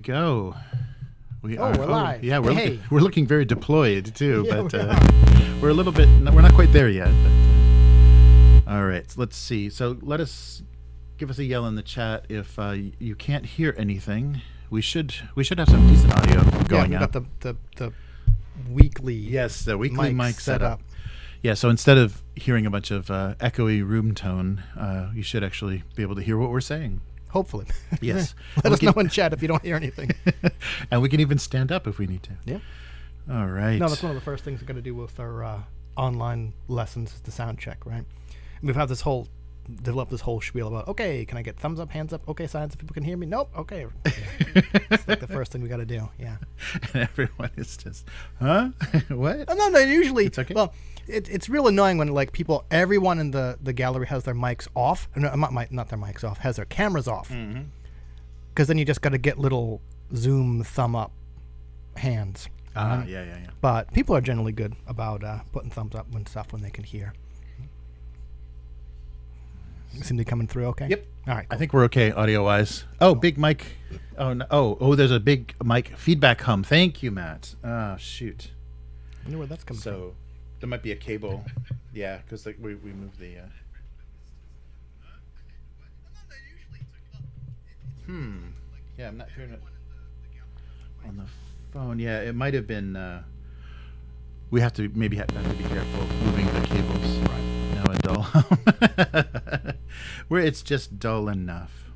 go. We're live. Yeah, we're Hey. we're looking very deployed too, Yeah, but we we're a little bit. We're not quite there yet. But, all right, so let's see. So give us a yell in the chat if you can't hear anything. We should have some decent audio going we've out. got the weekly. Yes, the weekly mic set setup. Yeah, so instead of hearing a bunch of echoey room tone, you should actually be able to hear what we're saying. Hopefully. Yes. Let us know in chat if you don't hear anything. And we can even stand up if we need to. Yeah. All right. No, that's one of the first things we're going to do with our online lessons is the sound check, right? And we've had developed this whole spiel about, okay, can I get thumbs up, hands up? Okay, signs if people can hear me. Nope. Okay. It's like the first thing we got to do. Yeah. And everyone is just, huh? What? Oh, no, usually. It's okay. Well, it's real annoying when like everyone in the gallery has their mics off. No, not their mics off, has their cameras off. Because then you just got to get little zoom thumb up hands. Yeah. But people are generally good about putting thumbs up when they can hear. Seem to be coming through okay? Yep. All right. Cool. I think we're okay audio-wise. Oh, big mic. Oh, no. Oh, there's a big mic feedback hum. Thank you, Matt. Oh, shoot. I wonder where that's coming from. So there might be a cable. Yeah, because we moved the... Yeah, I'm not hearing it on the phone. Yeah, it might have been... we have to maybe have to be careful moving the cables. Right. Now a dull hum. Where it's just dull enough.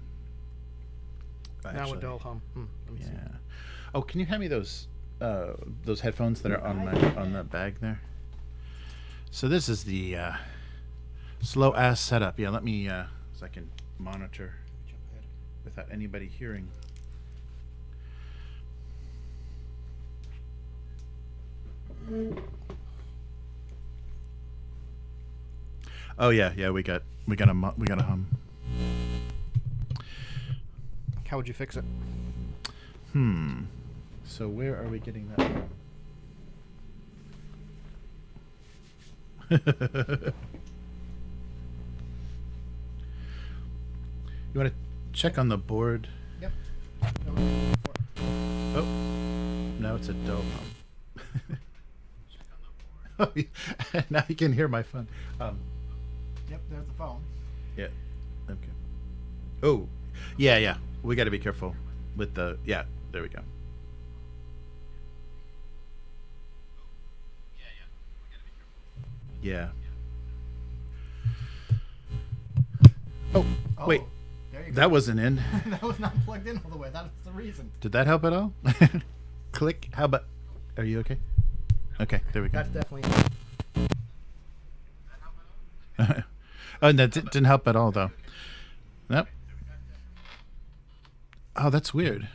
Now a dull hum. Let me see. Oh, can you hand me those headphones that are on the bag there? So this is the slow ass setup. Yeah, let me so I can monitor without anybody hearing. Oh yeah, we got a hum. How would you fix it? So where are we getting that from? You want to check on the board? Yep. Oh, now it's a dull hum. Oh, yeah. Now you can hear my phone. Yep, there's the phone. Yeah. Okay. Oh, yeah. We got to be careful with the. Yeah, there we go. Yeah. Oh, wait. There you go. That wasn't in. That was not plugged in all the way. That's the reason. Did that help at all? Click. How about? Are you okay? Okay, there we go. That's definitely. Oh, that didn't help at all, though. Nope. Oh, that's weird.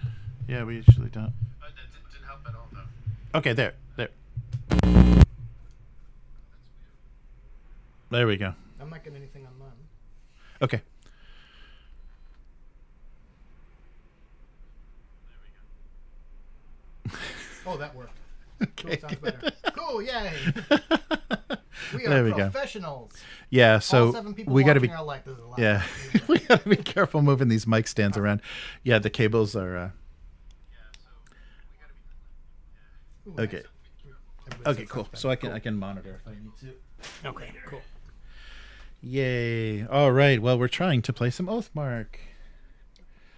Yeah, we usually don't. That didn't help at all, though. Okay, there. There we go. I'm not getting anything on mine. Okay. Oh, that worked. Okay. Cool, sounds better. Cool, yay! We There are we go. professionals. Yeah, All so 7 people we got to be. watching are like, this is a lot. Yeah, we got to be careful moving these mic stands around. Yeah, the cables are. Ooh, Okay. nice. Everybody Okay, says cool. something. So I can monitor if I need to. Okay, cool. Yay! All right. Well, we're trying to play some Oathmark.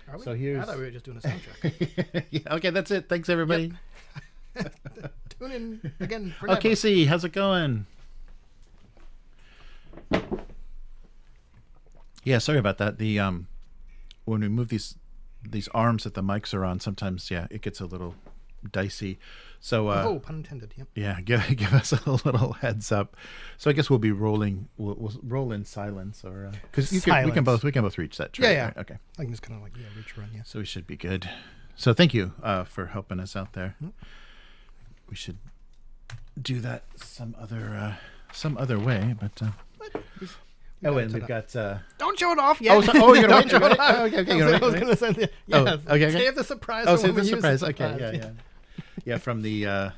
Are we? So here's. I thought we were just doing a sound check. Yeah, okay, that's it. Thanks, everybody. Tune in again for Oh, never. Casey, how's it going? Yeah, sorry about that. The when we move these arms that the mics are on, sometimes it gets a little dicey. So oh, pun intended. Yep. yeah, give us a little heads up. So I guess we'll be rolling. We'll roll in silence, or because we can both reach that. Right? Yeah. Right? Okay. I can just kind of like reach around. Yeah. So we should be good. So thank you for helping us out there. We should do that some other way, but. Oh, and we've got. Don't show it off yet. Oh, you're gonna Don't show it off. Okay. I was gonna say, yeah. Okay. Save the surprise. Oh, for when save the we use surprise. the Okay, surprise. yeah. Yeah, from the I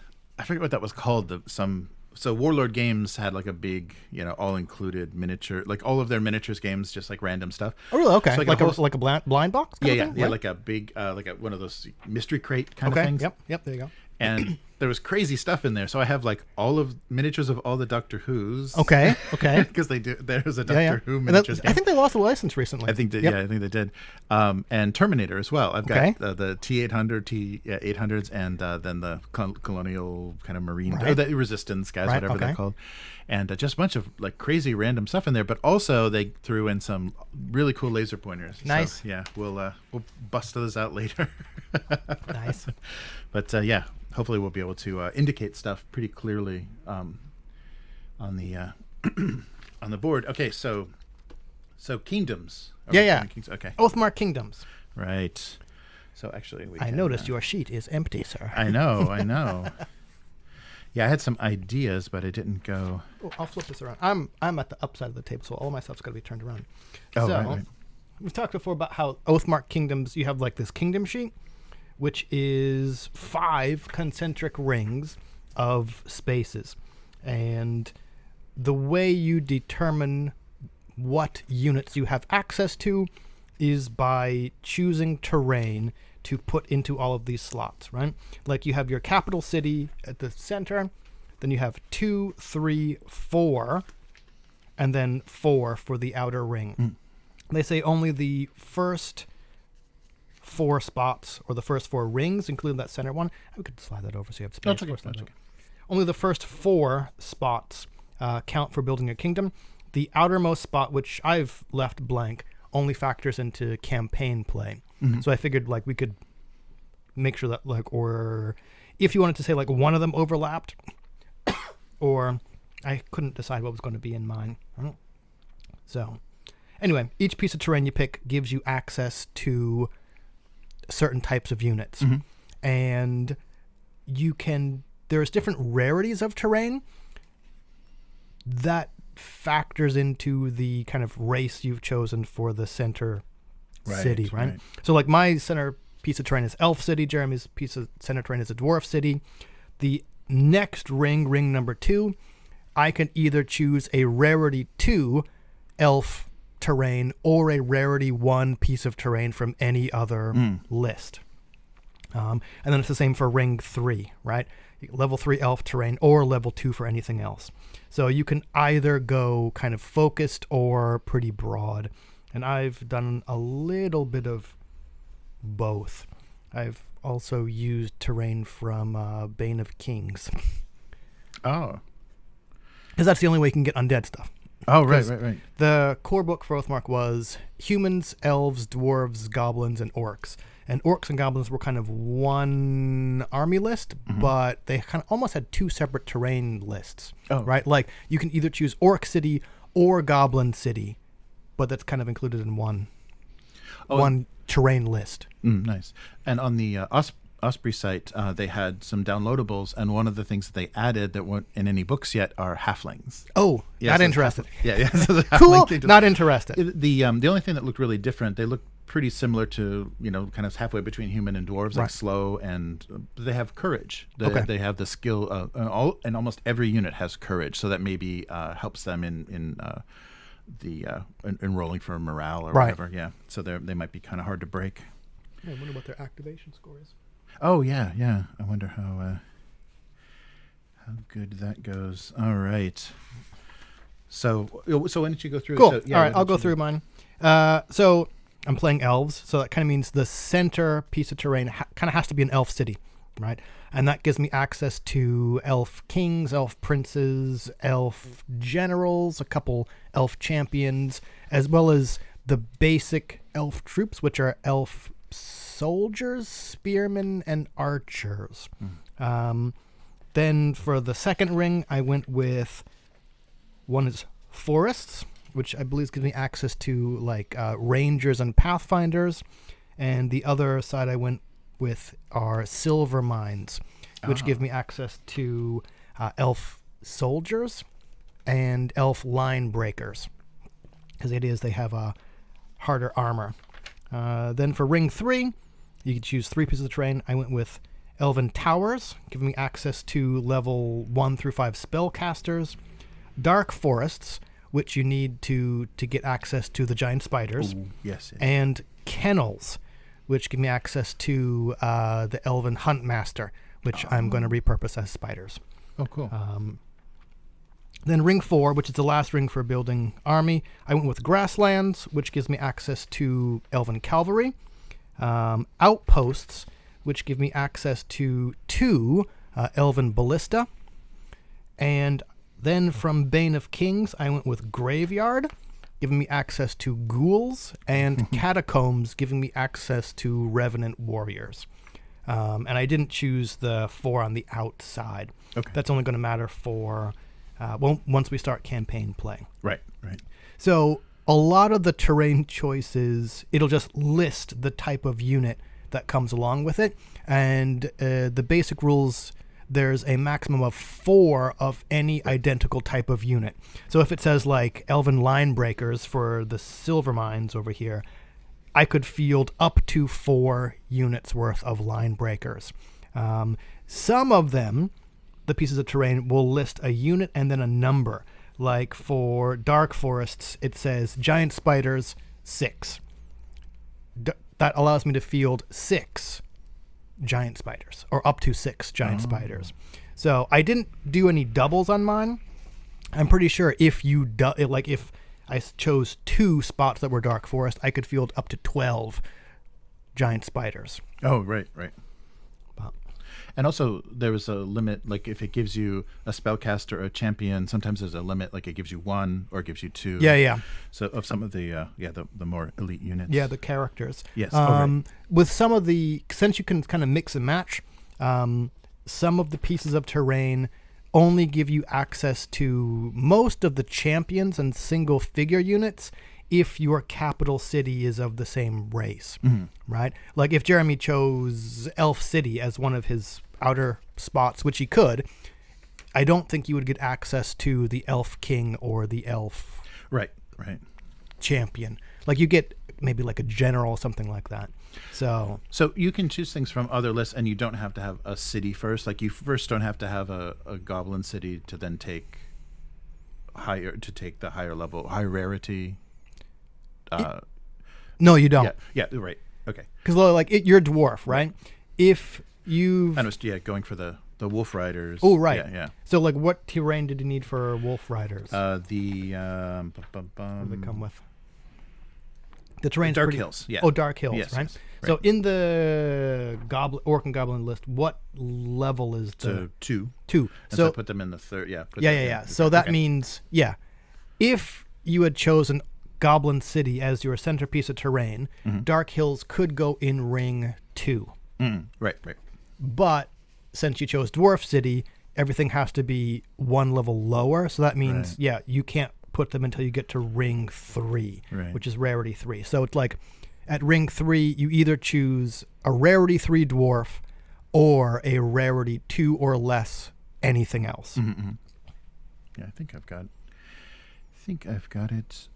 forget what that was called. Some so Warlord Games had like a big, all-included miniature, like all of their miniatures games, just like random stuff. Oh, really? Okay. So like a blind box? Kind of thing? Right? Like a big, one of those mystery crate kind of Okay. things. Yep. There you go. And there was crazy stuff in there. So I have like all of miniatures of all the Doctor Who's. Okay. Because there's a Doctor Who And miniatures I game. think they lost the license recently. I think Yep. I think they did. And Terminator as well. I've got Okay. the T-800, T-800s, and then the colonial kind of marine, Right. or the resistance guys, Right, whatever okay. they're called. And just a bunch of like crazy random stuff in there. But also they threw in some really cool laser pointers. Nice. So, yeah, we'll bust those out later. Nice. But yeah, hopefully we'll be able to indicate stuff pretty clearly on the on the board. Okay, so kingdoms. Are we Yeah. doing Kings? Okay, Oathmark Kingdoms. right. So actually, I noticed your sheet is empty, sir. I know. Yeah, I had some ideas, but I didn't go. Oh, I'll flip this around. I'm at the upside of the table, so all my stuff's got to be turned around. Oh, so, right. we've talked before about how Oathmark Kingdoms, you have like this kingdom sheet, which is 5 concentric rings of spaces. And the way you determine what units you have access to is by choosing terrain to put into all of these slots, right? Like you have your capital city at the center, then you have 2, 3, 4, and then 4 for the outer ring. They say only the first 4 spots, or the first 4 rings, including that center one. I could slide that over so you have space. That's okay. Only the first 4 spots count for building a kingdom. The outermost spot, which I've left blank, only factors into campaign play. So I figured like we could make sure that like, or if you wanted to say like one of them overlapped, or I couldn't decide what was going to be in mine. So anyway, each piece of terrain you pick gives you access to certain types of units. And there's different rarities of terrain that factors into the kind of race you've chosen for the center city, right? So like my center piece of terrain is Elf City. Jeremy's piece of center terrain is a Dwarf City. The next ring number 2, I can either choose a rarity 2 elf terrain or a rarity 1 piece of terrain from any other list. And then it's the same for ring 3, right? Level 3 elf terrain or level 2 for anything else. So you can either go kind of focused or pretty broad. And I've done a little bit of both. I've also used terrain from Bane of Kings. Oh. Because that's the only way you can get undead stuff. Oh, right. The core book for Oathmark was humans, elves, dwarves, goblins, and orcs. And orcs and goblins were kind of one army list, but they kind of almost had 2 separate terrain lists. Oh. Right? Like you can either choose Orc City or Goblin City, but that's kind of included in one terrain list. Nice. And on the Osprey site, they had some downloadables, and one of the things that they added that weren't in any books yet are halflings. Oh, Yeah, not so interested. Yeah. So the Cool, halfling kingdom- not interested. The only thing that looked really different, they looked pretty similar to, kind of halfway between human and dwarves, like Right. slow, and they have courage. Okay. They have the skill, and almost every unit has courage, so that maybe helps them in rolling for morale or Right. whatever. Yeah, so they might be kind of hard to break. I wonder what their activation score is. Oh yeah. I wonder how good that goes. All right. So why don't you go through? Cool. So, yeah, All why right, I'll don't go you- through mine. So I'm playing elves, so that kind of means the center piece of terrain kind of has to be an elf city, right? And that gives me access to elf kings, elf princes, elf generals, a couple elf champions, as well as the basic elf troops, which are elf soldiers, spearmen, and archers. Then for the second ring, I went with one is forests, which I believe gives me access to like rangers and pathfinders, and the other side I went with are silver mines, which give me access to elf soldiers and elf line breakers, because the idea is they have a harder armor. Then for ring 3, you can choose 3 pieces of terrain. I went with Elven Towers, giving me access to level 1 through 5 spellcasters. Dark Forests, which you need to get access to the giant spiders. Ooh, yes. And Kennels, which give me access to the Elven Huntmaster, which I'm going to repurpose as spiders. Oh, cool. Then Ring 4, which is the last ring for building army. I went with Grasslands, which gives me access to Elven Cavalry. Outposts, which give me access to 2 Elven Ballista. And then from Bane of Kings, I went with Graveyard, giving me access to Ghouls, and Catacombs, giving me access to Revenant Warriors. And I didn't choose the 4 on the outside. Okay. That's only going to matter for once we start campaign play. Right, right. So a lot of the terrain choices, it'll just list the type of unit that comes along with it. And the basic rules, there's a maximum of 4 of any identical type of unit. So if it says like Elven Line Breakers for the Silver Mines over here, I could field up to 4 units worth of Line Breakers. Some of them, the pieces of terrain, will list a unit and then a number. Like for Dark Forests, it says Giant Spiders 6. That allows me to field 6 giant spiders, or up to 6 giant spiders. So I didn't do any doubles on mine. I'm pretty sure if if I chose 2 spots that were Dark Forest, I could field up to 12 giant spiders. Oh, right, right. But, And also, there was a limit, like if it gives you a spellcaster or a champion, sometimes there's a limit, like it gives you 1 or it gives you 2. yeah. So of some of the more elite units. Yeah, the characters. Yes. With some of the, since you can kind of mix and match, some of the pieces of terrain only give you access to most of the champions and single figure units if your capital city is of the same race, right? Like if Jeremy chose Elf City as one of his outer spots, which he could, I don't think you would get access to the Elf King or the Elf right champion. Like you get maybe like a general or something like that. So you can choose things from other lists, and you don't have to have a city first. Like you first don't have to have a goblin city to then take the higher level, high rarity. No, you don't. Yeah, right. Okay. Because like you're a dwarf, right? If you've... And it was, going for the Wolf Riders. Oh, right. Yeah. So like what terrain did you need for Wolf Riders? What do What do they come with? The terrain's Dark pretty... Hills, yeah. Oh, Dark Hills, Yes, right? yes, right. So in the Orc and Goblin list, what level is the... So 2. 2. And so put them in the 3rd. Yeah. Yeah. So that means, if you had chosen Goblin City as your centerpiece of terrain, Dark Hills could go in Ring 2. Right. But since you chose Dwarf City, everything has to be 1 level lower. So that means, you can't put them until you get to Ring 3, which is Rarity 3. So it's like at Ring 3, you either choose a Rarity 3 Dwarf or a Rarity 2 or less anything else. Yeah, I think I've got it.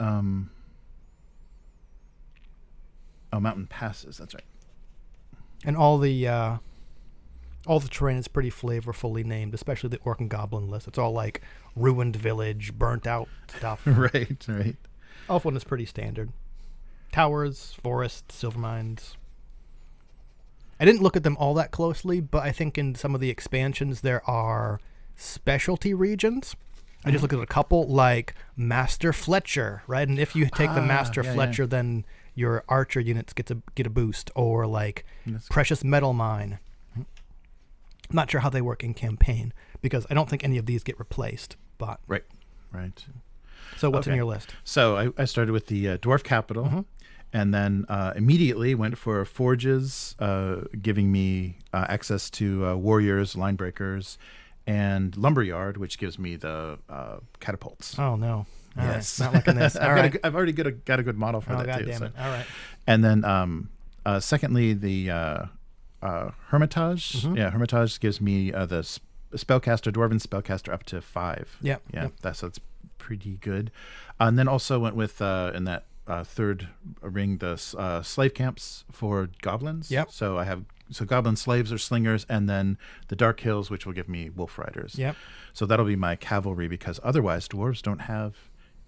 Mountain Passes. That's right. And all the terrain is pretty flavorfully named, especially the Orc and Goblin list. It's all like ruined village, burnt out stuff. Right. Elf one is pretty standard. Towers, forests, silver mines. I didn't look at them all that closely, but I think in some of the expansions there are specialty regions. I just looked at a couple, like Master Fletcher, right? And if you take the Master Fletcher, then your archer units get a boost, or like Precious Metal Mine. I'm not sure how they work in campaign because I don't think any of these get replaced. But right. So what's in your list? So I started with the Dwarf Capital, and then immediately went for Forges, giving me access to Warriors, Line Breakers, and Lumberyard, which gives me the catapults. Oh no! All yes, right. Not liking this. All right. I've already got a good model for that God too. Damn it! All right. And then secondly, the Hermitage. Hermitage gives me the spellcaster, Dwarven spellcaster up to 5. Yep. That's pretty good. And then also went with in that 3rd ring the slave camps for goblins. Yep. So I have so goblin slaves or slingers, and then the Dark Hills, which will give me wolf riders. Yep. So that'll be my cavalry, because otherwise dwarves don't have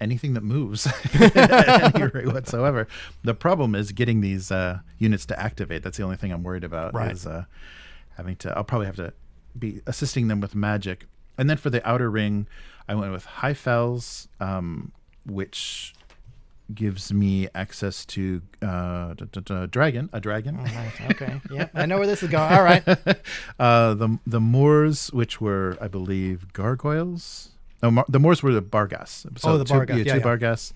anything that moves at any rate whatsoever. The problem is getting these units to activate. That's the only thing I'm worried about. Right. Is I'll probably have to be assisting them with magic. And then for the outer ring, I went with High Fells, which gives me access to a dragon. Oh, nice. Okay. Yeah, I know where this is going. All right. The Moors, which were, I believe, gargoyles. No, the Moors were the Bargas. So the Bargas. two Bargas.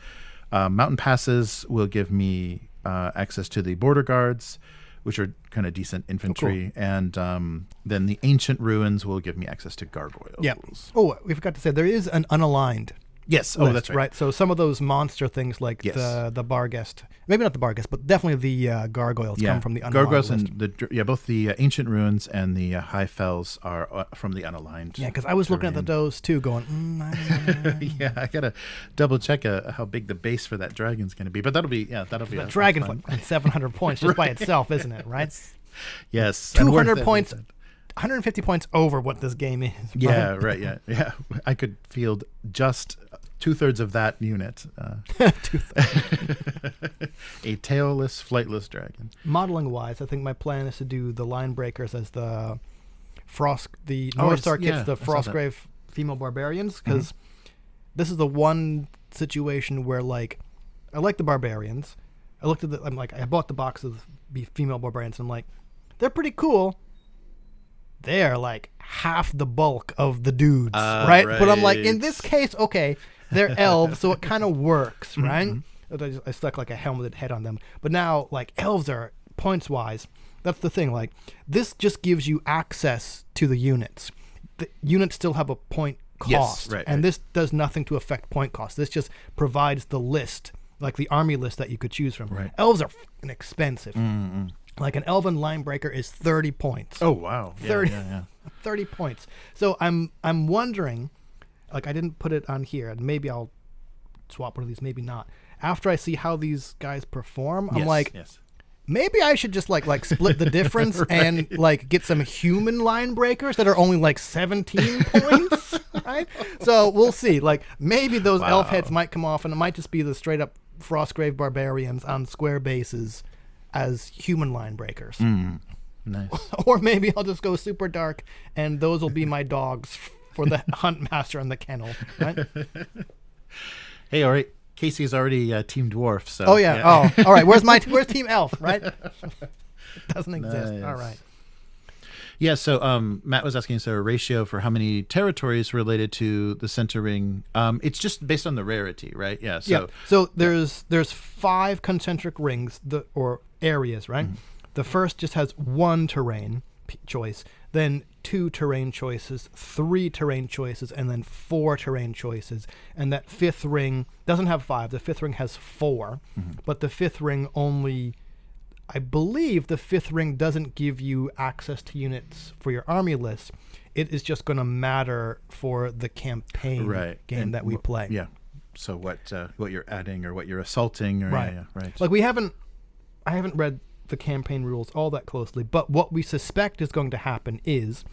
Mountain passes will give me access to the border guards, which are kind of decent infantry. Cool. And then the ancient ruins will give me access to gargoyles. Yeah. Oh, we forgot to say there is an unaligned. Yes. List, That's right. So some of those monster things like Yes. the Barghest, maybe not the Barghest, but definitely the gargoyles come from the unaligned gargoyles list. and both the ancient ruins and the high fells are from the unaligned. Yeah, because I was looking at those too, going, I don't know. Yeah, I gotta double check how big the base for that dragon's gonna be, but that'll be The dragon's fun. like 700 points just by itself, isn't it? Right? Yes, and 200 worth it, points, worth it. 150 points over what this game is. Yeah, right. Yeah. I could field just 2/3 of that unit. A tailless, flightless dragon. Modeling wise, I think my plan is to do the line breakers as the Oh, North Star yeah, kits, the I saw that. Frostgrave female barbarians, because this is the one situation where like I like the barbarians. I looked at I bought the box of female barbarians, and I'm like, they're pretty cool. They're like half the bulk of the dudes, right? But I'm like, in this case, okay, they're elves, so it kind of works, right? I stuck like a helmeted head on them. But now, like, elves are, points wise, that's the thing. Like, this just gives you access to the units. The units still have a point cost, and this does nothing to affect point cost. This just provides the list, like the army list that you could choose from. Right. Elves are fucking expensive. Like an elven line breaker is 30 points. Oh wow, 30, yeah. 30 points. So I'm wondering, like I didn't put it on here, and maybe I'll swap one of these, maybe not. After I see how these guys perform, I'm like, maybe I should just like split the difference and like get some human line breakers that are only like 17 points, right? So we'll see. Like maybe those elf heads might come off, and it might just be the straight up Frostgrave barbarians on square bases as human line breakers. Nice. Or maybe I'll just go super dark, and those will be my dogs for the hunt master and the kennel, right? Hey, all right. Casey's already Team Dwarf, so. Oh yeah. Oh, all right. Where's Team Elf? Right? It doesn't exist. Nice. All right. Yeah. So Matt was asking, so a ratio for how many territories related to the center ring. It's just based on the rarity, right? Yeah. So, yeah. So there's 5 concentric rings or areas, right? The first just has 1 terrain choice, then 2 terrain choices, 3 terrain choices, and then 4 terrain choices. And that 5th ring doesn't have 5. The 5th ring has 4, but the 5th ring only, I believe the 5th ring doesn't give you access to units for your army list. It is just going to matter for the campaign game and that we play. Yeah. So what you're adding or what you're assaulting, or right. Yeah, right. Like I haven't read the campaign rules all that closely, but what we suspect is going to happen is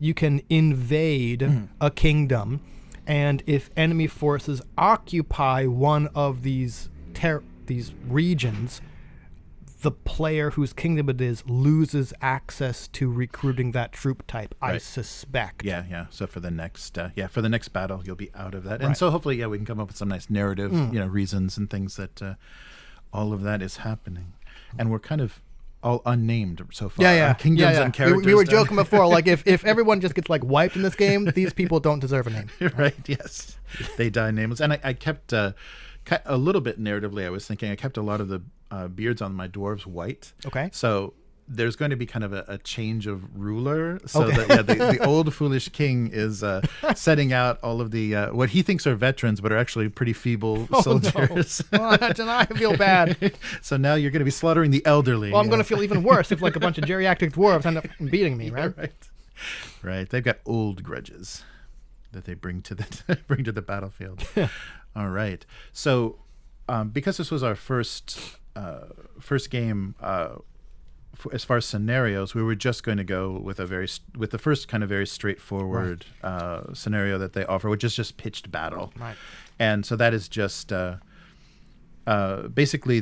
you can invade a kingdom, and if enemy forces occupy one of these regions, the player whose kingdom it is loses access to recruiting that troop type. Right. I suspect. Yeah. So for the next battle, you'll be out of that, and so hopefully, we can come up with some nice narrative, reasons and things that all of that is happening. And we're kind of all unnamed so far. Yeah. Kingdoms and characters. We were joking before, like if everyone just gets like wiped in this game, these people don't deserve a name. Right? Yes, they die nameless. And I kept a little bit narratively. I was thinking I kept a lot of the beards on my dwarves white. Okay. So there's going to be kind of a change of ruler, so that the old foolish king is setting out all of the what he thinks are veterans, but are actually pretty feeble soldiers. No. Well, I feel bad. So now you're going to be slaughtering the elderly. Well, I'm going to feel even worse if like a bunch of geriatric dwarves end up beating me, right? Right. They've got old grudges that they bring to the battlefield. All right. So because this was our first game as far as scenarios, we were just going to go with with the first kind of very straightforward scenario that they offer, which is just pitched battle. Right. And so that is just basically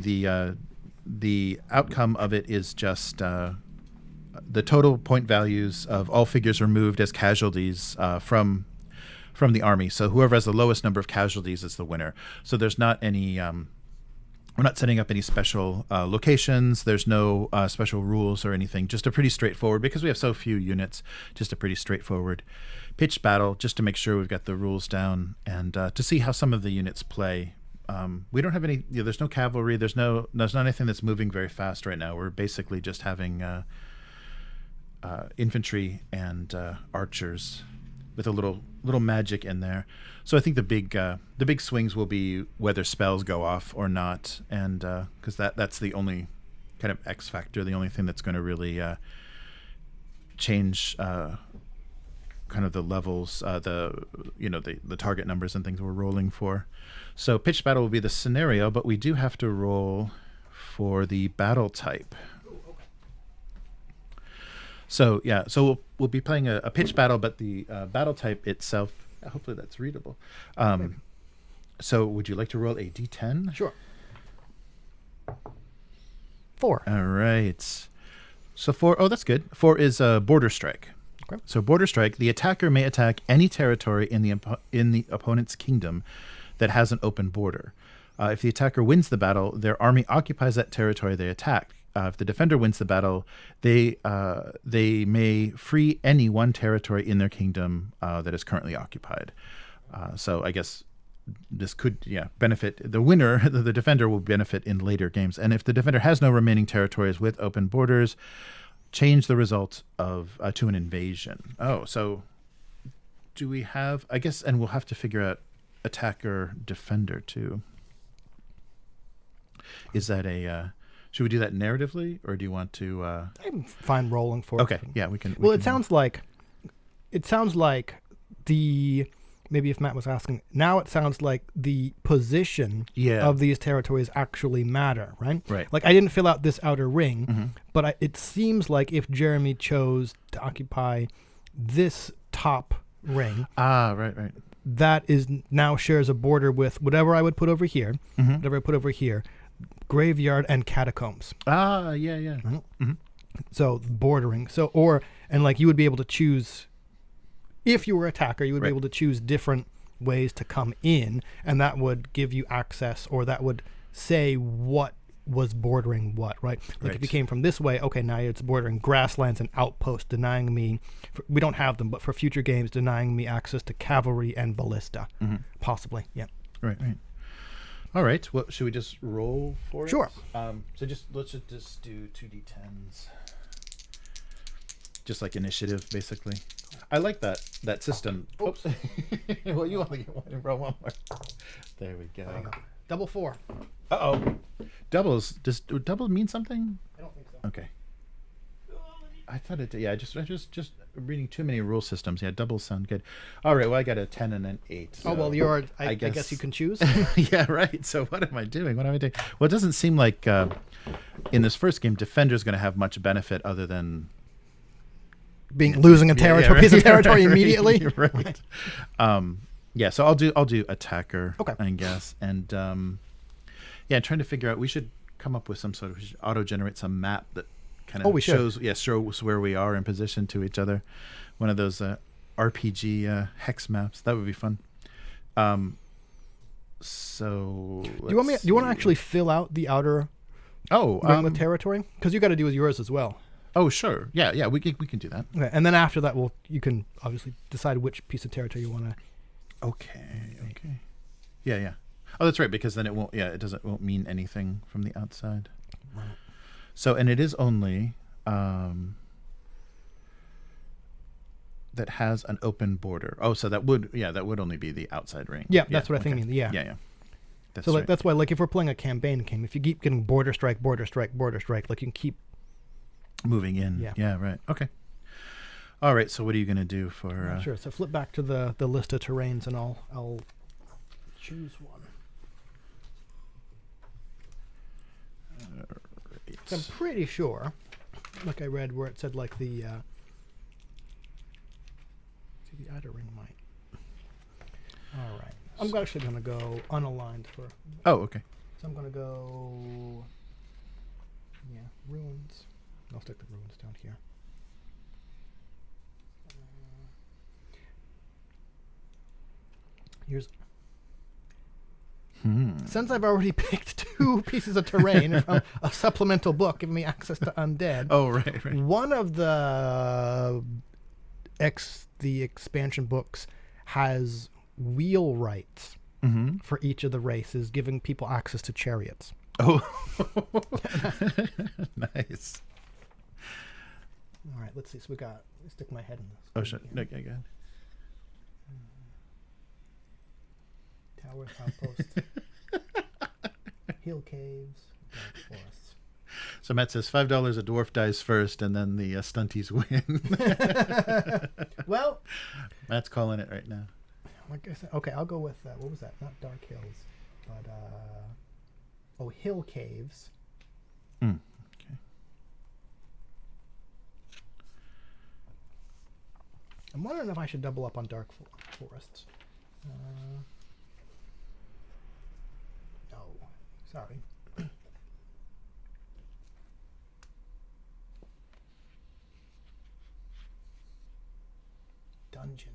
the outcome of it is just the total point values of all figures removed as casualties from the army. So whoever has the lowest number of casualties is the winner. So there's not any we're not setting up any special locations. There's no special rules or anything. Just a pretty straightforward, because we have so few units, just a pretty straightforward pitched battle, just to make sure we've got the rules down and to see how some of the units play. We don't have any, there's no cavalry. There's not anything that's moving very fast right now. We're basically just having infantry and archers with a little magic in there. So I think the big swings will be whether spells go off or not, and because that's the only kind of X factor, the only thing that's going to really change kind of the levels, the target numbers and things we're rolling for. So pitched battle will be the scenario, but we do have to roll for the battle type. So yeah, so we'll be playing a pitched battle, but the battle type itself, hopefully that's readable. So would you like to roll a d10? Sure. 4. All right. So 4, oh, that's good. 4 is a border strike. Okay. So border strike, the attacker may attack any territory in the opponent's kingdom that has an open border. If the attacker wins the battle, their army occupies that territory they attacked. If the defender wins the battle, they may free any one territory in their kingdom that is currently occupied. So I guess this could benefit the winner. The defender will benefit in later games. And if the defender has no remaining territories with open borders, change the result of to an invasion. Oh, so do we have? I guess, and we'll have to figure out attacker defender too. Is that a? Should we do that narratively, or do you want to? I'm fine rolling for it. Okay, yeah, we can. Well, it sounds like the, maybe if Matt was asking, now it sounds like the position of these territories actually matter, right? Right. Like I didn't fill out this outer ring, but it seems like if Jeremy chose to occupy this top ring, right, that is now shares a border with whatever I would put over here, whatever I put over here. Graveyard and catacombs. So bordering. And like you would be able to choose, if you were attacker, you would be able to choose different ways to come in, and that would give you access, or that would say what was bordering what, right? Like if you came from this way, okay, now it's bordering grasslands and outposts, denying me, we don't have them, but for future games, denying me access to cavalry and ballista, possibly, yeah. Right. All right. Well, should we just roll for it? Sure. So let's just do 2d10s. Just like initiative, basically. I like that system. Oops. Well, you only get one and roll one more. There we go. Double 4. Uh-oh. Doubles. Does double mean something? I don't think so. Okay. I thought it did. Yeah, just reading too many rule systems. Yeah, doubles sound good. All right, well, I got a 10 and an 8. So oh, well, I guess you can choose. Yeah, right. So what am I doing? Well, it doesn't seem like in this first game, Defender's going to have much benefit other than losing a territory, piece of territory immediately. Right. So I'll do attacker, okay, I guess. And trying to figure out, we should come up with some sort of, we should auto-generate some map that kind of shows where we are in position to each other. One of those RPG hex maps. That would be fun. So do you want to actually fill out the outer ring with territory? Because you got to do with yours as well. Oh, sure. Yeah, we can do that. Okay, and then after that, you can obviously decide which piece of territory you want to. Okay. Yeah. Oh, that's right, because then it won't mean anything from the outside. Right. So, and it is only that has an open border. Oh, so that would only be the outside ring. Yeah, that's what I think. Yeah. That's so right. That's why, like, if we're playing a campaign game, if you keep getting border strike, like you can keep moving in. Yeah, right. Okay. All right. So what are you going to do for? Sure. So flip back to the list of terrains, and I'll choose one. So I'm pretty sure like I read where it said like the see the outer ring might. All right, I'm actually gonna go unaligned for. Oh, okay. So I'm gonna go. Yeah, ruins. I'll stick the ruins down here. Here's. Since I've already picked 2 pieces of terrain from a supplemental book giving me access to undead. Oh, right. One of the expansion books has wheelwrights for each of the races, giving people access to chariots. Oh, nice. All right, let's see. So we got. Stick my head in this. Oh, shit. Okay, good. Towers, outposts, hill caves, dark forests. So Matt says $5 a dwarf dies first, and then the stunties win. Well, Matt's calling it right now. Like I said, okay, I'll go with what was that? Not dark hills, but hill caves. Okay. I'm wondering if I should double up on dark forests. No, sorry. Dungeons.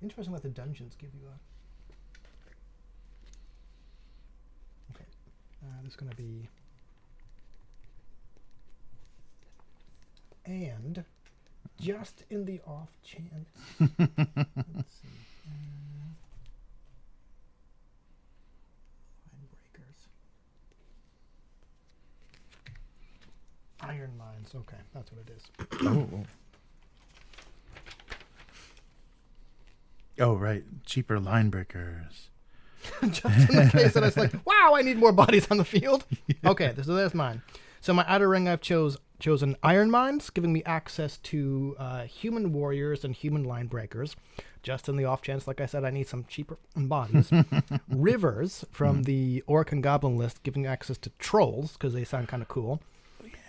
Interesting that the dungeons give you a... Okay. This is going to be... And just in the off chance... Let's see. Line breakers. Iron mines. Okay, that's what it is. Oh. Oh, right. Cheaper line breakers. Just in the case that I was like, wow, I need more bodies on the field. Yeah. Okay, so there's mine. So my outer ring, I've chosen iron mines, giving me access to human warriors and human line breakers. Just in the off chance, like I said, I need some cheaper bodies. Rivers from the orc and goblin list, giving me access to trolls, because they sound kind of cool.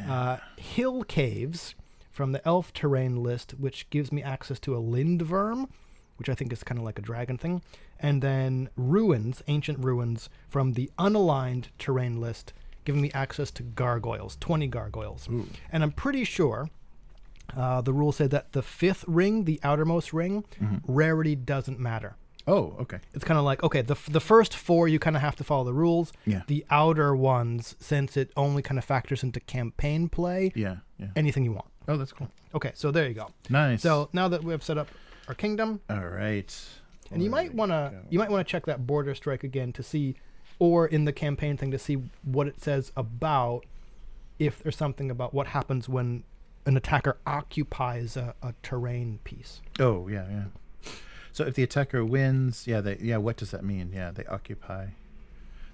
Yeah. Hill caves from the elf terrain list, which gives me access to a lindworm, which I think is kind of like a dragon thing. And then ruins, ancient ruins, from the unaligned terrain list, giving me access to gargoyles, 20 gargoyles. Ooh. And I'm pretty sure the rules say that the 5th ring, the outermost ring, rarity doesn't matter. Oh, okay. It's kind of like, okay, the first 4, you kind of have to follow the rules. Yeah. The outer ones, since it only kind of factors into campaign play, anything you want. Oh, that's cool. Okay, so there you go. Nice. So now that we have set up our kingdom. All right. And you might want to check that border strike again to see, or in the campaign thing to see what it says about if there's something about what happens when an attacker occupies a terrain piece. Oh, yeah. So if the attacker wins, what does that mean? Yeah, they occupy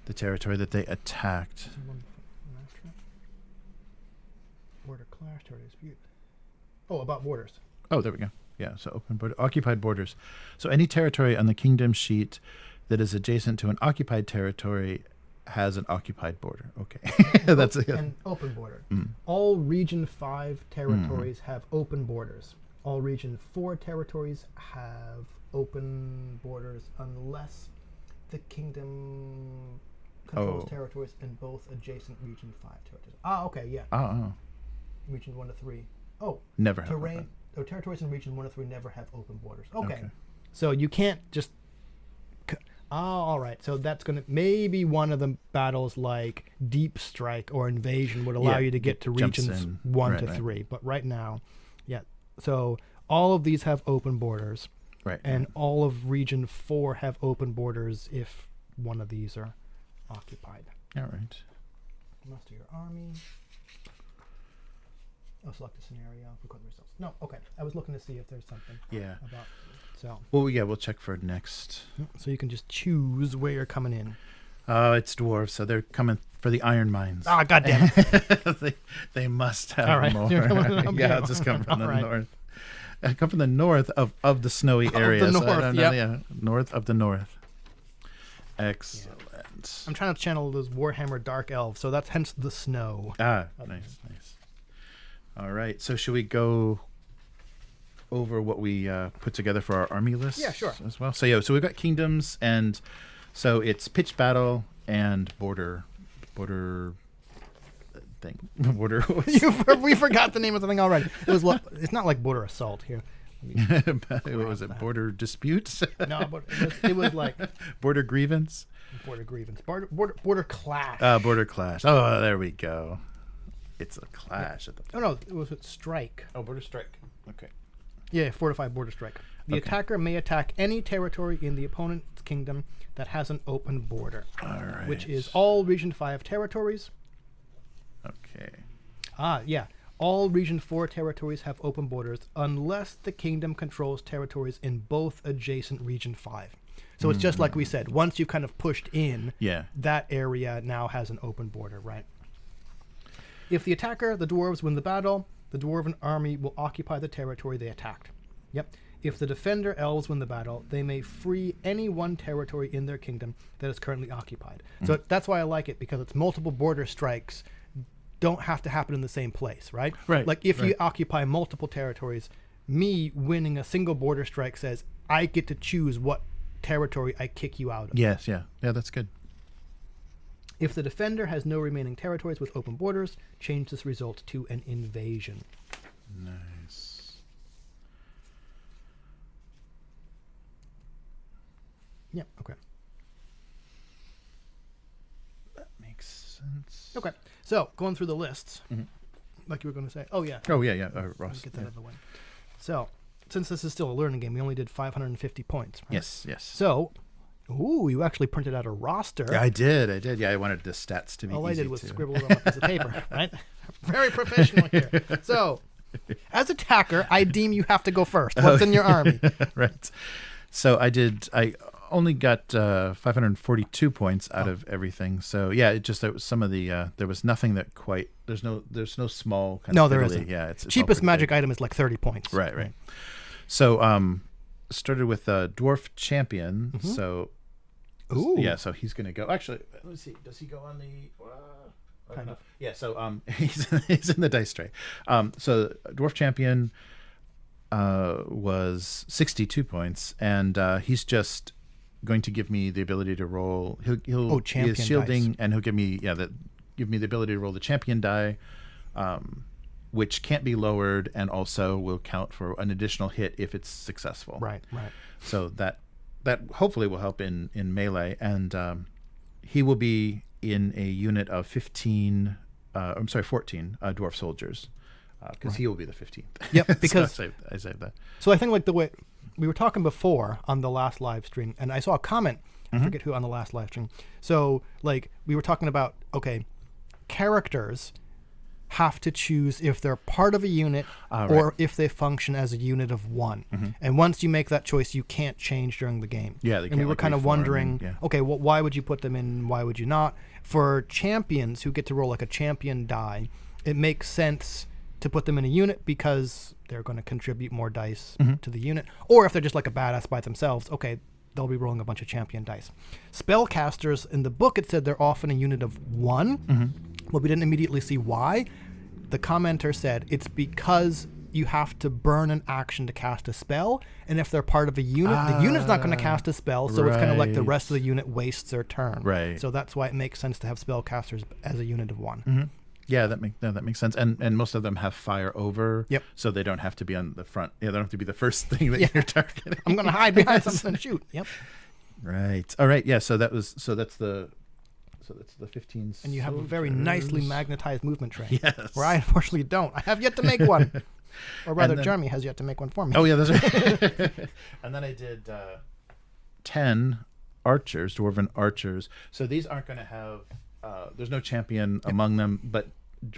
the territory that they attacked. Border clash, territory dispute. Oh, about borders. Oh, there we go. Yeah, so open border, occupied borders. So any territory on the kingdom sheet that is adjacent to an occupied territory has an occupied border. Okay. That's it. An open border. All Region 5 territories have open borders. All Region 4 territories have open borders unless the kingdom controls territories in both adjacent Region 5 territories. Okay, yeah. Region 1 to 3. Oh, never have terrain. Territories in Region 1 to 3 never have open borders. Okay. So you can't just... all right. So that's going to... Maybe one of the battles like Deep Strike or Invasion would allow you to get to Regions 1 to 3. But right now, so all of these have open borders. Right. And all of Region 4 have open borders if one of these are occupied. All right. Muster your army. Select a scenario. Record the results. No, okay. I was looking to see if there's something about... So. Well, yeah, we'll check for next. So you can just choose where you're coming in. It's dwarves, so they're coming for the iron mines. Ah, goddamn it. they must have more. Just come from the north. I come from the north of the snowy area. Of the north, north of the north. Excellent. right. I'm trying to channel those Warhammer Dark Elves, so that's hence the snow. Nice. All right. So should we go over what we put together for our army list? Yeah, sure. As well. So so we've got kingdoms, and so it's pitched battle and border thing. Border. We forgot the name of the thing already. It's not like border assault here. What was it? Border disputes? No, but it was like border grievance. Border grievance. Border clash. Border clash. Oh, there we go. It's a clash at the. Oh no, it was a strike. Oh, border strike. Okay. Yeah, fortified border strike. The attacker may attack any territory in the opponent's kingdom that has an open border. All right. Which is all Region 5 territories. Okay. Yeah. All Region 4 territories have open borders unless the kingdom controls territories in both adjacent Region 5. So it's just like we said. Once you've kind of pushed in, that area now has an open border, right? If the attacker, the dwarves, win the battle, the dwarven army will occupy the territory they attacked. Yep. If the defender elves win the battle, they may free any one territory in their kingdom that is currently occupied. So that's why I like it, because it's multiple border strikes don't have to happen in the same place, right? Right. Like if you occupy multiple territories, me winning a single border strike says I get to choose what territory I kick you out of. Yes, yeah, that's good. If the defender has no remaining territories with open borders, change this result to an invasion. Nice. Yep, okay. That makes sense. Okay, so going through the lists, like you were going to say. Oh, yeah. Oh, yeah. Ross. Get that out of the way. So, since this is still a learning game, we only did 550 points, right? Yes. So, you actually printed out a roster. Yeah, I did. Yeah, I wanted the stats to be All easy I did was to... scribble it on a piece of paper, right? Very professional here. So, as attacker, I deem you have to go first. What's in your army? Right. So I only got 542 points out of everything. So yeah, it just, there was some of the there was nothing that quite, there's no small kind of there fiddly. isn't. Yeah, it's cheapest all magic big. item is like 30 points. Right. So started with Dwarf Champion. So so he's gonna go. Actually, let's see. Does he go on the? Kind of. Yeah. So he's in the dice tray. So Dwarf Champion was 62 points, and he's just going to give me the ability to roll. He'll he is shielding, dice. and he'll give me the ability to roll the champion die, which can't be lowered, and also will count for an additional hit if it's successful. Right. So that hopefully will help in melee, and he will be in a unit of 14 dwarf soldiers, because he will be the 15th. Yep, because so I saved that. So I think like the way we were talking before on the last live stream, and I saw a comment, I forget who on the last live stream. So like we were talking about, okay, characters have to choose if they're part of a unit or if they function as a unit of one. And once you make that choice, you can't change during the game. Yeah, and we were kind of wondering, okay, well, why would you put them in? Why would you not? For champions who get to roll like a champion die, it makes sense to put them in a unit because they're going to contribute more dice to the unit. Or if they're just like a badass by themselves, okay, they'll be rolling a bunch of champion dice. Spellcasters, in the book, it said they're often a unit of one. Well, we didn't immediately see why. The commenter said it's because you have to burn an action to cast a spell, and if they're part of a unit, the unit's not going to cast a spell, so it's kind of like the rest of the unit wastes their turn. Right. So that's why it makes sense to have spellcasters as a unit of one. Yeah, that makes sense. And most of them have fire over, so they don't have to be on the front. Yeah, they don't have to be the first thing that you're targeting. I'm going to hide behind something and shoot. Yep. Right. All right. Yeah. So that's the 15. And you have a very nicely magnetized movement tray. Yes. Where I unfortunately don't. I have yet to make one. Or rather, Jeremy has yet to make one for me. Oh, yeah, that's right. And then I did 10 archers, dwarven archers. So these aren't going to have, there's no champion among them, but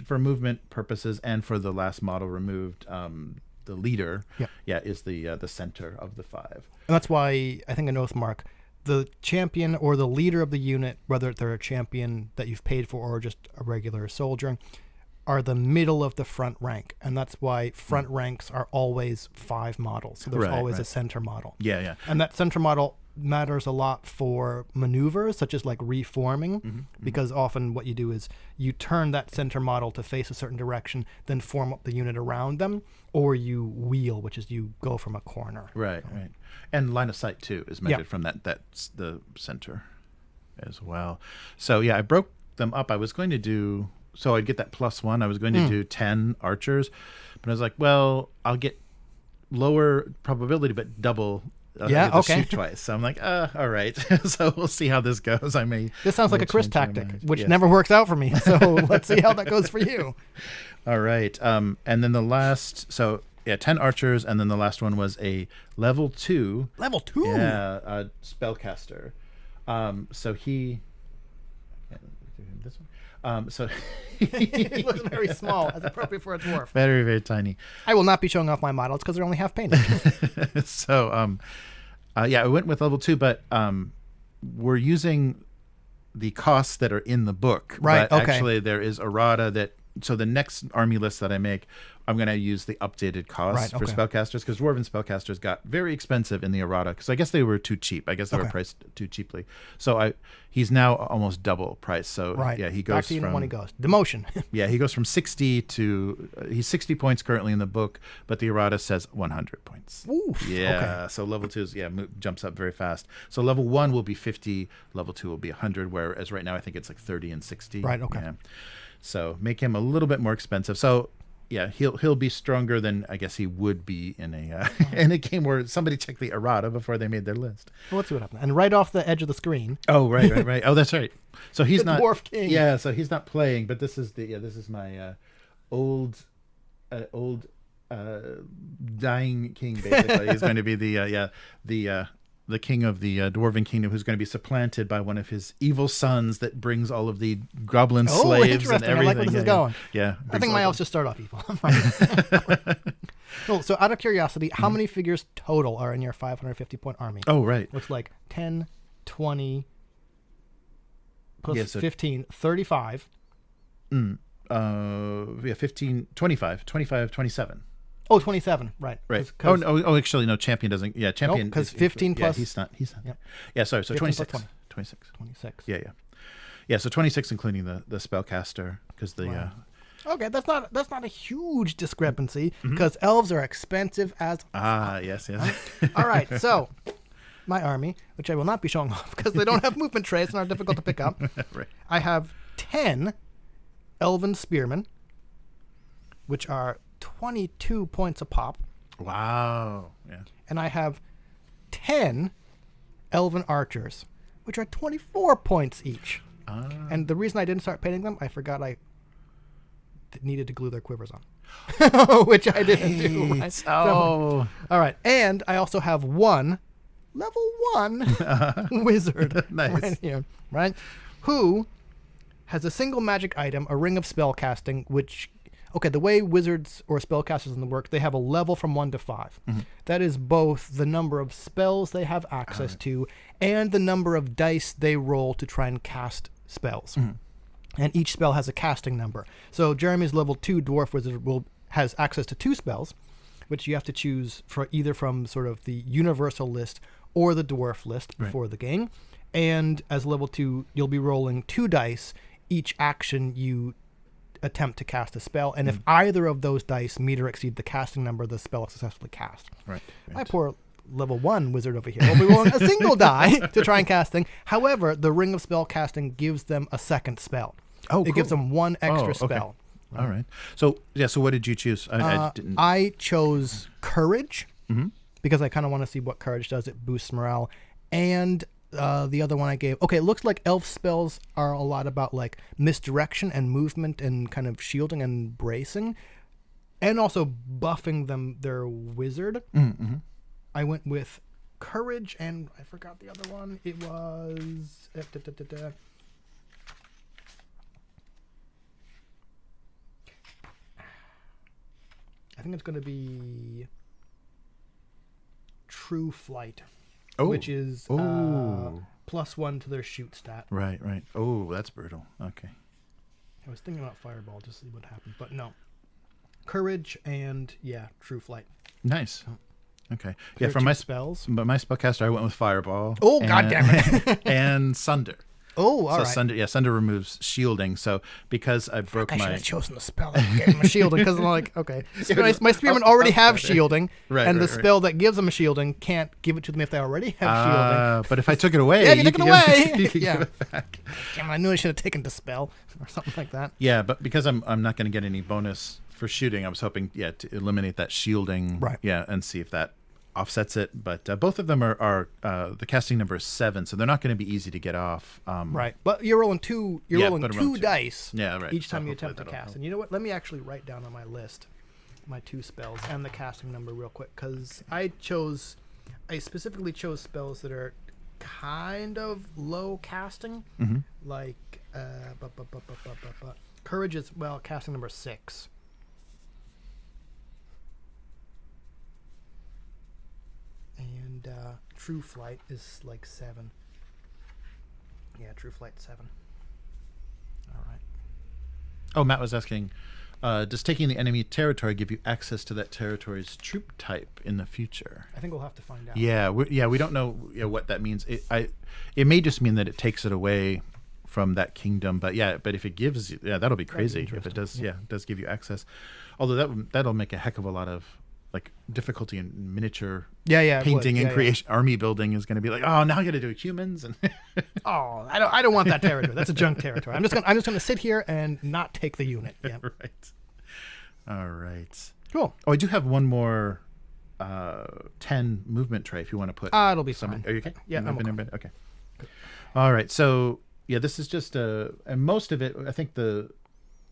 for movement purposes and for the last model removed, the leader, is the center of the 5. And that's why I think in Oathmark, the champion or the leader of the unit, whether they're a champion that you've paid for or just a regular soldier, are the middle of the front rank. And that's why front ranks are always 5 models. So there's always a center model. Yeah. And that center model matters a lot for maneuvers, such as like reforming, because often what you do is you turn that center model to face a certain direction, then form up the unit around them, or you wheel, which is you go from a corner. Right. And line of sight too is measured from that's the center as well. So yeah, I broke them up. I was going to do, so I'd get that +1. I was going to do 10 archers, but I was like, well, I'll get lower probability, but double. Shoot twice. So I'm like, all right. So we'll see how this goes. This sounds like a Chris tactic, which never works out for me. So let's see how that goes for you. All right. And then the last, 10 archers, and then the last one was a level 2. Level 2? Yeah, spellcaster. So he. This one. It looks very small, as appropriate for a dwarf. Very, very tiny. I will not be showing off my models because they're only half painted. So, I went with level 2, but we're using the costs that are in the book. Right. But okay. Actually, there is errata that. So the next army list that I make, I'm going to use the updated costs for spellcasters, because dwarven spellcasters got very expensive in the errata, because I guess they were too cheap. I guess they were priced too cheaply. So he's now almost double price. So yeah, he goes back to from, unit 1 he goes. Demotion. Yeah, he goes from 60 to he's 60 points currently in the book, but the errata says 100 points. Oof, yeah. Okay. So level 2 is jumps up very fast. So level 1 will be 50, level 2 will be 100, whereas right now I think it's like 30 and 60. Right. Okay. Yeah. So make him a little bit more expensive. So yeah, he'll be stronger than I guess he would be in a in a game where somebody checked the errata before they made their list. Well, let's see what happens. And right off the edge of the screen. Oh right. Oh, that's right. So he's the not Dwarf King. Yeah, so he's not playing, but this is my old dying king. Basically, he's going to be the king of the Dwarven kingdom, who's going to be supplanted by one of his evil sons that brings all of the goblin slaves and everything. I like where this is going. Yeah. I think my elves just start off evil. Cool. So out of curiosity, how many figures total are in your 550-point army? Oh, right. Looks like 10, 20, plus 15, 35. 15, 25, 27. Oh, 27, right. Right. Actually, no, champion doesn't. Yeah, champion. Because 15 plus. Yeah, he's not. Yep. Yeah, sorry. So 26. 26. Yeah. Yeah, so 26, including the spellcaster, because the. Wow. Okay, that's not a huge discrepancy, because elves are expensive as. Yes. All right, so my army, which I will not be showing off because they don't have movement trays and are difficult to pick up. Right. I have 10 elven spearmen, which are 22 points a pop. Wow. Yeah. And I have 10 elven archers, which are 24 points each. And the reason I didn't start painting them, I forgot I needed to glue their quivers on, which I didn't do. Right? Oh. All right. And I also have one level 1 wizard right here, right? Who has a single magic item, a ring of spell casting, which... Okay, the way wizards or spellcasters in the work, they have a level from 1 to 5. That is both the number of spells they have access to and the number of dice they roll to try and cast spells. And each spell has a casting number. So Jeremy's level 2 dwarf wizard has access to 2 spells, which you have to choose for either from sort of the universal list or the dwarf list before the game. And as level 2, you'll be rolling 2 dice each action you attempt to cast a spell, and if either of those dice meet or exceed the casting number, the spell is successfully cast. Right. My poor level 1 wizard over here will be rolling a single die to try and cast thing. However, the ring of spell casting gives them a second spell. Oh, it gives them 1 extra spell. All right. So what did you choose? I chose courage because I kind of want to see what courage does. It boosts morale, and the other one I gave. Okay, it looks like elf spells are a lot about like misdirection and movement and kind of shielding and bracing, and also buffing their wizard. I went with courage, and I forgot the other one. It was I think it's going to be True Flight. Which is +1 to their shoot stat. Right. Oh, that's brutal. Okay. I was thinking about Fireball to see what happened, but no. Courage and, True Flight. Nice. Okay. Your Yeah, for two my spells. but my spellcaster, I went with Fireball. Oh, God damn it. And Sunder. Oh, all So right. Sunder removes shielding. So because I broke I should my have chosen the spell that gave him a shielding because I'm like, okay, Yeah, my spearmen already have outside it. shielding, Right, and the right, right. spell that gives them a shielding can't give it to them if they already have shielding. But if I took it away, Yeah, if you took it could away. you could Yeah. give it back. Damn, I knew I should have taken the spell or something like that. Yeah, but because I'm not going to get any bonus for shooting, I was hoping to eliminate that shielding. Right. Yeah, and see if that offsets it. But both of them are the casting number is 7, so they're not going to be easy to get off. Right, but you're rolling two. You're Yeah, rolling but I'm two rolling two. dice. Yeah, right. Each So time you hopefully attempt to that'll cast. help. And you know what? Let me actually write down on my list my 2 spells and the casting number real quick because I specifically chose spells that are kind of low casting, Mhm. like courage is casting number 6. And true flight is like 7. Yeah, true flight 7. All right. Oh, Matt was asking, does taking the enemy territory give you access to that territory's troop type in the future? I think we'll have to find out. Yeah, we don't know what that means. It may just mean that it takes it away from that kingdom, but if it gives, that'll be crazy if it does. Yeah, it does give you access. Although that'll make a heck of a lot of like difficulty in miniature it painting would. and creation. Army building is going to be like, oh, now I got to do humans and Oh, I don't want that territory. That's a junk territory. I'm just gonna sit here and not take the unit. Yeah. Right. All right. Cool. Oh, I do have one more 10 movement tray if you want to put. It'll be somebody. fine. Are you okay? Yeah, I'm okay. Okay. All right. So this is just and most of it, I think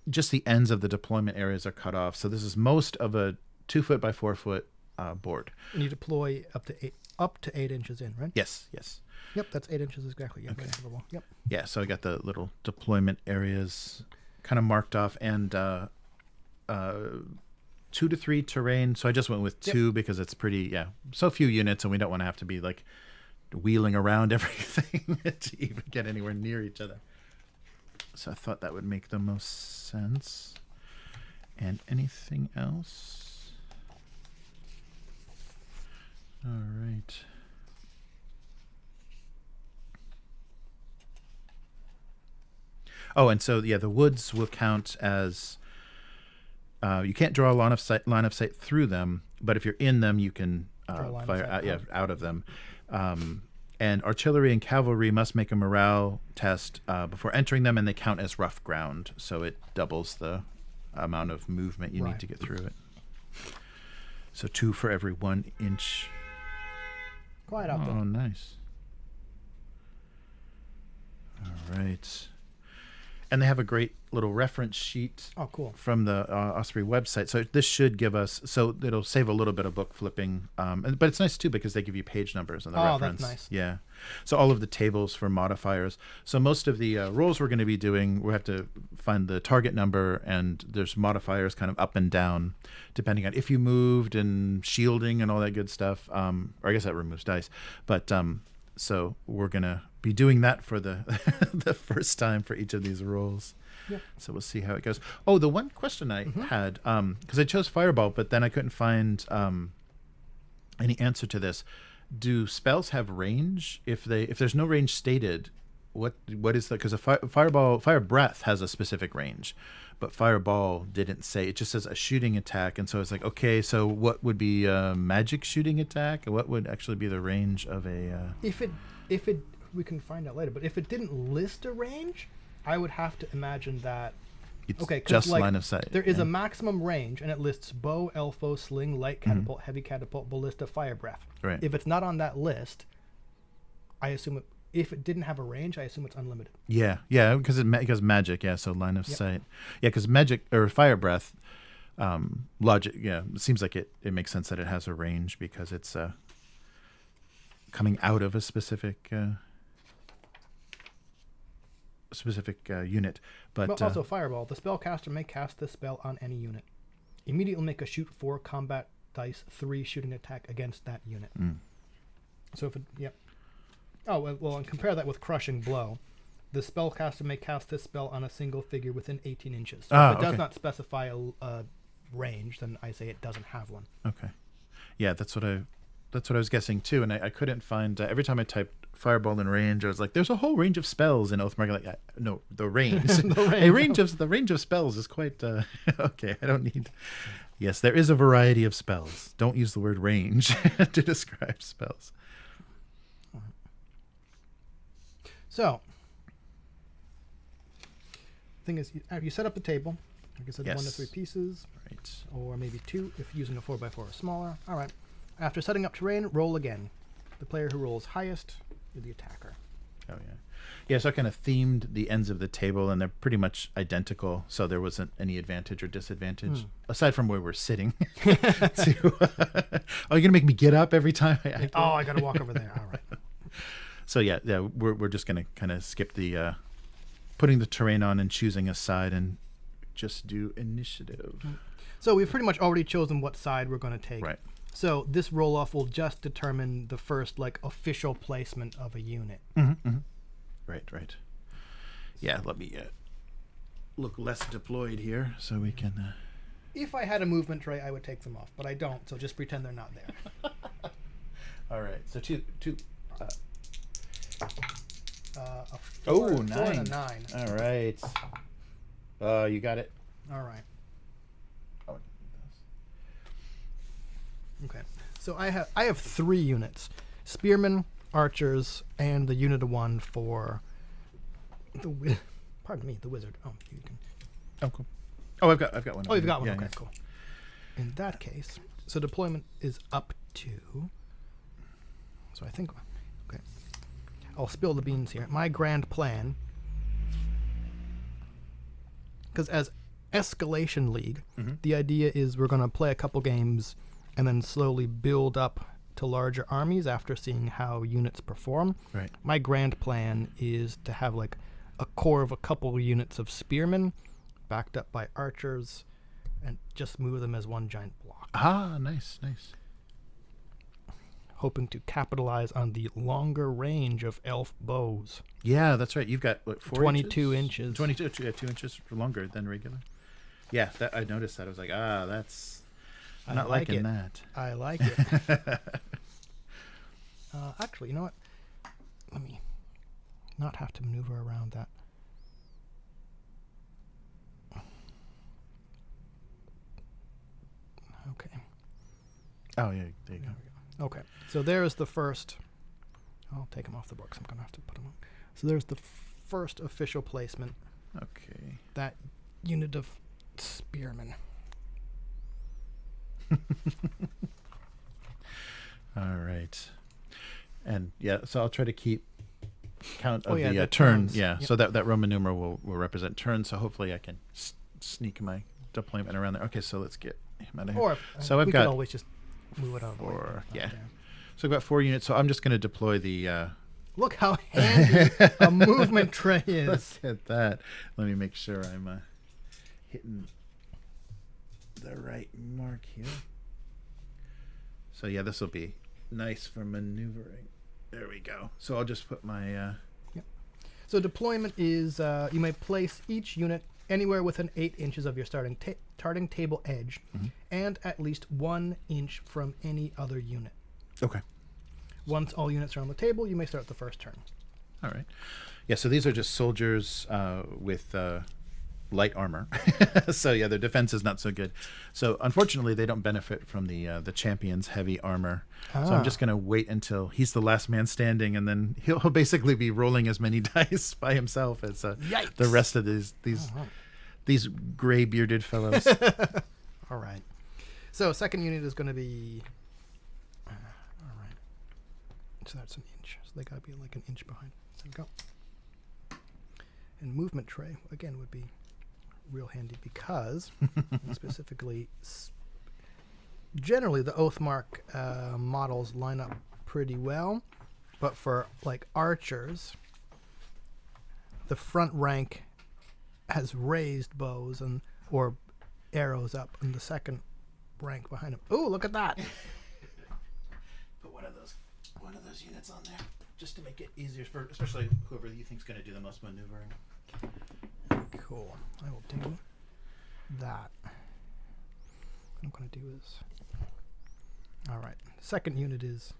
just the ends of the deployment areas are cut off. So this is most of a 2 foot by 4 foot board. And you deploy up to 8 inches in, right? Yes. Yep, that's 8 inches exactly. Yeah. Okay. Yep. Yeah. So I got the little deployment areas kind of marked off and 2 to 3 terrain. So I just went with 2 because it's pretty, so few units and we don't want to have to be like wheeling around everything to even get anywhere near each other. So I thought that would make the most sense. And anything else? All right. Oh, and so the woods will count as you can't draw a line of sight through them, but if you're in them, you can fire out of them. And artillery and cavalry must make a morale test before entering them, and they count as rough ground, so it doubles the amount of movement you need to get through it. So 2 for every 1 inch. Quiet out there. Oh, nice. All right. And they have a great little reference sheet. Oh, cool. From the Osprey website. So this should give us, so it'll save a little bit of book flipping. But it's nice too because they give you page numbers and the reference. That's nice. Yeah. So all of the tables for modifiers. So most of the rolls we're going to be doing, we have to find the target number and there's modifiers kind of up and down depending on if you moved and shielding and all that good stuff. Or I guess that removes dice. But so we're going to be doing that for the the first time for each of these rolls. Yep. So we'll see how it goes. Oh, the one question I had, because I chose Fireball, but then I couldn't find any answer to this. Do spells have range? If there's no range stated, what is that? Because a Fire Breath has a specific range, but Fireball didn't say. It just says a shooting attack, and so it's like, okay, so what would be a magic shooting attack? What would actually be the range of a? If it we can find out later, but if it didn't list a range, I would have to imagine that It's 'cause, just line of sight. There is a maximum range, and it lists bow, elfo, sling, light catapult, heavy catapult, ballista, fire breath. Right. If it's not on that list, I assume if it didn't have a range, I assume it's unlimited. Yeah, because magic. Yeah, so line of sight. Yeah, because magic or fire breath, logic. Yeah, it seems like it makes sense that it has a range because it's coming out of a specific unit. But also fireball. The spellcaster may cast this spell on any unit. Immediately make a shoot 4 combat dice 3 shooting attack against that unit. So if it Oh well, and compare that with crushing blow. The spellcaster may cast this spell on a single figure within 18 inches. So if it does not specify a range, then I say it doesn't have one. Okay. Yeah, that's what I That's what I was guessing too, and I couldn't find. Every time I typed fireball in range, I was like, "There's a whole range of spells in Oathmark." Like, no, the range. The range of spells is quite okay. I don't need. Yes, there is a variety of spells. Don't use the word range to describe spells. So, thing is, you set up the table. Like I said, Yes. 1 to 3 pieces, Right. or maybe 2 if using a 4x4 or smaller. All right. After setting up terrain, roll again. The player who rolls highest is the attacker. Oh yeah. Yeah, so I kind of themed the ends of the table, and they're pretty much identical, so there wasn't any advantage or disadvantage aside from where we're sitting. Oh, you're gonna make me get up every time I activate? Oh, I gotta walk over there. All right. So yeah, we're just gonna kind of skip the putting the terrain on and choosing a side and just do initiative. So we've pretty much already chosen what side we're going to take. Right. So this roll off will just determine the first like official placement of a unit. Right. Yeah, let me look less deployed here so we can. If I had a movement tray, I would take them off, but I don't. So just pretend they're not there. All right. So two. A four, 4 9. and a 9. All right. You got it. All right. Oh. Okay. So I have 3 units: spearmen, archers, and the unit of 1 for the the wizard. Oh, you can. Oh, cool. Oh, I've got one. Oh, you've got one. Yeah, Okay, yeah. cool. In that case, so deployment is up to. So I think. Okay. I'll spill the beans here. My grand plan, because as Escalation League, the idea is we're going to play a couple games and then slowly build up to larger armies after seeing how units perform. Right. My grand plan is to have like a core of a couple units of spearmen backed up by archers and just move them as one giant block. Ah, nice. Hoping to capitalize on the longer range of elf bows. Yeah, that's right. You've got what, 4 22 inches. 22, yeah, 2 inches longer than regular. Yeah, I noticed that. I was like, that's. I'm not like liking it. that. I like it. Actually, you know what? Let me not have to maneuver around that. Okay. Oh yeah, there you go. Okay, so there's the first. I'll take them off the books. I'm going to have to put them on. So there's the first official placement. Okay. That unit of spearmen. All right. And yeah, so I'll try to keep count of the the turn. turns. Yeah, Yep. so that Roman numeral will represent turns. So hopefully I can sneak my deployment around there. Okay, so let's get him out of here. Or So I've we got could always just move it over. 4. Yeah. So I've got 4 units. So I'm just going to deploy the. Look how handy a movement tray is. Look at that. Let me make sure I'm hitting the right mark here. So yeah, this will be nice for maneuvering. There we go. So I'll just put my. So deployment is you may place each unit anywhere within 8 inches of your starting table edge, and at least 1 inch from any other unit. Okay. Once all units are on the table, you may start the first turn. All right. Yeah. So these are just soldiers with light armor. So yeah, their defense is not so good. So unfortunately, they don't benefit from the champion's heavy armor. So I'm just gonna wait until he's the last man standing, and then he'll basically be rolling as many dice by himself as the rest of these gray bearded fellows. All right. So second unit is going to be. All right. So that's an inch. So they got to be like an inch behind. There we go. And movement tray again would be real handy because specifically, generally the Oathmark models line up pretty well, but for like archers, the front rank has raised bows or arrows up, and the second rank behind him. Oh, look at that! Put one of those units on there just to make it easier for especially whoever you think's going to do the most maneuvering. Cool. I will do that. What I'm going to do is All right. Second unit is...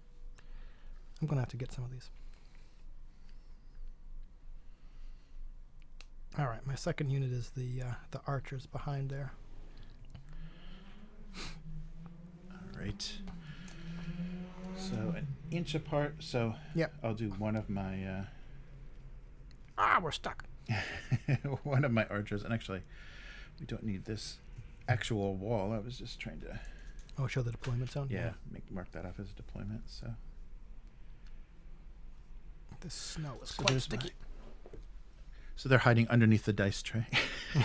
I'm going to have to get some of these. All right. My second unit is the archers behind there. All right. So an inch apart. So Yep. I'll do one of my We're stuck. one of my archers. And actually, we don't need this actual wall. I was just trying to Show the deployment zone? yeah mark that off as deployment. So This snow is So quite there's sticky. so they're hiding underneath the dice tray.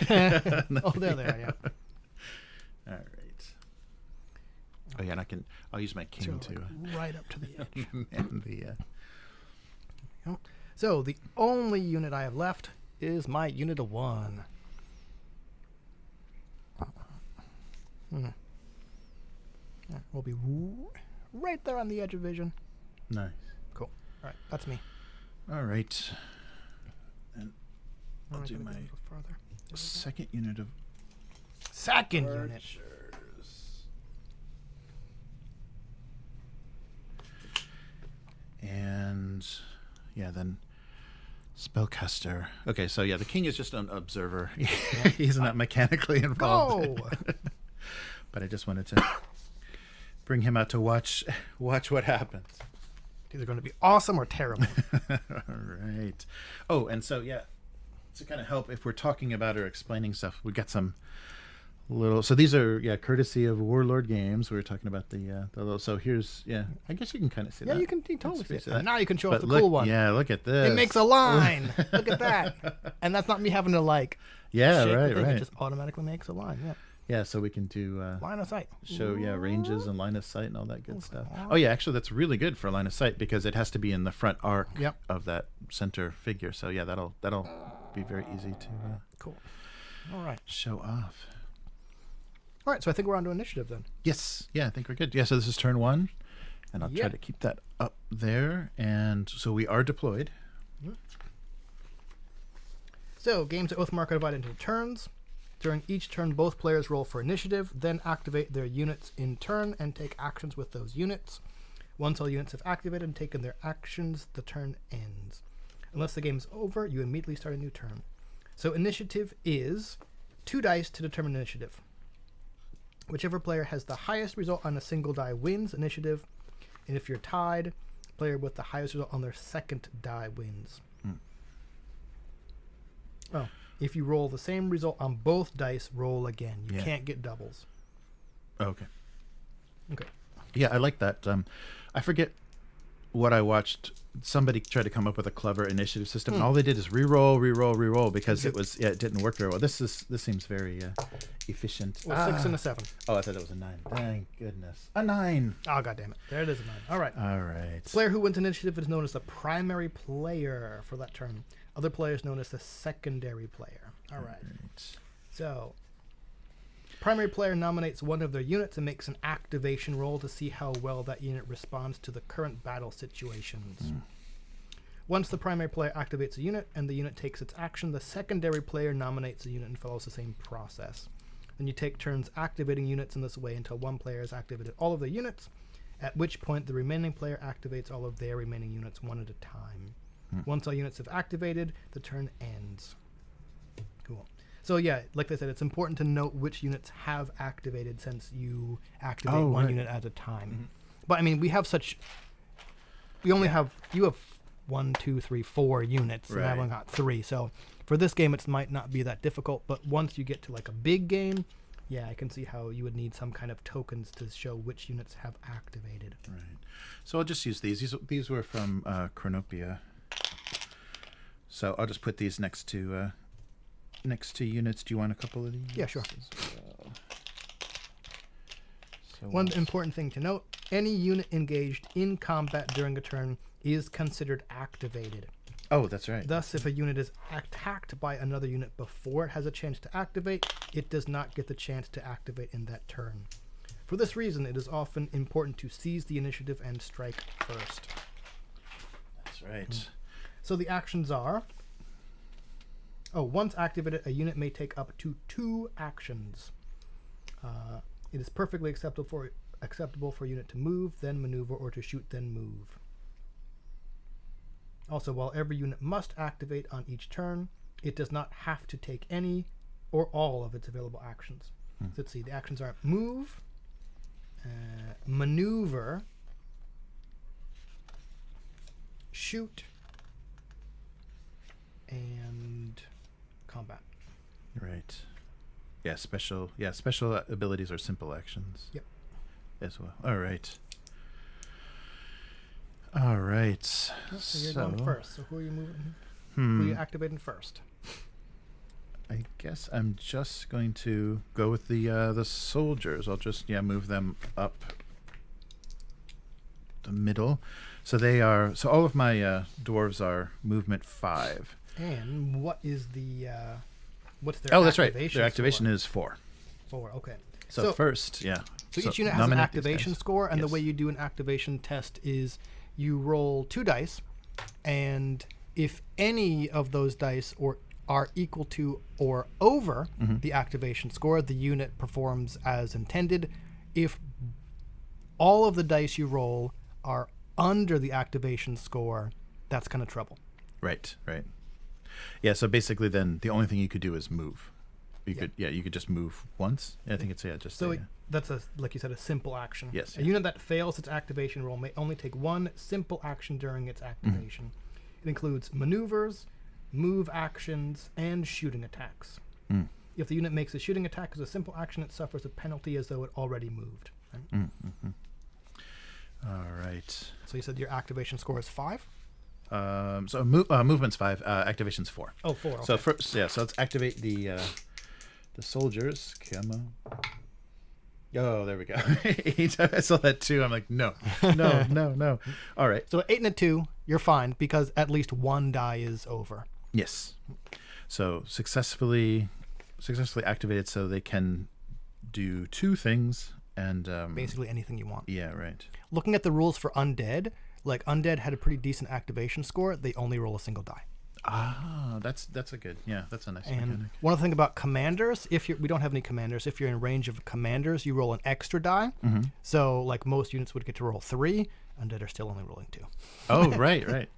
Oh, there they are, yeah. All right. Oh yeah, and I'll use my king So, to like, right up to the edge. and the So the only unit I have left is my unit of 1. Yeah, we'll be right there on the edge of vision. nice. Cool. All right, that's me. All right. And I'll I'm do gonna go my a little farther. second unit of Second unit. archers. And yeah, then spellcaster. Okay, so yeah, the king is just an observer. He's not mechanically involved. Go! But I just wanted to bring him out to watch what happens. These are going to be awesome or terrible. All right. Oh, and so yeah, to kind of help if we're talking about or explaining stuff, we got some little. So these are courtesy of Warlord Games. We were talking about the little. So here's I guess you can kind of see Yeah, that. you can totally see Let's it. that. Now you can show But us the look, cool one. Yeah, look at this. It makes a line. Look at that. And that's not me having to like Yeah, shake the right, thing. right. It just automatically makes a line. Yeah. Yeah, so we can do Line of sight. show ranges and line of sight and all that good stuff. wow. Oh yeah, actually that's really good for line of sight because it has to be in the front arc Yep. of that center figure. So yeah, that'll be very easy to Cool. All right. show off. All right, so I think we're on to initiative then. Yes, yeah, I think we're good. Yeah, so this is turn 1, and I'll try Yep. to keep that up there. And so we are deployed. So, games at Oathmark are divided into turns. During each turn, both players roll for initiative, then activate their units in turn and take actions with those units. Once all units have activated and taken their actions, the turn ends. Unless the game is over, you immediately start a new turn. So, initiative is 2 dice to determine initiative. Whichever player has the highest result on a single die wins initiative, and if you're tied, player with the highest result on their second die wins. Oh, if you roll the same result on both dice, roll again. You Yeah. can't get doubles. Oh, okay. Okay. Yeah, I like that. I forget what I watched. Somebody tried to come up with a clever initiative system, and all they did is re-roll because it didn't work very well. This seems very efficient. Well, 6 and a 7. Oh, I thought it was a 9. Thank goodness, a 9. Oh, God damn it. There it is, a 9. All right. All right. Player who wins initiative is known as the primary player for that turn. Other players known as the secondary player. All right. So, primary player nominates one of their units and makes an activation roll to see how well that unit responds to the current battle situations. Once the primary player activates a unit and the unit takes its action, the secondary player nominates a unit and follows the same process. Then you take turns activating units in this way until one player has activated all of their units, at which point the remaining player activates all of their remaining units one at a time. Once all units have activated, the turn ends. Cool. So yeah, like I said, it's important to note which units have activated since you activate one unit at a time. But I mean, we only have, you have 1, 2, 3, 4 units, and I've only got 3. So for this game, it might not be that difficult, but once you get to like a big game, yeah, I can see how you would need some kind of tokens to show which units have activated. Right. So I'll just use these. These were from Chronopia. So I'll just put these next to units. Do you want a couple of these? Yeah, sure. So One important thing to note, any unit engaged in combat during a turn is considered activated. Oh, that's right. Thus, if a unit is attacked by another unit before it has a chance to activate, it does not get the chance to activate in that turn. For this reason, it is often important to seize the initiative and strike first. That's right. So the actions are... once activated, a unit may take up to 2 actions. It is perfectly acceptable acceptable for a unit to move, then maneuver, or to shoot, then move. Also, while every unit must activate on each turn, it does not have to take any or all of its available actions. So let's see, the actions are move, maneuver, shoot, and combat. Right. Yeah, special abilities are simple actions. Yep. As well. All right. All right. So you're going first. So who are you moving? Who are you activating first? I guess I'm just going to go with the soldiers. I'll just move them up the middle. So they are. So all of my dwarves are movement 5. And what is the what's their that's right. activation Their activation score? is 4. 4. Okay. So first, So each unit has an nominate these activation guys. score, and Yes. the way you do an activation test is you roll 2 dice, and if any of those dice are equal to or over the activation score, the unit performs as intended. If all of the dice you roll are under the activation score, that's kind of trouble. Right. Yeah. So basically, then the only thing you could do is move. You could just move once. I think it's just. So that's like you said, a simple action. Yes. A unit that fails its activation roll may only take 1 simple action during its activation. It includes maneuvers, move actions, and shooting attacks. If the unit makes a shooting attack as a simple action, it suffers a penalty as though it already moved. Right? All right. So you said your activation score is 5? So movement's 5, activation's 4. Oh, 4. Okay. So first, so let's activate the soldiers. Come on. Oh, there we go. I saw that too. I'm like, no. All right. So 8 and a 2, you're fine because at least 1 die is over. Yes. So successfully activated, so they can do 2 things and Basically anything you want. Yeah, right. Looking at the rules for undead, like undead had a pretty decent activation score. They only roll a single die. Ah, that's a good. Yeah, that's a nice And mechanic. one other thing about commanders, we don't have any commanders. If you're in range of commanders, you roll an extra die. So like most units would get to roll 3. Undead are still only rolling 2. Oh, right.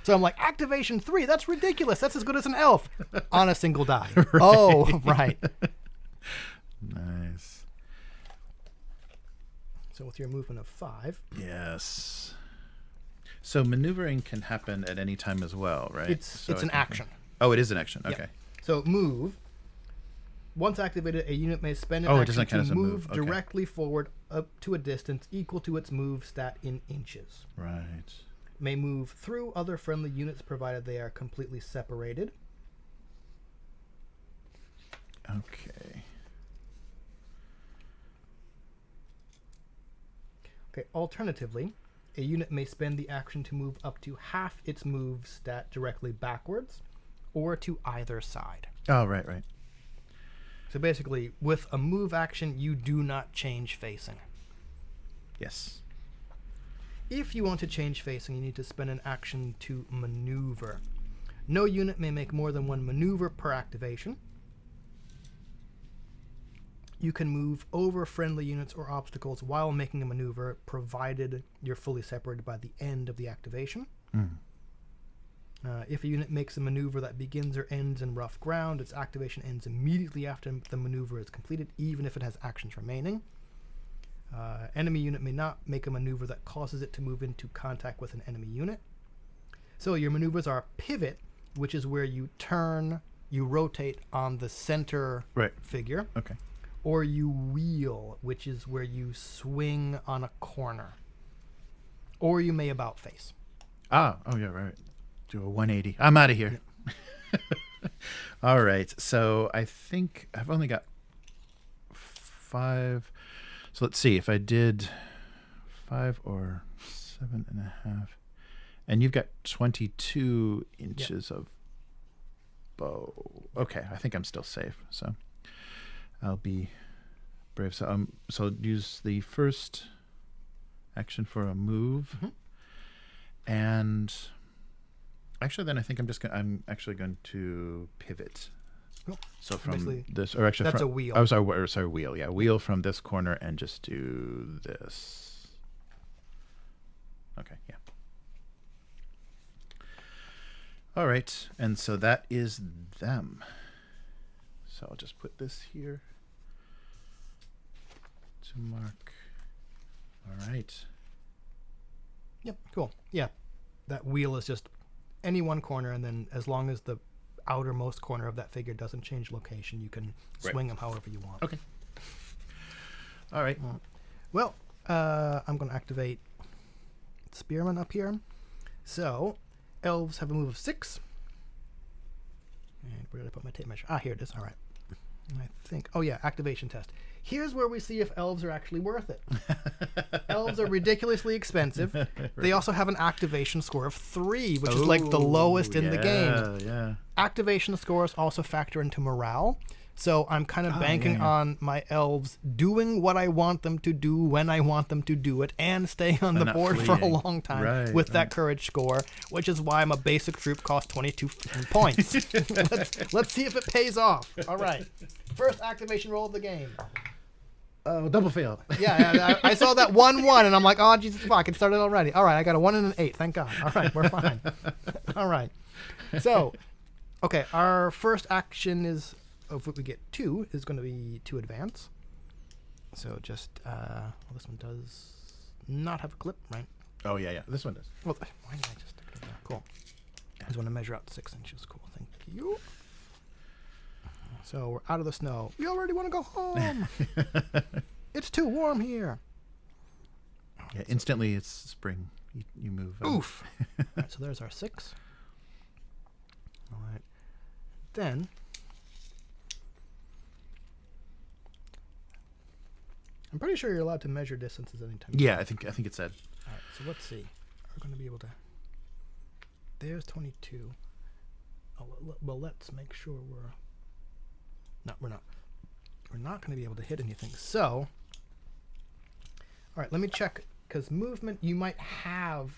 So I'm like, activation 3, that's ridiculous. That's as good as an elf on a single die. Oh, right. Nice. So with your movement of 5. Yes. So maneuvering can happen at any time as well, right? It's an action. Oh, it is an action. Okay. Yep. So move. Once activated, a unit may spend an Oh, it action doesn't count as to a move move. Okay. directly forward up to a distance equal to its move stat in inches. Right. May move through other friendly units provided they are completely separated. Okay. Okay. Alternatively, a unit may spend the action to move up to half its move stat directly backwards or to either side. Oh, right. So basically, with a move action, you do not change facing. Yes. If you want to change facing, you need to spend an action to maneuver. No unit may make more than 1 maneuver per activation. You can move over friendly units or obstacles while making a maneuver, provided you're fully separated by the end of the activation. If a unit makes a maneuver that begins or ends in rough ground, its activation ends immediately after the maneuver is completed, even if it has actions remaining. Enemy unit may not make a maneuver that causes it to move into contact with an enemy unit. So your maneuvers are pivot, which is where you rotate on the center figure. Okay. Or you wheel, which is where you swing on a corner. Or you may about face. Oh yeah, right. Do a 180. I'm out of here. All right. So I think I've only got 5. So let's see if I did 5 or 7.5, and you've got 22 inches of bow. Okay, I think I'm still safe. So I'll be brave. So use the first action for a move, and actually, then I think I'm actually going to pivot. Cool. So from Basically, this, or actually, that's from, a wheel. Oh, sorry, wheel. Yeah, wheel from this corner and just do this. Okay, yeah. All right, and so that is them. So I'll just put this here to mark. All right. Yep, cool. Yeah, that wheel is just any one corner, and then as long as the outermost corner of that figure doesn't change location, you can swing them however you want. Okay. All right. Well, I'm going to activate Spearman up here. So, elves have a move of 6. And where did I put my tape measure? Ah, here it is. All right. I think. Oh, yeah, activation test. Here's where we see if elves are actually worth it. Elves are ridiculously expensive. They also have an activation score of 3, which is like the lowest in the game. Yeah. Activation scores also factor into morale. So I'm kind of banking on my elves doing what I want them to do when I want them to do it and staying on the board for a long time with that courage score, which is why my basic troop costs 22 points. let's see if it pays off. All right. First activation roll of the game. Oh, double fail. Yeah, I saw that 1-1 and I'm like, oh, Jesus fuck, it started already. All right, I got a 1 and an 8. Thank God. All right, we're fine. All right. So, okay, our first action is, if we get 2, is going to be to advance. So just, well, this one does not have a clip, right? Oh, yeah. This one does. Well, why did I just stick it there? Cool. I just want to measure out 6 inches. Cool, thank you. So we're out of the snow. We already want to go home. It's too warm here. Yeah, instantly it's spring. You move. Oof. All right, so there's our 6. All right. Then I'm pretty sure you're allowed to measure distances anytime. Yeah, I think it said. All right, so let's see. We're going to be able to. There's 22. Oh, well, let's make sure we're. No, we're not. We're not going to be able to hit anything. So, all right, let me check, because movement you might have.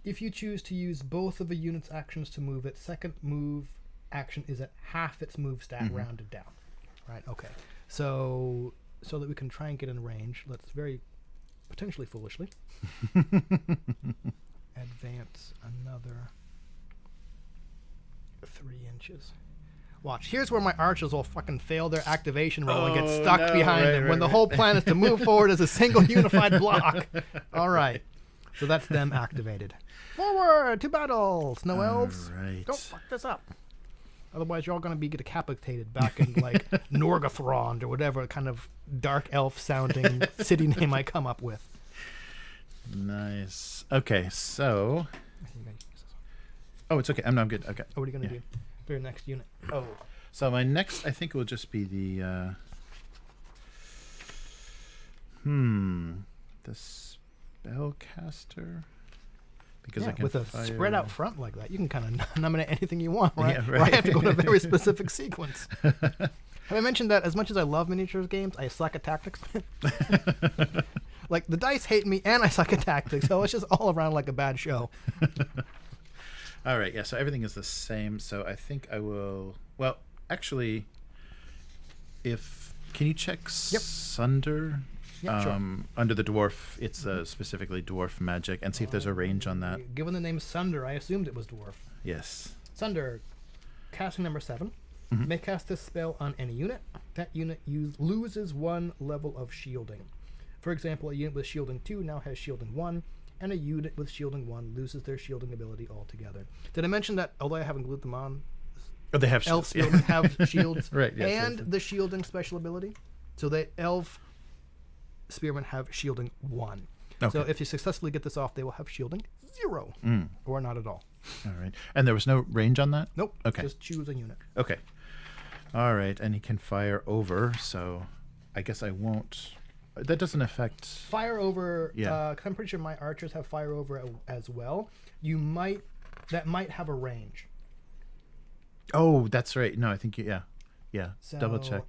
If you choose to use both of a unit's actions to move, its second move action is at half its move stat rounded down. Right, okay. So that we can try and get in range, let's very potentially foolishly advance another 3 inches. Watch, here's where my archers will fucking fail their activation roll and get stuck behind them when the whole plan is to move forward as a single unified block. All right. So that's them activated. Forward to battle, snow elves. Right. Don't fuck this up. Otherwise, you're all going to be decapitated back in like Norgathrond or whatever kind of dark elf-sounding city name I come up with. Nice. Okay, so. Oh, it's okay. I'm good. Okay. Oh, what are you going to do for your next unit? Oh. So my next, I think, will just be the. The spellcaster. Because I can with a spread out front like that, you can kind of nominate anything you want, right? Yeah, Or I have to go to a very specific sequence. Have I mentioned that as much as I love miniatures games, I suck at tactics? Like, the dice hate me and I suck at tactics, so it's just all around like a bad show. All right, yeah, so everything is the same, so I think I will... Well, actually, can you check Sunder? Yep, sure. Under the dwarf, it's specifically dwarf magic, and see if there's a range on that. Given the name Sunder, I assumed it was dwarf. Yes. Sunder, casting number 7. May cast this spell on any unit. That unit loses 1 level of shielding. For example, a unit with shielding 2 now has shielding 1, and a unit with shielding 1 loses their shielding ability altogether. Did I mention that, although I haven't glued them on, they have elf shields. spearmen have shields Right, yes, and the shielding special ability? So the elf spearmen have shielding 1. Okay. So if you successfully get this off, they will have shielding 0, or not at all. All right. And there was no range on that? Nope. Okay. Just choose a unit. Okay. All right, and he can fire over, so I guess I won't... That doesn't affect... Fire over, Yeah. 'cause I'm pretty sure my archers have fire over as well. That might have a range. Oh, that's right. No, I think, yeah. So Double check.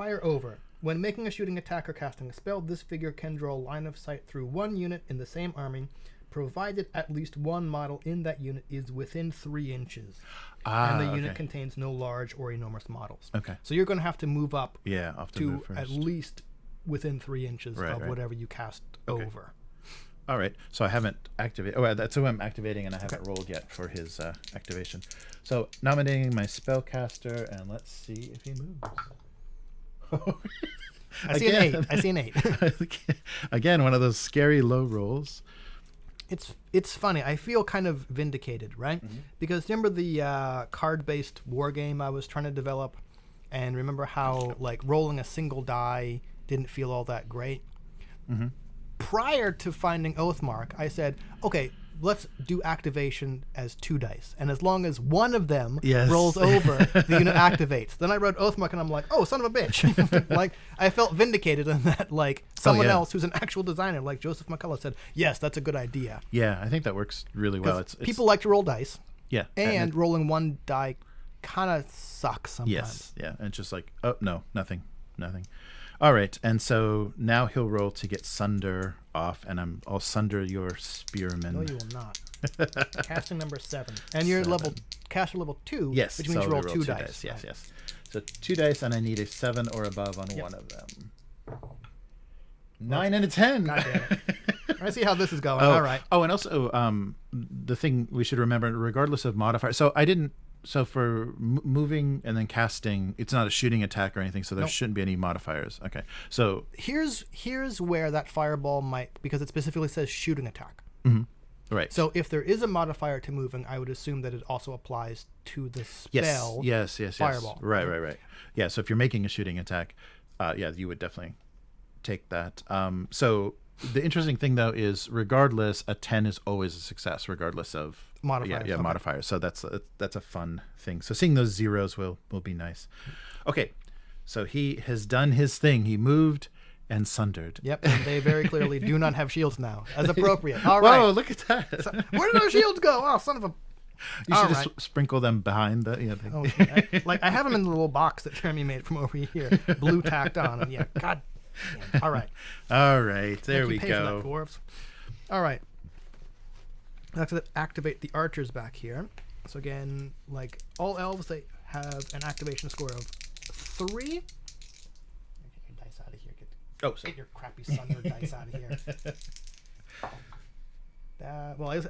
Fire over. When making a shooting attack or casting a spell, this figure can draw line of sight through one unit in the same army, provided at least one model in that unit is within 3 inches. And the unit contains no large or enormous models. Okay. So you're going to have to move up I'll have to move first. at least within 3 inches of whatever you cast over. All right. So I haven't activated. Oh, that's who I'm activating, and I haven't rolled yet for his activation. So nominating my spellcaster, and let's see if he moves. I see an 8. Again, one of those scary low rolls. It's funny. I feel kind of vindicated, right? Mm-hmm. Because remember the card-based war game I was trying to develop, and remember how like rolling a single die didn't feel all that great. Mm-hmm. Prior to finding Oathmark, I said, okay, let's do activation as 2 dice, and as long as one of them rolls over, the unit activates. Then I wrote Oathmark, and I'm like, oh, son of a bitch! Like I felt vindicated in that. Like someone else who's an actual designer, like Joseph McCullough, said, yes, that's a good idea. Yeah, I think that works really well. It's people like to roll dice. Yeah, and rolling one die kind of sucks sometimes. Yes, yeah, and it's just like, oh no, nothing. All right, and so now he'll roll to get Sunder off, and I'll Sunder your Spearman. No, you will not. Casting number 7, and you're caster level 2. Yes, which means so you roll 2 dice. Yes, yes. So 2 dice, and I need a 7 or above on one of them. 9 and a 10. God damn it. I see how this is going. All right. Oh, and also the thing we should remember, regardless of modifier. So for moving and then casting, it's not a shooting attack or anything, so there shouldn't be any modifiers. Okay. So here's where that fireball might, because it specifically says shooting attack. Mm-hmm. Right. So if there is a modifier to moving, I would assume that it also applies to the spell. Yes. Fireball. Right. Yeah. So if you're making a shooting attack, you would definitely take that. So the interesting thing though is, regardless, a 10 is always a success, regardless of modifiers. Yeah, modifiers. So that's a fun thing. So seeing those zeros will be nice. Okay, so he has done his thing. He moved and sundered. Yep, and they very clearly do not have shields now, as appropriate. All right. Whoa, look at that. So, where did our shields go? Oh, son of a... You should just sprinkle them behind the... I have them in the little box that Jeremy made from over here, blue tacked on, and God damn. All right. There we go. That, dwarves. All right. Let's activate the archers back here. So again, like all elves, they have an activation score of 3. Get your dice out of here. Get your crappy Sunder dice out of here.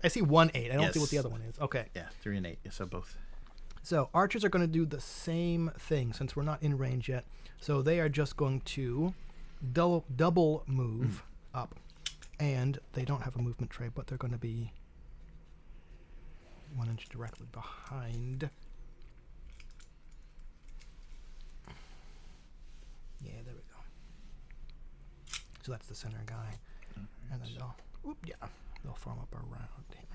I see 1 8. I don't see what the other one is. Okay. Yeah, 3 and 8. So both. So archers are going to do the same thing since we're not in range yet. So they are just going to double move up, and they don't have a movement tray, but they're going to be 1 inch directly behind. Yeah, there we go. So that's the center guy. Right. And then they'll form up around him.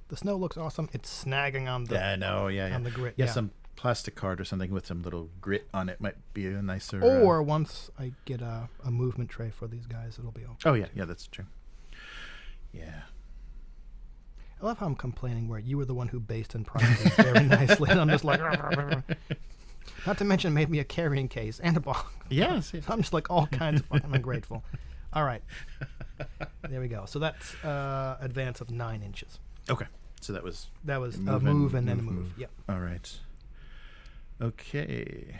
The snow looks awesome. It's snagging on the on the grit. Yeah, some plastic card or something with some little grit on it might be a nicer. Or once I get a movement tray for these guys, it'll be okay. Oh yeah, that's true. Yeah. I love how I'm complaining where you were the one who based and primed these very nicely, and I'm just like, not to mention made me a carrying case and a box. Yes. I'm just like all kinds of fucking ungrateful. All right. There we go. So that's advance of 9 inches. Okay. So that was a move and then a move. Yep. All right. Okay.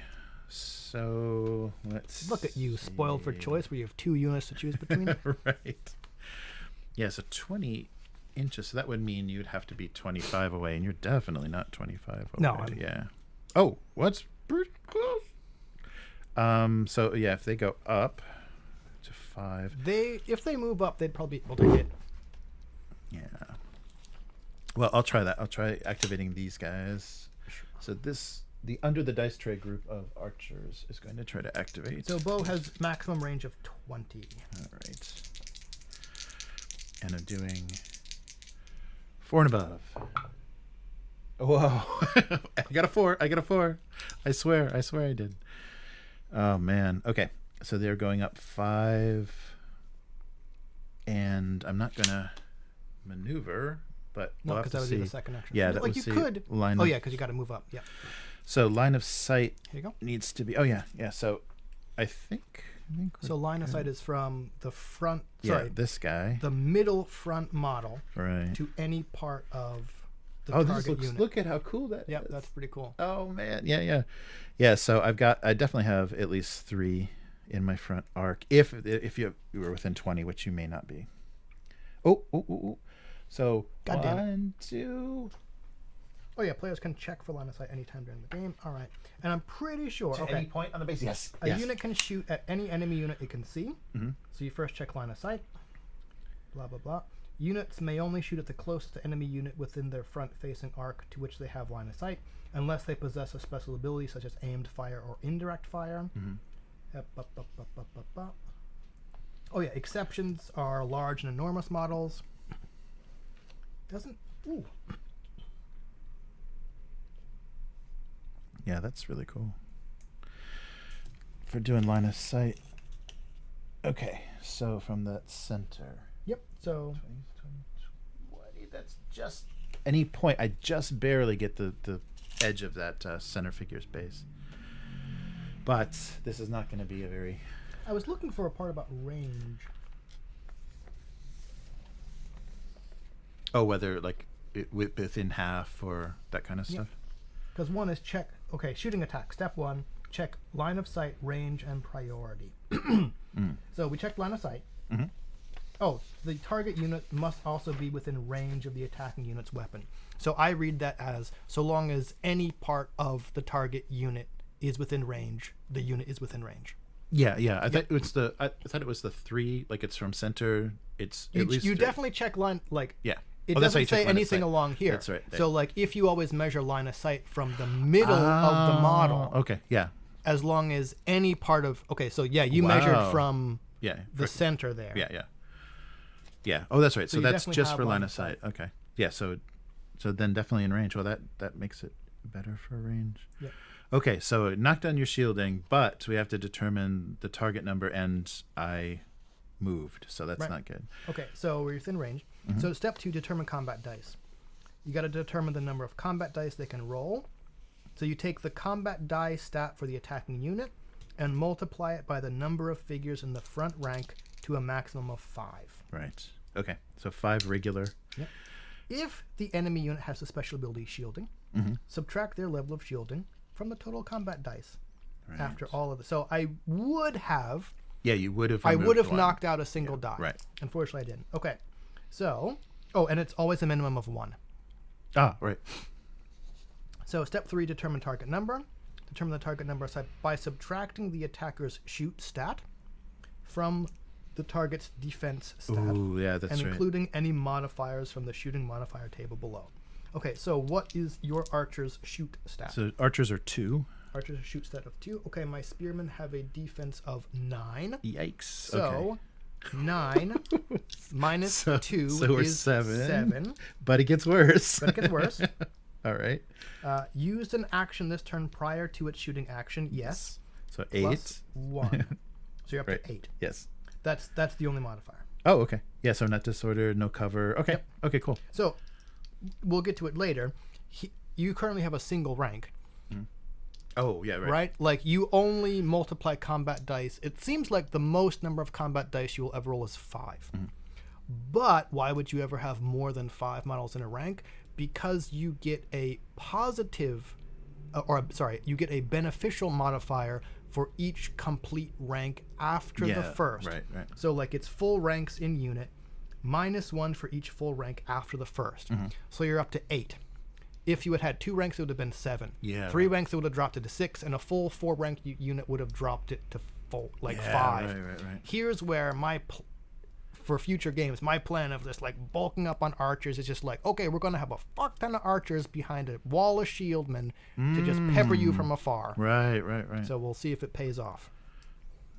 So let's look at you, spoiled for choice, where you have 2 units to choose between. Right. Yeah. So 20 inches. So that would mean you'd have to be 25 away, and you're definitely not 25 away. No. Yeah. Oh, what's pretty close? So yeah, if they go up to 5, if they move up, they'd probably be able to hit. Yeah. Well, I'll try that. I'll try activating these guys. So the under the dice tray group of archers is going to try to activate. So Bo has maximum range of 20. All right. And I'm doing 4 and above. Whoa. I got a 4. I swear I did. Oh man. Okay. So they're going up 5. And I'm not gonna maneuver, but no, because that would be the second action. Yeah, that like would you could. Line because you got to move up. Yeah. So line of sight Here you go. needs to be. Oh yeah. So I think So line of sight is from the front. yeah, Sorry, this guy. the middle front model Right. to any part of the Oh, target this looks. unit. Look at how cool that Yep, is. that's pretty cool. Oh man, yeah. So I definitely have at least 3 in my front arc. If you were within 20, which you may not be. Oh. So God damn it. 1, 2. Oh yeah, players can check for line of sight anytime during the game. All right, and I'm pretty sure. To any point on the base. Yes. A unit can shoot at any enemy unit it can see. Mm-hmm. So you first check line of sight. Blah blah blah. Units may only shoot at the closest enemy unit within their front-facing arc to which they have line of sight, unless they possess a special ability such as aimed fire or indirect fire. Oh yeah, exceptions are large and enormous models. Ooh. Yeah, that's really cool. For doing line of sight. Okay, so from that center. Yep. So 20, that's just any point. I just barely get the edge of that center figure's base. But this is not going to be a very... I was looking for a part about range. Oh, whether like within half or that kind of stuff? Because one is check, okay, shooting attack. Step 1, check line of sight, range, and priority. So we checked line of sight. Mm-hmm. Oh, the target unit must also be within range of the attacking unit's weapon. So I read that as, so long as any part of the target unit is within range, the unit is within range. Yeah. I thought it was the 3, like it's from center. It's You, at least you 3. definitely check line, like, Yeah. it Oh, that's how you doesn't check say line of anything sight. along here. That's right. So, like, if you always measure line of sight from the middle of the model, Okay, yeah. as long as any part of, okay, so yeah, you measured Wow. from Yeah. the center there. Yeah. Oh, that's right. So you that's definitely just have for line line of of sight. Okay. Yeah, so then definitely in range. Well, that makes it better for range. Yep. Okay, so knock down your shielding, but we have to determine the target number, and I moved, so that's Right. not good. Okay, so we're within range. So step 2, determine combat dice. You got to determine the number of combat dice they can roll. So you take the combat die stat for the attacking unit and multiply it by the number of figures in the front rank to a maximum of 5. Right. Okay, so 5 regular. Yep. If the enemy unit has a special ability shielding, subtract their level of shielding from the total combat dice Right. after all of it. So I would have Yeah, you would have. I would have removed one. knocked out a single die. right. Unfortunately, I didn't. Okay. So, and it's always a minimum of 1. Ah, right. So, step 3, determine target number. Determine the target number by subtracting the attacker's shoot stat from the target's defense stat. Ooh, yeah, that's and right. including any modifiers from the shooting modifier table below. Okay, so what is your archer's shoot stat? So archers are 2. Archer's shoot stat of 2. Okay, my spearmen have a defense of 9. Yikes. So, Okay. 9 minus 2 so we're is 7. 7. But it gets worse. But it gets worse. All right. Used an action this turn prior to its shooting action, yes. So 8. Plus 1. So you're up Right. to 8. Yes. That's the only modifier. Oh, okay. Yeah, so not disorder, no cover. Okay. Yep. Okay, cool. So we'll get to it later. You currently have a single rank, Oh, yeah, right. right? Like you only multiply combat dice. It seems like the most number of combat dice you will ever roll is 5. But why would you ever have more than 5 models in a rank? Because you get a positive, you get a beneficial modifier for each complete rank after the first. Right. So like it's full ranks in unit, minus 1 for each full rank after the first. So you're up to 8. If you had 2 ranks, it would have been 7. Yeah, 3 right. ranks, it would have dropped it to 6, and a full 4 rank unit would have dropped it to 5. Right. Here's where for future games, my plan of this like bulking up on archers is just like, okay, we're gonna have a fuck ton of archers behind a wall of shieldmen to just pepper you from afar. Right. So we'll see if it pays off.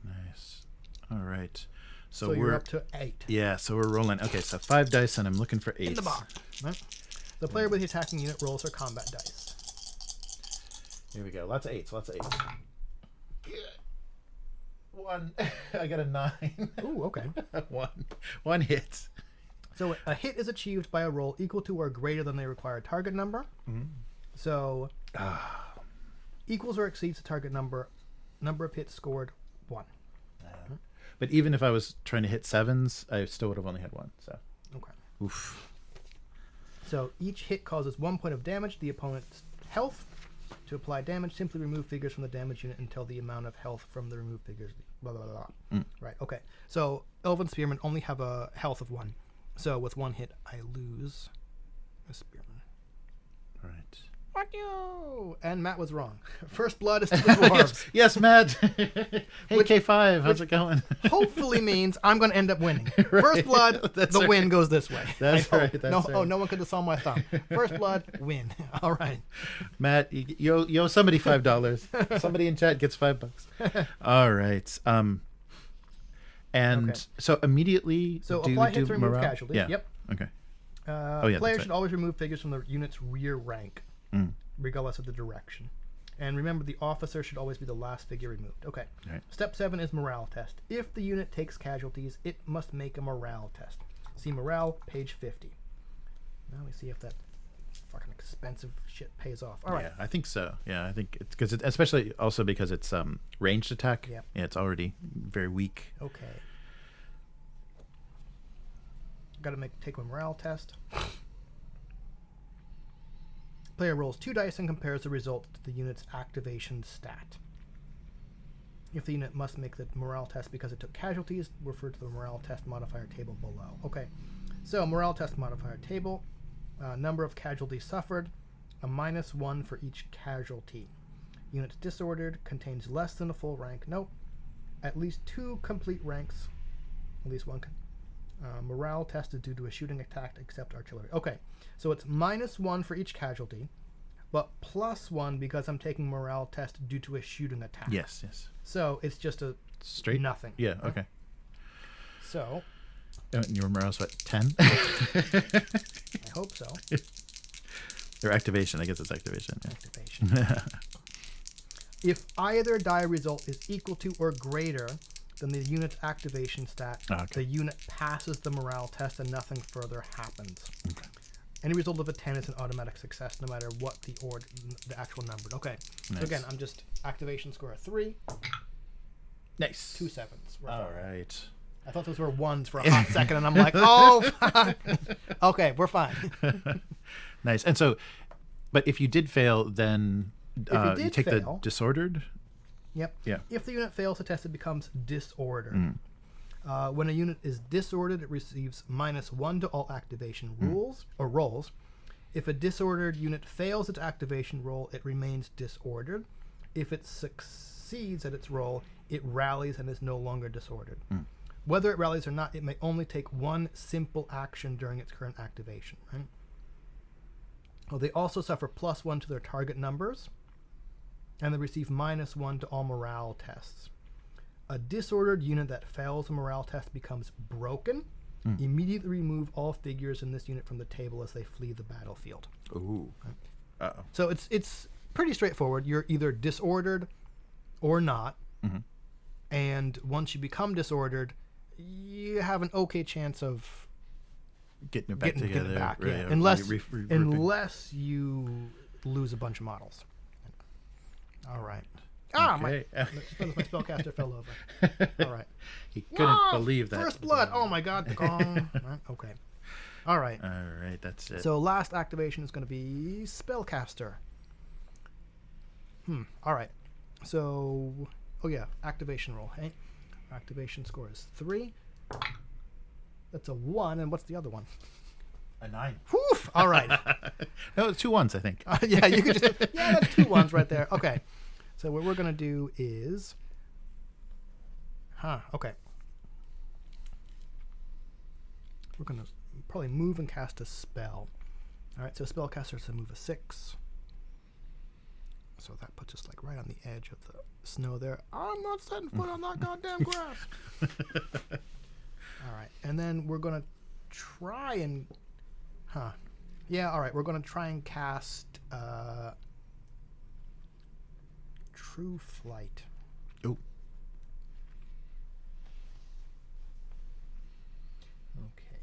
Nice. All right. So you're up to 8 Yeah, so we're rolling. Okay, so 5 dice, and I'm looking for 8. in the box. Right? The player with the attacking unit rolls her combat dice. Here we go. Lots of 8s. Good. 1. I got a 9. Ooh, okay. One hit. So a hit is achieved by a roll equal to or greater than the required target number. So equals or exceeds the target number of hits scored 1. But even if I was trying to hit 7s, I still would have only had 1. So. Okay. Oof. So each hit causes 1 point of damage to the opponent's health. To apply damage, simply remove figures from the damage unit until the amount of health from the removed figures. Blah, blah, blah, blah. Right, okay. So Elven Spearmen only have a health of 1. So with 1 hit, I lose a Spearman. Right. Fuck you! And Matt was wrong. First blood is to the dwarves. yes, Matt. Hey, K5, how's it going? Hopefully means I'm going to end up winning. Right. First blood, the win goes this way. That's right. That's no, right. Oh, no one could have saw my thumb. First blood, win. All right. Matt, you owe somebody $5. Somebody in chat gets $5. All right. And so immediately, so apply hit to remove morale? Casualty. Yeah. Yep. Okay. Players should always remove figures from the unit's rear rank, regardless of the direction. And remember, the officer should always be the last figure removed. Okay. Right. Step 7 is morale test. If the unit takes casualties, it must make a morale test. See morale, page 50. Now we see if that fucking expensive shit pays off. All right. Yeah, I think so. Yeah, I think it's because especially also because it's ranged attack. Yep. Yeah, it's already very weak. Okay. Got to take a morale test. Player rolls 2 dice and compares the result to the unit's activation stat. If the unit must make the morale test because it took casualties, refer to the morale test modifier table below. Okay, so morale test modifier table. Number of casualties suffered, a -1 for each casualty. Units disordered, contains less than a full rank. Nope. At least 2 complete ranks. At least 1. Morale test is due to a shooting attack except artillery. Okay, so it's -1 for each casualty, but +1 because I'm taking morale test due to a shooting attack. Yes, yes. So it's just a straight nothing. Yeah, okay. So and your morale's what, 10? I hope so. Or activation, I guess it's activation. Yeah. Activation. If either die result is equal to or greater than the unit's activation stat, the unit passes the morale test and nothing further happens. Okay. Any result of a 10 is an automatic success, no matter what the actual number. Okay. Nice. So again, I'm just activation score of 3. Nice. 2 sevens. All right. I thought those were 1s for a hot second, and I'm like, oh, fuck. Okay, we're fine. Nice. And so, but if you did fail, then you take the disordered. Yep. Yeah. If the unit fails the test, it becomes disordered. When a unit is disordered, it receives -1 to all activation rolls. If a disordered unit fails its activation roll, it remains disordered. If it succeeds at its roll, it rallies and is no longer disordered. Whether it rallies or not, it may only take 1 simple action during its current activation. Right? Well, they also suffer +1 to their target numbers, and they receive -1 to all morale tests. A disordered unit that fails a morale test becomes broken. Immediately remove all figures in this unit from the table as they flee the battlefield. Ooh. Uh-oh. So it's pretty straightforward. You're either disordered or not. And once you become disordered, you have an okay chance of getting it back together. Getting it back, right, yeah. Unless you lose a bunch of models. All right. My spellcaster fell over. All right. He couldn't believe that. First blood. Oh my god. The gong. Okay. All right. All right. That's it. So last activation is going to be spellcaster. All right. So, activation roll. Hey, activation score is 3. That's a 1. And what's the other one? A 9. Whew. All right. No, it's 2 1s, I think. Yeah, you could just. Yeah, that's 2 1s right there. Okay. So what we're going to do is... Okay. We're going to probably move and cast a spell. All right, so spellcaster is to move a 6. So that puts us like right on the edge of the snow there. I'm not setting foot on that goddamn grass. All right, and then we're going to try and... Yeah, all right, we're going to try and cast... True Flight. Oh. Okay.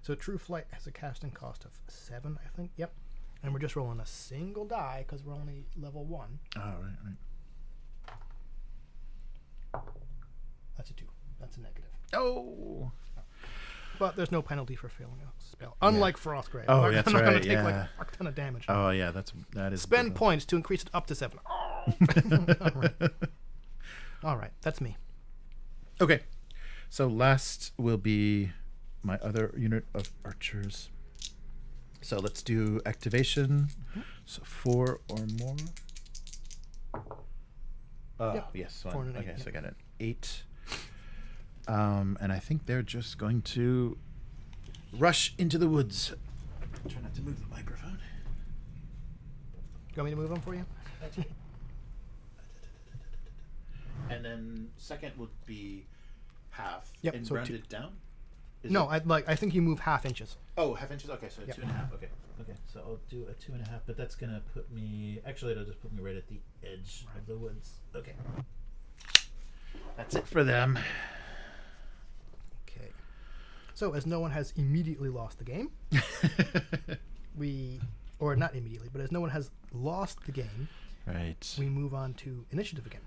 So True Flight has a casting cost of 7, I think. Yep. And we're just rolling a single die because we're only level 1. Oh, right. That's a negative. Oh. But there's no penalty for failing a spell, unlike Frostgrave. Oh, I'm that's not gonna right, take like yeah. a fuck ton of damage. Oh yeah, that is. Spend brutal. points to increase it up to 7. Oh. All right, that's me. Okay, so last will be my other unit of archers. So let's do activation. So 4 or more. Yep. Yes. 4 One. and an Okay, 8, so I yep. got an 8. And I think they're just going to rush into the woods. Try not to move the microphone. You want me to move them for you? And then second would be half. Yep, And so rounded down? Is No, it- I think you move half inches. Oh, half inches? Okay, so Yep. 2.5. Okay, so I'll do a 2.5, but that's going to put me... Actually, it'll just put me right at the edge of the woods. Okay. That's it for them. Okay. So as no one has immediately lost the game, or not immediately, but as no one has lost the game, Right. we move on to initiative again.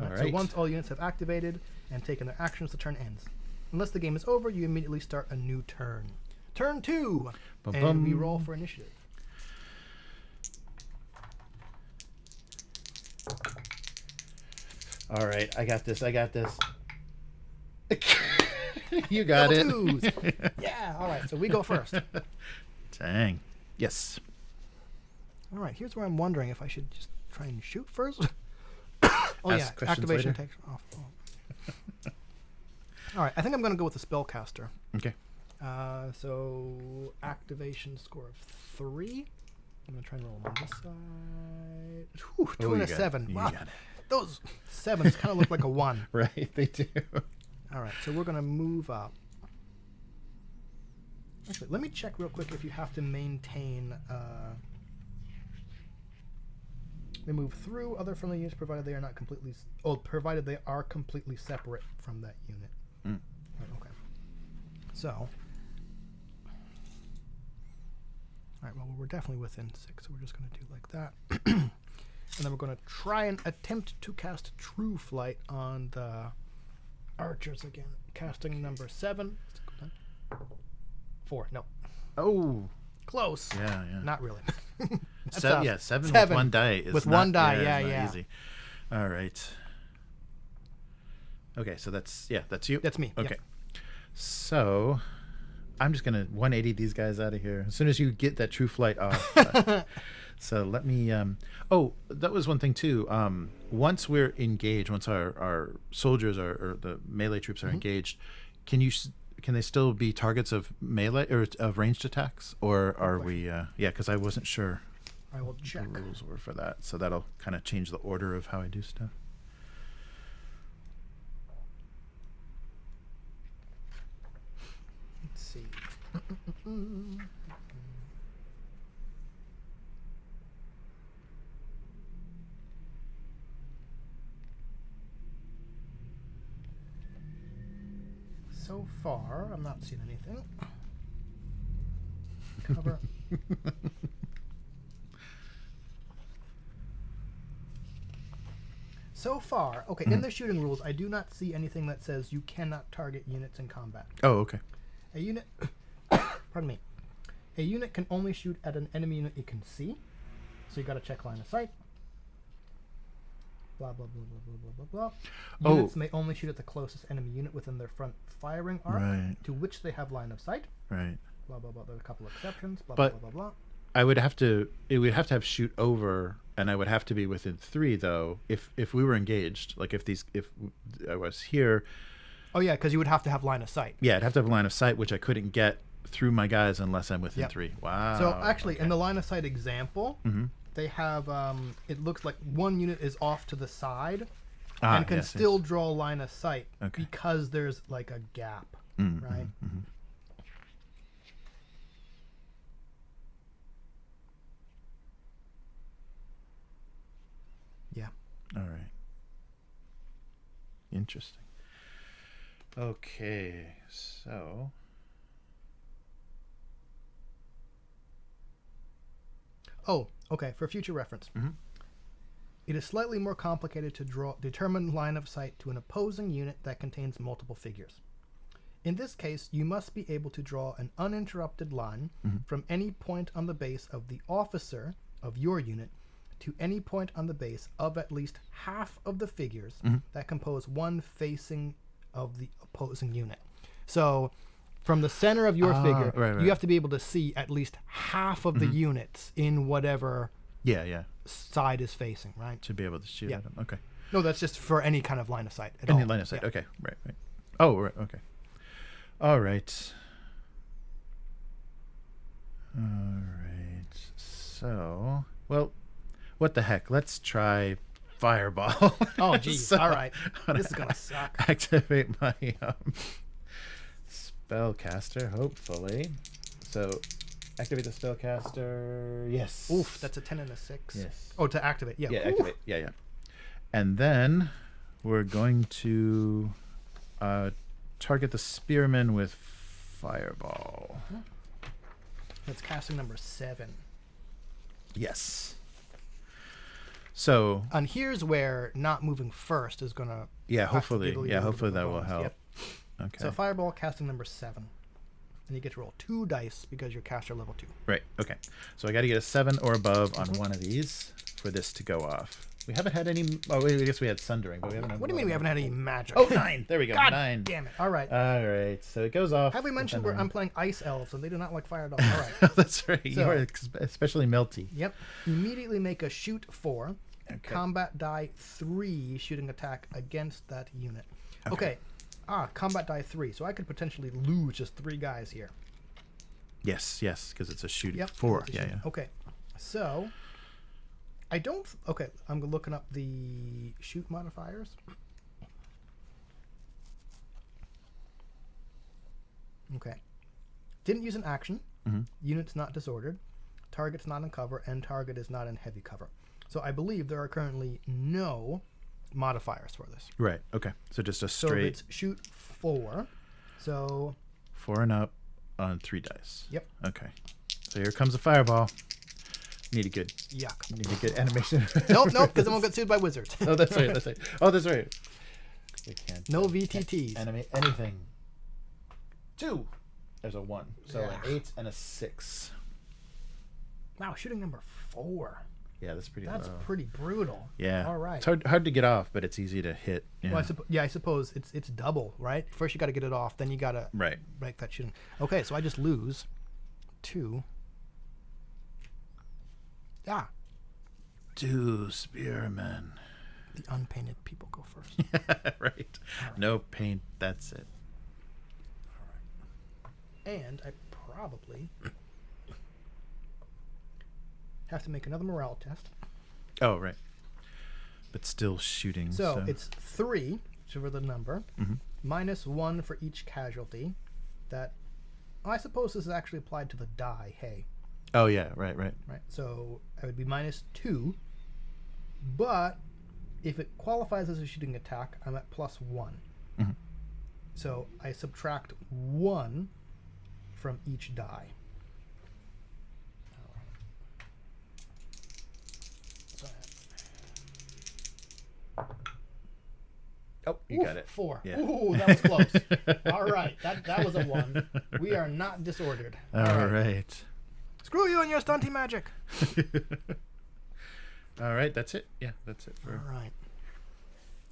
All So right. once all units have activated and taken their actions, the turn ends. Unless the game is over, you immediately start a new turn. Turn 2! Ba-bum. And we roll for initiative. All right, I got this. You got Double it. twos. Yeah, all right, so we go first. Dang. Yes. All right, here's where I'm wondering if I should just try and shoot first. Oh, Ask yeah, questions activation later. takes off. Oh. All right, I think I'm going to go with the spellcaster. Okay. So activation score of 3. I'm going to try and roll on this side. Whew, 2 Oh, and you a got it. 7. You Wow, got it. those 7s kind of look like a 1. Right, they do. All right, so we're going to move up. Actually, let me check real quick if you have to maintain... They move through other friendly units provided they are not completely... provided they are completely separate from that unit. Mm. Right, okay. So... All right, well, we're definitely within 6, so we're just going to do like that. And then we're going to try and attempt to cast True Flight on the archers again. Casting number 7. 4, no. Oh. Close. Yeah. Not really. That's 7 tough. 7 with 1 die is With not, 1 die, it's yeah, not yeah. easy. All right. Okay, so that's you. That's me. Okay. Yep. So I'm just gonna 180 these guys out of here as soon as you get that true flight off. So let me. Oh, that was one thing too. Once we're engaged, once our soldiers or the melee troops are engaged, can they still be targets of melee or of ranged attacks, or are we? Yeah, because I wasn't sure. I will check. The rules were for that, so that'll kind of change the order of how I do stuff. Let's see. So far, I'm not seeing anything. Cover. So far, okay, in the shooting rules, I do not see anything that says you cannot target units in combat. Oh, okay. A unit, pardon me, a unit can only shoot at an enemy unit it can see. So you got to check line of sight. Blah blah blah blah blah blah blah blah. Oh. Units may only shoot at the closest enemy unit within their front firing arc, Right. to which they have line of sight. Right. Blah blah blah. There are a couple of exceptions. Blah But- blah blah blah. I would have to. It would have to have shoot over, and I would have to be within 3 though. If we were engaged, like if I was here, Oh yeah, because you would have to have line of sight. yeah, I'd have to have a line of sight, which I couldn't get through my guys unless I'm within Yep. 3. Wow. So actually, okay. in the line of sight example, Mhm. they have it looks like one unit is off to the side Ah, and can yes, still yes. draw line of sight Okay. because there's like a gap, Mm, right? mhm, mhm. Yeah. All right. Interesting. Okay, so Oh, okay. For future reference, Mhm. It is slightly more complicated to determine line of sight to an opposing unit that contains multiple figures. In this case, you must be able to draw an uninterrupted line from any point on the base of the officer of your unit to any point on the base of at least half of the figures that compose one facing of the opposing unit. So from the center of your figure, you have to be able to see at least half of the units in whatever side is facing, right? To be able to shoot at them. Okay. No, that's just for any kind of line of sight. Any line of sight. Okay. Right. Oh, right. Okay. All right. So, well, what the heck? Let's try Fireball. Oh, geez. All right. This is going to suck. Activate my spellcaster, hopefully. So, activate the spellcaster. Yes. Oof, that's a 10 and a 6. Yes. Oh, to activate. Yeah. Yeah, activate. Yeah. And then we're going to target the spearman with Fireball. That's casting number 7. Yes. So. And here's where not moving first is going to. Yeah, hopefully. Yeah, hopefully that will help. Yep. Okay. So Fireball casting number 7. And you get to roll 2 dice because you're caster level 2. Right. Okay. So I got to get a 7 or above on one of these for this to go off. We haven't had any. Oh, I guess we had Sundering, but we haven't. What do you mean we haven't had any magic? Oh, 9. There we go. God 9. Damn it! All right. All right. So it goes off. Have we mentioned I'm playing Ice Elves, and they do not like fire at all? All right. That's right. So, You're especially melty. Yep. Immediately make a shoot 4. Combat die 3 shooting attack against that unit. Okay. Combat die 3. So I could potentially lose just 3 guys here. Yes, because it's a shooting 4. Yeah. Okay. So I don't. Okay, I'm looking up the shoot modifiers. Okay. Didn't use an action. Unit's not disordered. Target's not in cover, and target is not in heavy cover. So I believe there are currently no modifiers for this. Right. Okay. So just a straight. So it's shoot 4. So 4 and up on 3 dice. Yep. Okay. So here comes a Fireball. Need a good. Yuck. Need a good animation. Nope, because I'm gonna get sued by wizards. Oh, that's right. Oh, that's right. We can't. No VTTs. Can't animate anything. 2. There's a 1. So an 8 and a 6. Wow, shooting number 4. Yeah, that's pretty. That's low. Pretty brutal. Yeah. All right. It's hard to get off, but it's easy to hit. Yeah. Well, I suppose it's double, right? First you got to get it off, then you got to make that shooting. Okay, so I just lose 2. 2 spearmen. The unpainted people go first. Right. Right. No paint. That's it. All right. And I probably have to make another morale test. Oh, right. But still shooting. So it's 3, whichever the number, minus 1 for each casualty. That I suppose this is actually applied to the die. Hey. Oh yeah, right. Right. So I would be minus 2, but if it qualifies as a shooting attack, I'm at plus 1. So I subtract 1 from each die. Oh, you got it. 4. Yeah. Ooh, that was close. All right, that was a 1. We are not disordered. All right. Screw you and your stunty magic. All right, that's it. Yeah, that's it. All right.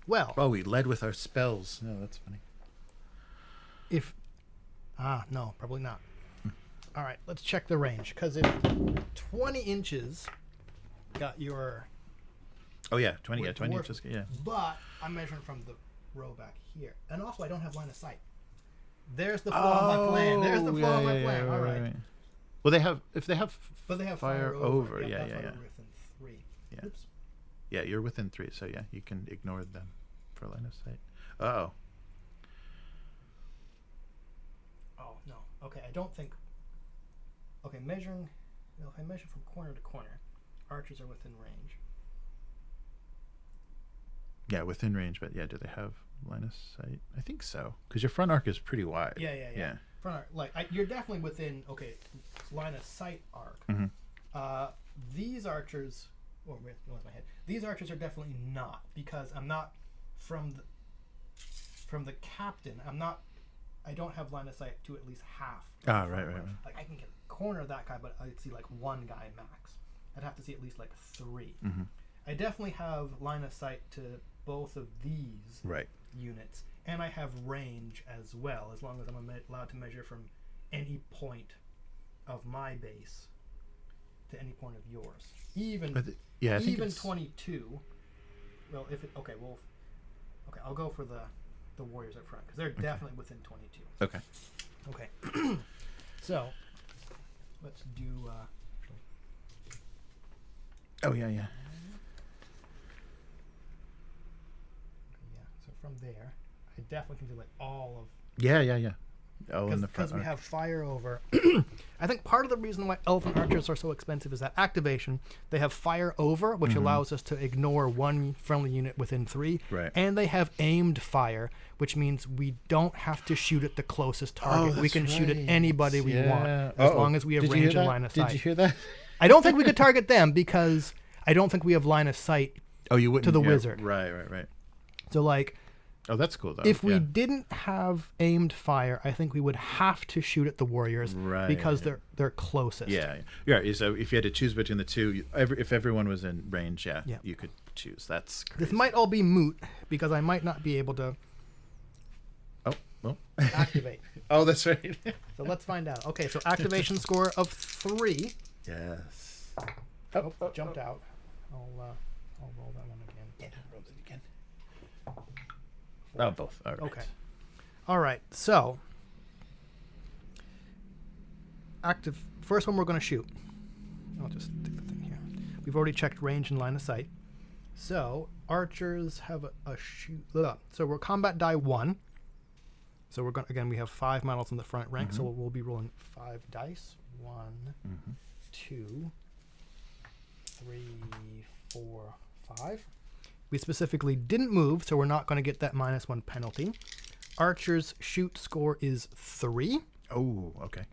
Well. Oh, we led with our spells. No, that's funny. No, probably not. All right, let's check the range. Because if 20 inches got your... Oh, yeah, 20 inches. Yeah. But I'm measuring from the row back here. And also, I don't have line of sight. There's the flaw of my plan. There's the flaw of my plan. All right. Well, they have fire over. Yeah. Yeah. Within 3. Yeah. Oops. Yeah, you're within 3, so yeah, you can ignore them for line of sight. Oh. Oh no. Okay, I don't think. Okay, measuring. Well, if I measure from corner to corner, archers are within range. Yeah, within range, but yeah, do they have line of sight? I think so, because your front arc is pretty wide. Yeah. Front arc, like you're definitely within line of sight arc. These archers, Oh, wait, lost my head. These archers are definitely not, because I'm not from the captain. I don't have line of sight to at least half. Right. Like I can get a corner of that guy, but I'd see like one guy max. I'd have to see at least like 3. Mm-hmm. I definitely have line of sight to both of these units, and I have range as well, as long as I'm allowed to measure from any point of my base to any point of yours. Even I think even it's 22. Well, if it okay, I'll go for the warriors up front because they're definitely within 22. Okay. So let's do. Oh yeah. Yeah. So from there, I definitely can do like all of. Yeah. Oh, in the front. Because we have fire over. I think part of the reason why elven archers are so expensive is that activation. They have fire over, which allows us to ignore one friendly unit within 3. Right. And they have aimed fire, which means we don't have to shoot at the closest target. We can shoot at anybody we want, as long as we have range and line of sight. Did you hear that? I don't think we could target them because I don't think we have line of sight Oh, you wouldn't to the wizard. Right. So like. Oh, that's cool though. If we didn't have aimed fire, I think we would have to shoot at the warriors because they're closest. Yeah. So if you had to choose between the two, if everyone was in range, you could choose. That's crazy. This might all be moot because I might not be able to activate. Oh, that's right. So let's find out. Okay, so activation score of 3. Yes. Jumped out. I'll roll that one again. Yeah, roll it again. Oh, both. All right. Okay. All right. So, first one we're going to shoot. I'll just take the thing here. We've already checked range and line of sight. So, archers have a shoot. So, we're combat die 1. So, we're going again, we have 5 models in the front rank. So, we'll be rolling 5 dice. 1, 2, 3, 4, 5. We specifically didn't move, so we're not going to get that -1 penalty. Archer's shoot score is 3. Oh, okay.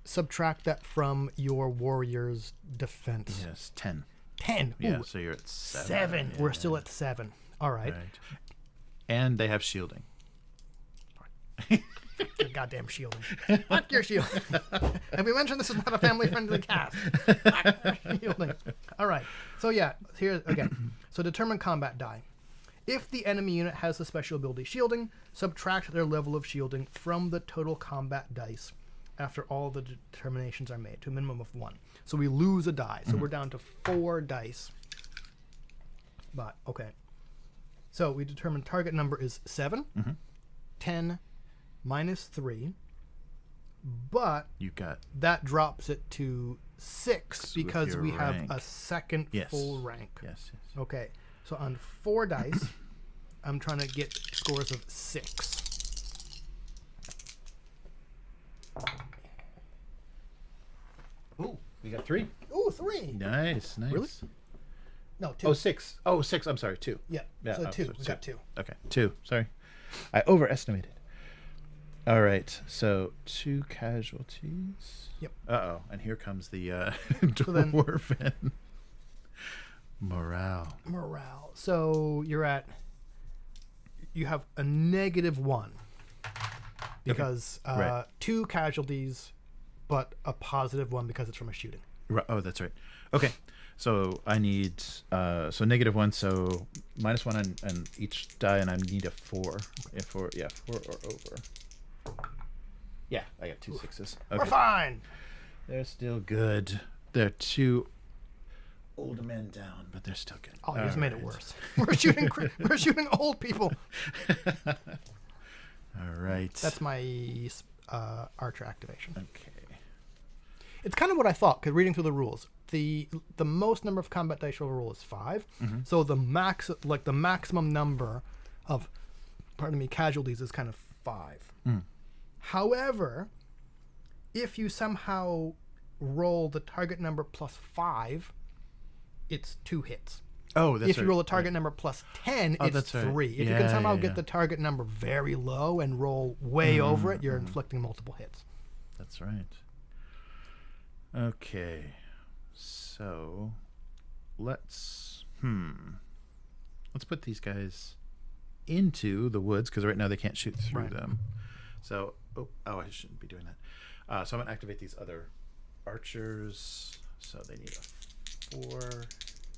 Subtract that from your warrior's defense. Yes, 10. 10. Yeah, Ooh, so you're at 7. 7. Yeah. We're still at 7. All right. And they have shielding. Your goddamn shielding. Fuck your shield. Have we mentioned this is not a family-friendly cast? Fuck your shielding. All right. So yeah, here again. So determine combat die. If the enemy unit has the special ability shielding, subtract their level of shielding from the total combat dice after all the determinations are made to a minimum of 1. So we lose a die. So we're down to 4 dice. But okay. So we determine target number is 7, 10 minus 3, but that drops it to 6 because we have a second full rank. Yes. Okay, so on 4 dice, I'm trying to get scores of 6. Ooh, we got 3. Ooh, 3. Nice. Really? No, 2. Oh, 6. Oh, 6. I'm sorry, 2. Yeah. So 2. We got 2. Okay, 2. Sorry, I overestimated. All right, so 2 casualties. Yep. Uh-oh, and here comes the dwarven morale. So you have a -1 because 2 casualties, but a +1 because it's from a shooting. Right. Oh, that's right. Okay, so I need so -1, so -1 on each die, and I need a 4. If 4 or over. Yeah, I got 2 6s. Okay. We're fine. They're still good. They're 2 old men down, but they're still good. Oh, you just made it worse. We're shooting old people. All right. That's my archer activation. Okay. It's kind of what I thought, because reading through the rules, the most number of combat dice you'll roll is 5. So the maximum number of casualties is kind of 5. However, if you somehow roll the target number +5, it's 2 hits. Oh, that's right. If you roll a target number +10, it's 3. If you can somehow get the target number very low and roll way over it, you're inflicting multiple hits. That's right. Okay. So let's put these guys into the woods because right now they can't shoot through them. So I shouldn't be doing that. So I'm gonna activate these other archers. So they need a 4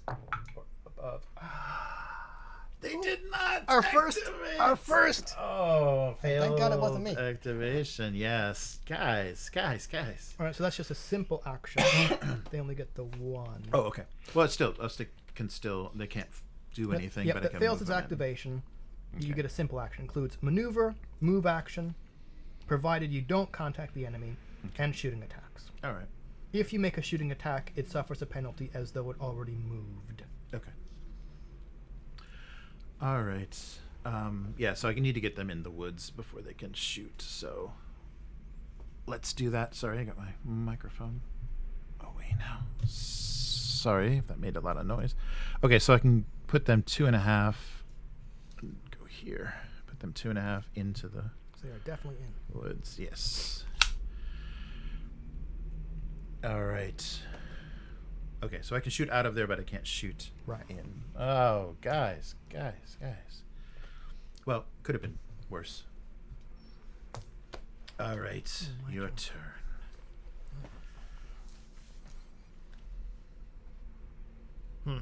or above. They did not. Our activate. first. Oh, failed. Thank God it wasn't me. Activation. Yes, guys. All right, so that's just a simple action. They only get the 1. Oh, okay. Well, it's still they can't do anything. Yep, but that it can fails move its them in. activation. You Okay. get a simple action. Includes maneuver, move action, provided you don't contact the enemy, and shooting attacks. All right. If you make a shooting attack, it suffers a penalty as though it already moved. Okay. All right. Yeah, so I need to get them in the woods before they can shoot. So let's do that. Sorry, I got my microphone away now. Sorry if that made a lot of noise. Okay, so I can put them 2.5. Go here. Put them 2.5 into the So they are definitely in. woods. Yes. All right. Okay, so I can shoot out of there, but I can't shoot in. Oh, guys. Well, could have been worse. All right, your turn. All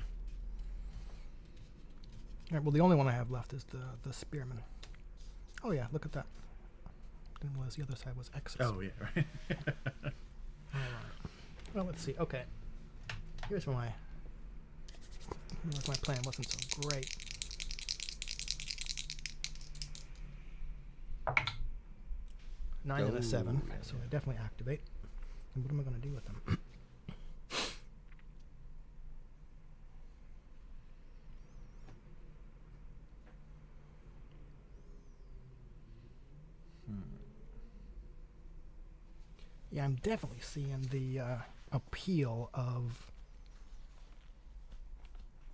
right, well, the only one I have left is the spearman. Oh yeah, look at that. Didn't realize the other side was X's. Oh, yeah, right. All right. Well, let's see. Okay. Here's my plan wasn't so great. Nine and a 7, so I definitely activate. And what am I going to do with them? Yeah, I'm definitely seeing the appeal of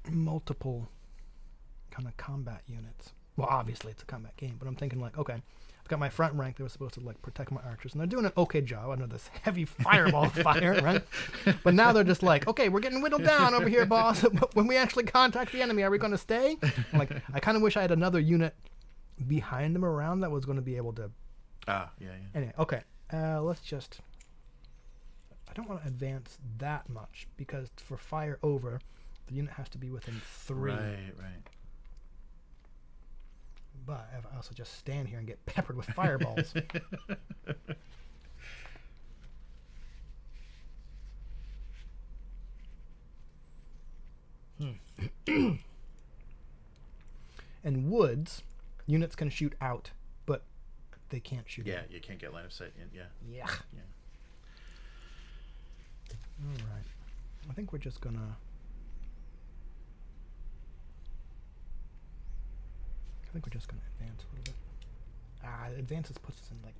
multiple kind of combat units. Well, obviously it's a combat game, but I'm thinking like, okay, I've got my front rank. They were supposed to like protect my archers, and they're doing an okay job under this heavy fireball fire, right? But now they're just like, okay, we're getting whittled down over here, boss. But when we actually contact the enemy, are we going to stay? Like, I kind of wish I had another unit behind them around that was going to be able to. Yeah. Anyway, okay, let's just. I don't want to advance that much because for fire over, the unit has to be within 3. Right. But I also just stand here and get peppered with fireballs. And woods, units can shoot out, but they can't shoot in. Yeah, you can't get line of sight in. Yeah. Yeah. All right. I think we're just gonna. Advance a little bit. Advances puts us in like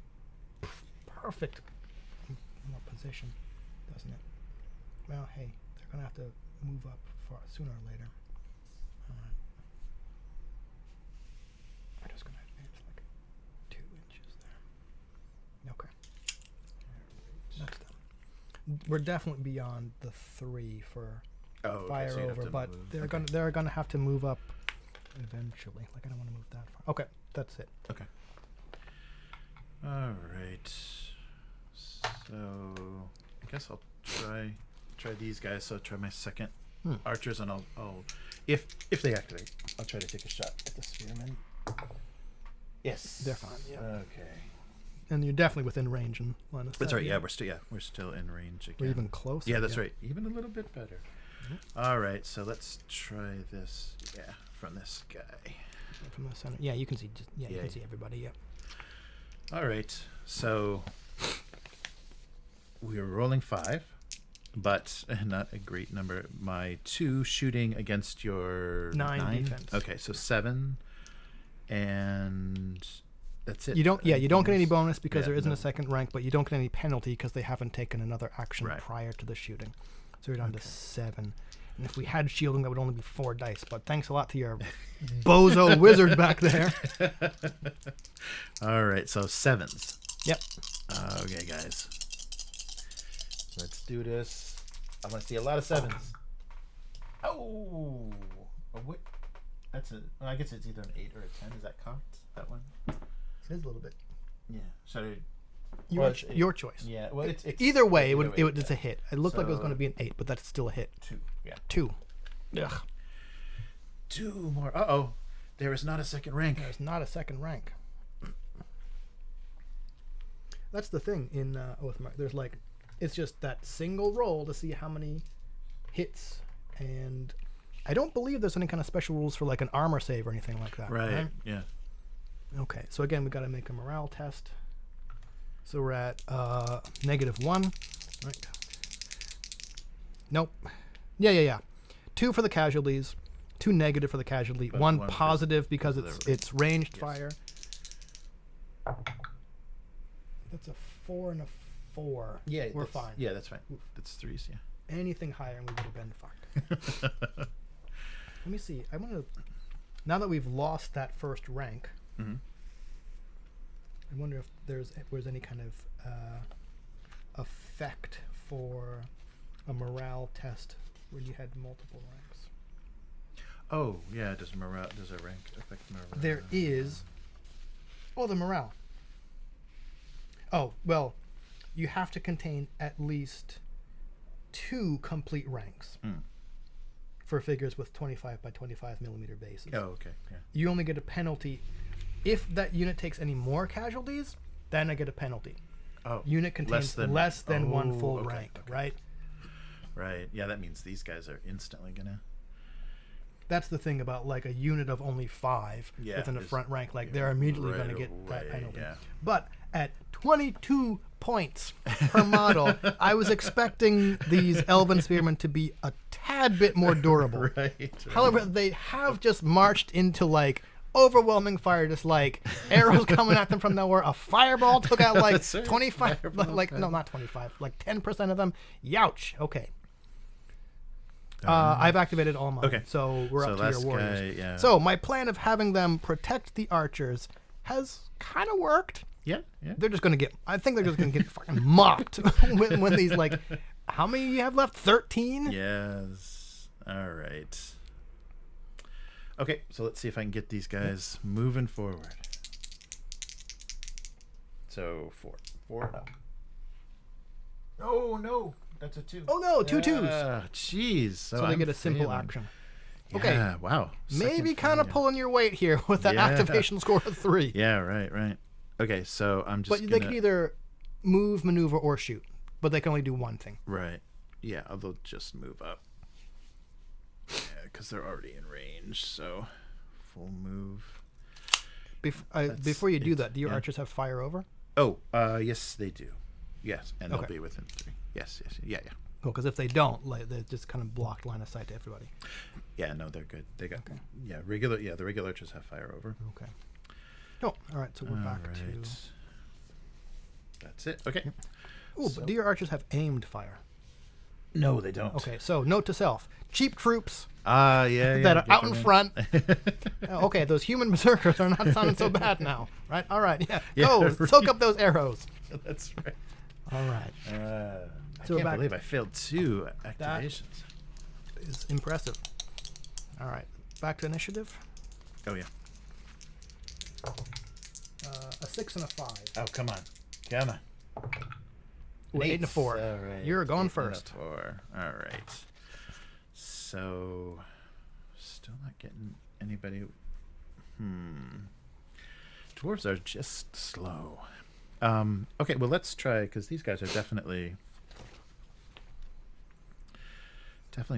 perfect position, doesn't it? Well, hey, they're gonna have to move up sooner or later. All right. I'm just gonna advance like 2 inches there. Okay. That's done. We're definitely beyond the 3 for fire so you'd have over, to but move. they're gonna have to move up eventually. Like, I don't want to move that far. Okay, that's it. Okay. All right. So I guess I'll try these guys. So I'll try my second archers, and I'll if they activate, I'll try to take a shot at the spearmen. Yes, They're fine. Yeah. Okay. And you're definitely within range and line of sight. That's right. Yeah, we're still in range again. We're even closer. Yeah, that's right. Even a little bit better. All right. So let's try this. Yeah, from this guy. From the center. Yeah, you can see. You can see everybody. Yeah. All right. So we are rolling 5, but not a great number. My 2 shooting against your 9 defense. Okay, so 7, and that's it. You don't get any bonus because Yeah, there isn't no. a second rank, but you don't get any penalty because they haven't taken another action Right. prior to the shooting. So you're down to 7. And if we had shielding, that would only be 4 dice. But thanks a lot to your bozo wizard back there. All right, so 7s. Yep. Okay, guys. Let's do this. I want to see a lot of 7s. Oh, what? That's a. Well, I guess it's either an 8 or a 10. Is that cocked? That one? It is a little bit. Yeah. So Your choice. Yeah. Well, it's either way, either it's a hit. It looked like it was going to be an 8, but that's still a hit. 2. Yeah. 2. Ugh. 2 more. Uh-oh. There is not a second rank. There's not a second rank. That's the thing in Oathmark. There's like, it's just that single roll to see how many hits, and I don't believe there's any kind of special rules for like an armor save or anything like that. Right. Yeah. Okay. So again, we got to make a morale test. So we're at -1. Right. Nope. Yeah. 2 for the casualties. 2 negative for the casualty. But 1 one positive because it's ranged Yes. fire. That's a 4 and a 4. Yeah. We're fine. Yeah, that's fine. That's 3s. Yeah. Anything higher and we would have been fucked. Let me see. I want to. Now that we've lost that first rank, Mm-hmm. I wonder if there's any kind of effect for a morale test where you had multiple ranks. Oh, yeah. Does a rank affect morale? There is. Oh, the morale. Oh, well, you have to contain at least 2 complete ranks for figures with 25 by 25 millimeter bases. Oh, okay. Yeah. You only get a penalty if that unit takes any more casualties. Then I get a penalty. Oh, Unit contains less than 1 full rank, okay. right? Right. Yeah, that means these guys are instantly gonna. That's the thing about like a unit of only 5 Yeah, within a is- front rank. Like they're immediately right going to get that away, penalty. yeah. But at 22 points per model, I was expecting these Elven Spearmen to be a tad bit more durable. Right. However, they have just marched into like overwhelming fire, just like arrows coming at them from nowhere. A fireball took out like That's right. 25, Fireball, like no, not 25, like 10% of them. Youch. Okay. Um, I've activated all mine. Okay. So we're So up to your last warriors. guy, yeah. So my plan of having them protect the archers has kind of worked. Yeah. Yeah. They're just going to I think they're just going to get fucking mopped when these like, how many you have left? 13? Yes. All right. Okay, so let's see if I can get these guys moving forward. So 4. 4 up. Oh no, that's a 2. Oh no, 2 twos. Jeez. So they I'm get a simple failing. action. Yeah, Okay. wow. Maybe Second kind of failure. pulling your weight here with that Yeah. activation score of 3. Yeah, right. Okay, so I'm just But they can either move, maneuver, or shoot. But they can only do one thing. Right. Yeah, they'll just move up. Yeah, because they're already in range, so full move. Before you do that, do your yeah. archers have fire over? Oh, yes, they do. Yes, and they'll Okay. be within 3. Yes, yeah. Cool, because if they don't, like, they're just kind of blocked line of sight to everybody. Yeah, no, they're good. They got Okay. the regular archers have fire over. Okay. Oh, all right. So we're back to. Alright. That's it. Okay. Oh, So- but do your archers have aimed fire? No, they don't. Okay. So note to self: cheap troops Yeah. that are get out them in front. Okay, those human berserkers are not sounding so bad now, right? All right. Yeah. Yeah, Go right. soak up those arrows. That's right. All right. I So we're can't back- believe I failed 2 activations. Is impressive. All right. Back to initiative. Oh yeah. A 6 and a 5. Oh come on. Ooh, 8 and a 4. All right. You're 8 going and a first. 4. All right. So, still not getting anybody. Dwarves are just slow. Okay, well let's try because these guys are definitely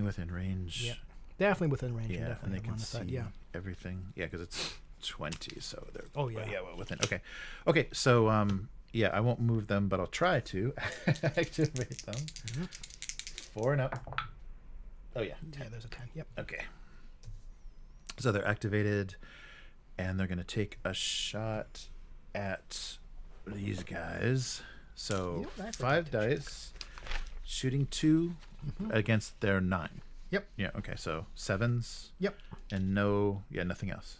within range. Yeah. Definitely within range. Yeah, and definitely they have can line of sight, see yeah. everything. Yeah, because it's 20, so they're. Oh, yeah. Yeah, well, within. Okay. So yeah, I won't move them, but I'll try to activate them. 4 and up. Oh yeah. Yeah, there's a 10. Yep. Okay. So they're activated, and they're going to take a shot at these guys. So You know, I 5 forgot to dice, shooting 2 against their 9. Yep. Yeah. Okay. So 7s. Yep. And nothing else.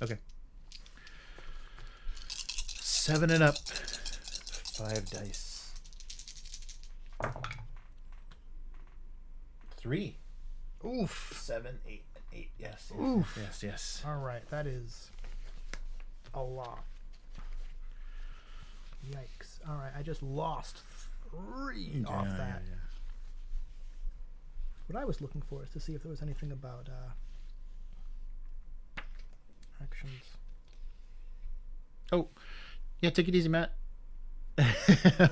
Okay. 7 and up. 5 dice. 3. Oof. 7, 8, and 8. Yes. Oof. Yes. All right, that is a lot. Yikes. All right, I just lost 3 off that. Yeah. What I was looking for is to see if there was anything about actions. Oh, yeah. Take it easy, Matt.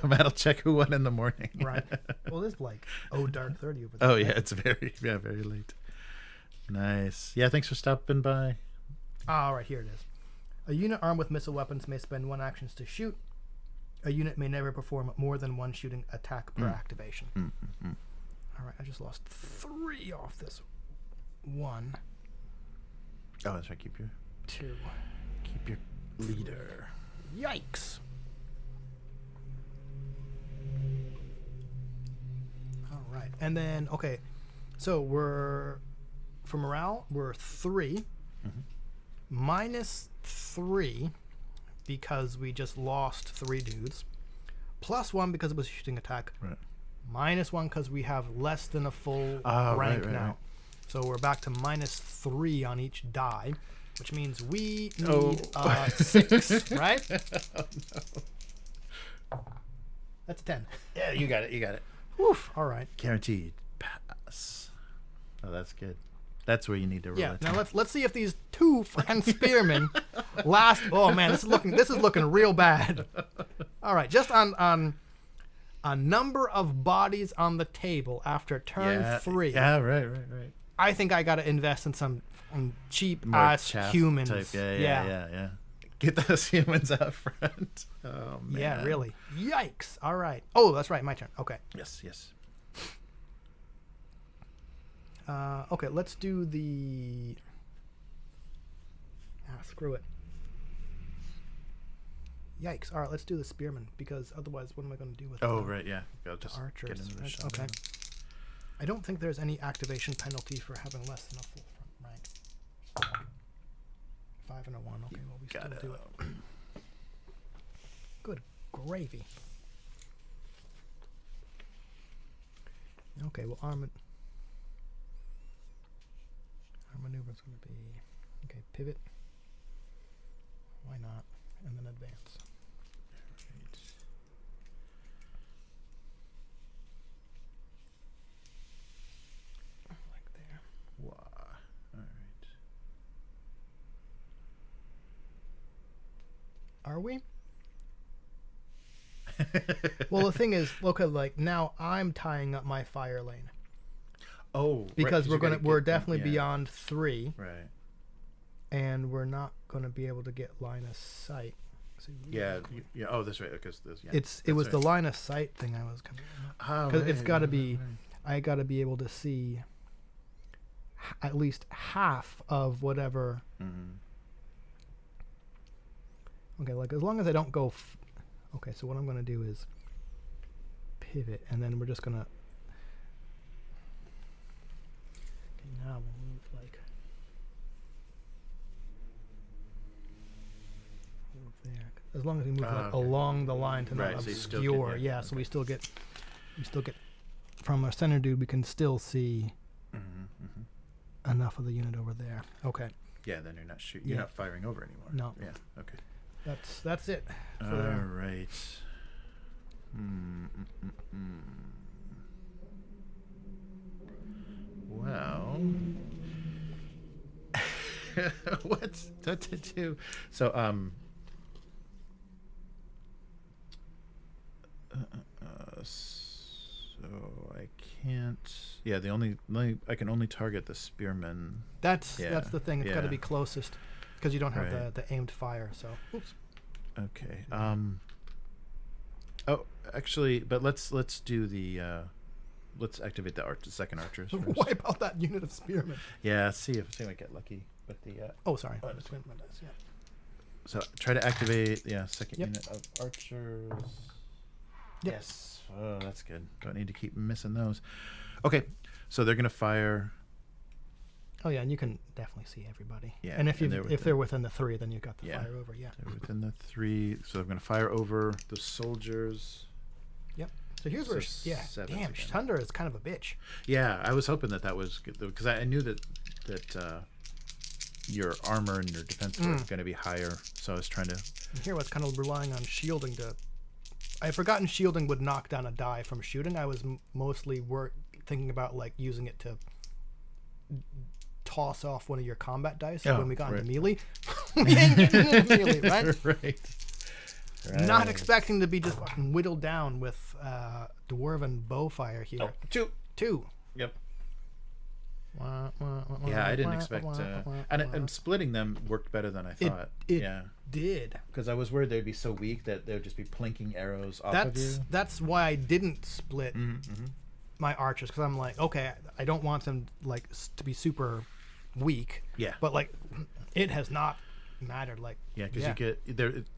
Matt'll check who won in the morning. Right. Well, it's like dark 30 over there. Oh yeah, it's very late. Nice. Yeah, thanks for stopping by. All right, here it is. A unit armed with missile weapons may spend 1 action to shoot. A unit may never perform more than 1 shooting attack per activation. All right, I just lost 3 off this 1. Oh, that's right. Keep your 2. leader. Yikes. All right, and then okay, so we're for morale we're 3 minus 3 because we just lost 3 dudes, plus 1 because it was a shooting attack, Right. minus 1 because we have less than a full Oh, rank right. now. So we're back to minus 3 on each die, which means we need Oh. 6, right? Oh, no. That's 10. Yeah, you got it. Oof. All right. Guaranteed pass. Oh, that's good. That's where you need to roll Yeah. it. Now let's see if these 2 fucking spearmen last. Oh man, this is looking real bad. All right, just on a number of bodies on the table after turn 3. Yeah, right. I think I got to invest in some cheap More ass chaff humans. type. Yeah. Get those humans out front. Oh man. Yeah, really. Yikes. All right. Oh, that's right. My turn. Okay. Yes. Okay, let's do the... screw it. Yikes. All right, let's do the spearmen, because otherwise what am I going to do with Oh, the, right, yeah. I'll just archers? get into the Right, shot. okay. I don't think there's any activation penalty for having less than a full front rank. 5 and a 1. Okay, well, we Got still it. do it. Good gravy. Okay, well, our maneuver is going to be... Okay, pivot. Why not? And then advance. Like there. Wow. All Are we? right. Well, the thing is, look at like now I'm tying up my fire lane Oh, because right, we're definitely beyond 3, Right. and we're not going to be able to get line of sight. So Yeah. Oh, that's right. Because this. Yeah. it was the line of sight thing I was coming. Because it's got to be, I got to be able to see at least half of whatever. Okay, like as long as I don't go. Okay, so what I'm going to do is pivot, and then we're just going to. Okay, now we'll move like. Move there. As long as we move like Okay. along the line to Right, not so you still obscure. get- yeah, so we still get. From our center dude, we can still see enough of the unit over there. Okay. Yeah. Then you're not shooting. Yeah. You're not firing over anymore. No. Yeah. Okay. That's it. For All there. right. Well, what's what to do? So so I can't. Yeah, the only I can only target the spearmen. That's Yeah, the thing. It's got to yeah. be closest because you don't have Right. the aimed fire. So, oops. Okay. Oh, actually, but let's do the let's activate the second archers first. Wipe out that unit of spearmen. Yeah, see if I get lucky. But the Oh, sorry. Oh, Just went my dice, yeah. so try to activate second Yep. unit of archers. Yep. Yes. Oh, that's good. Don't need to keep missing those. Okay, so they're gonna fire. Oh yeah, and you can definitely see everybody. Yeah, And if and you they're if they're within the 3, then you've got the Yeah. fire over. Yeah. They're within the 3, so I'm gonna fire over the soldiers. Yep. So here's where, So sevens damn, again. Thunder is kind of a bitch. Yeah, I was hoping that was good because I knew that your armor and your defense were going to be higher. So I was trying to. And here I was kind of relying on shielding to. I had forgotten shielding would knock down a die from shooting. I was mostly thinking about like using it to toss off one of your combat dice when we got into melee. We ain't getting into melee, right? Right. Not expecting to be just fucking whittled down with dwarven bowfire here. Oh, two. Yep. Yeah, I didn't expect. And splitting them worked better than I thought. It did. Because I was worried they'd be so weak that they would just be plinking arrows off of you. That's why I didn't split my archers, because I'm like, okay, I don't want them like to be super weak. Yeah. But like, it has not mattered. Like, yeah, because you get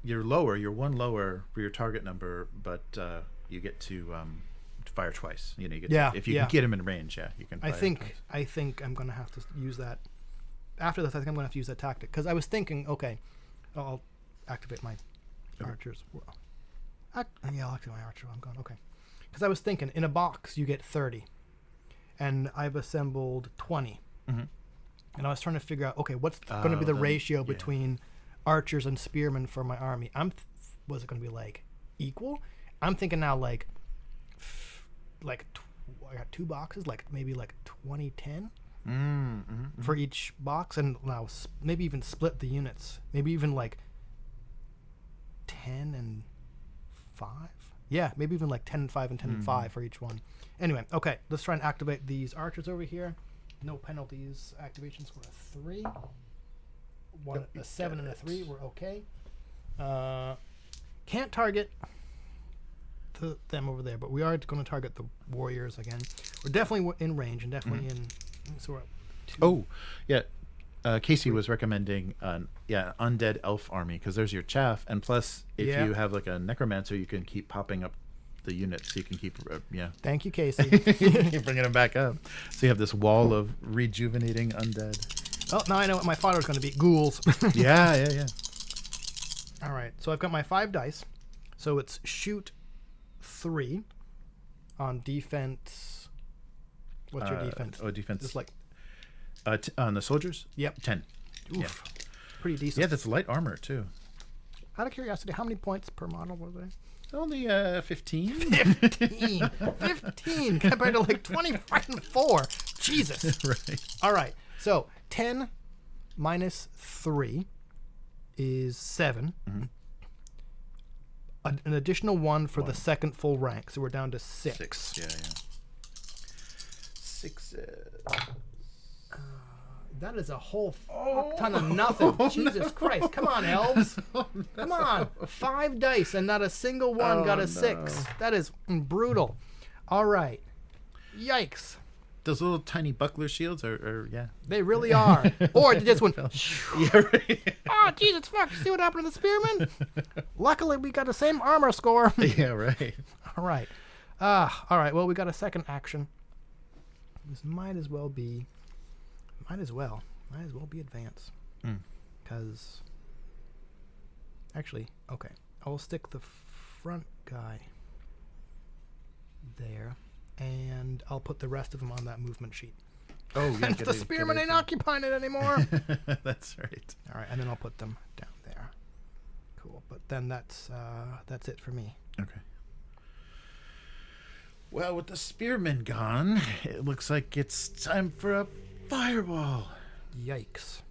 you're lower. You're one lower for your target number, but you get to fire twice. You know, you get if you can get them in range. Yeah, you can. Fire I think I'm gonna have to use that. After this, I think I'm gonna have to use that tactic, because I was thinking, okay, I'll activate my archers. I'll activate my archer. I'm going. Okay, because I was thinking in a box you get 30, and I've assembled 20, and I was trying to figure out, okay, what's going to be the ratio between archers and spearmen for my army? Was it going to be like equal? I'm thinking now like I got 2 boxes, like maybe like 20-10 for each box, and now maybe even split the units, maybe even like 10 and 5. Yeah, maybe even like 10 and 5 and 10 and 5 for each one. Anyway, okay, let's try and activate these archers over here. No penalties. Activations were a 3. A 7 and a 3. We're okay. Can't target them over there, but we are going to target the warriors again. We're definitely in range and definitely in. So we're at 2. Casey was recommending undead elf army, because there's your chaff, and plus if you have like a necromancer, you can keep popping up the units, so you can keep Thank you, Casey. keep bringing them back up, so you have this wall of rejuvenating undead. Oh, now I know what my fodder's going to be. Ghouls. yeah. All right, so I've got my 5 dice, so it's shoot 3 on defense. What's your defense? Defense. Just like on the soldiers? Yep. 10. Oof. Yeah. Pretty decent. Yeah, that's light armor too. Out of curiosity, how many points per model were they? Only 15. 15 compared to like 24. Jesus. Right. All right. So 10 minus 3 is 7. An additional 1 for the second full rank, so we're down to 6. 6. Yeah. 6. That is a whole fuck ton of nothing. Jesus Christ. Come on, elves. Come on. 5 dice and not a single one got a 6. That is brutal. All right. Yikes. Those little tiny buckler shields are They really are. Or they just went. Yeah, right. Oh, Jesus fuck. See what happened to the spearmen? Luckily, we got the same armor score. Yeah, right. All right. All right. Well, we got a second action. This might as well be advance. Because actually, okay, I'll stick the front guy there, and I'll put the rest of them on that movement sheet. Oh, yeah. The spearmen ain't occupying it anymore. That's right. All right, and then I'll put them down there. Cool. But then that's it for me. Okay. Well, with the spearmen gone, it looks like it's time for a fireball. Yikes.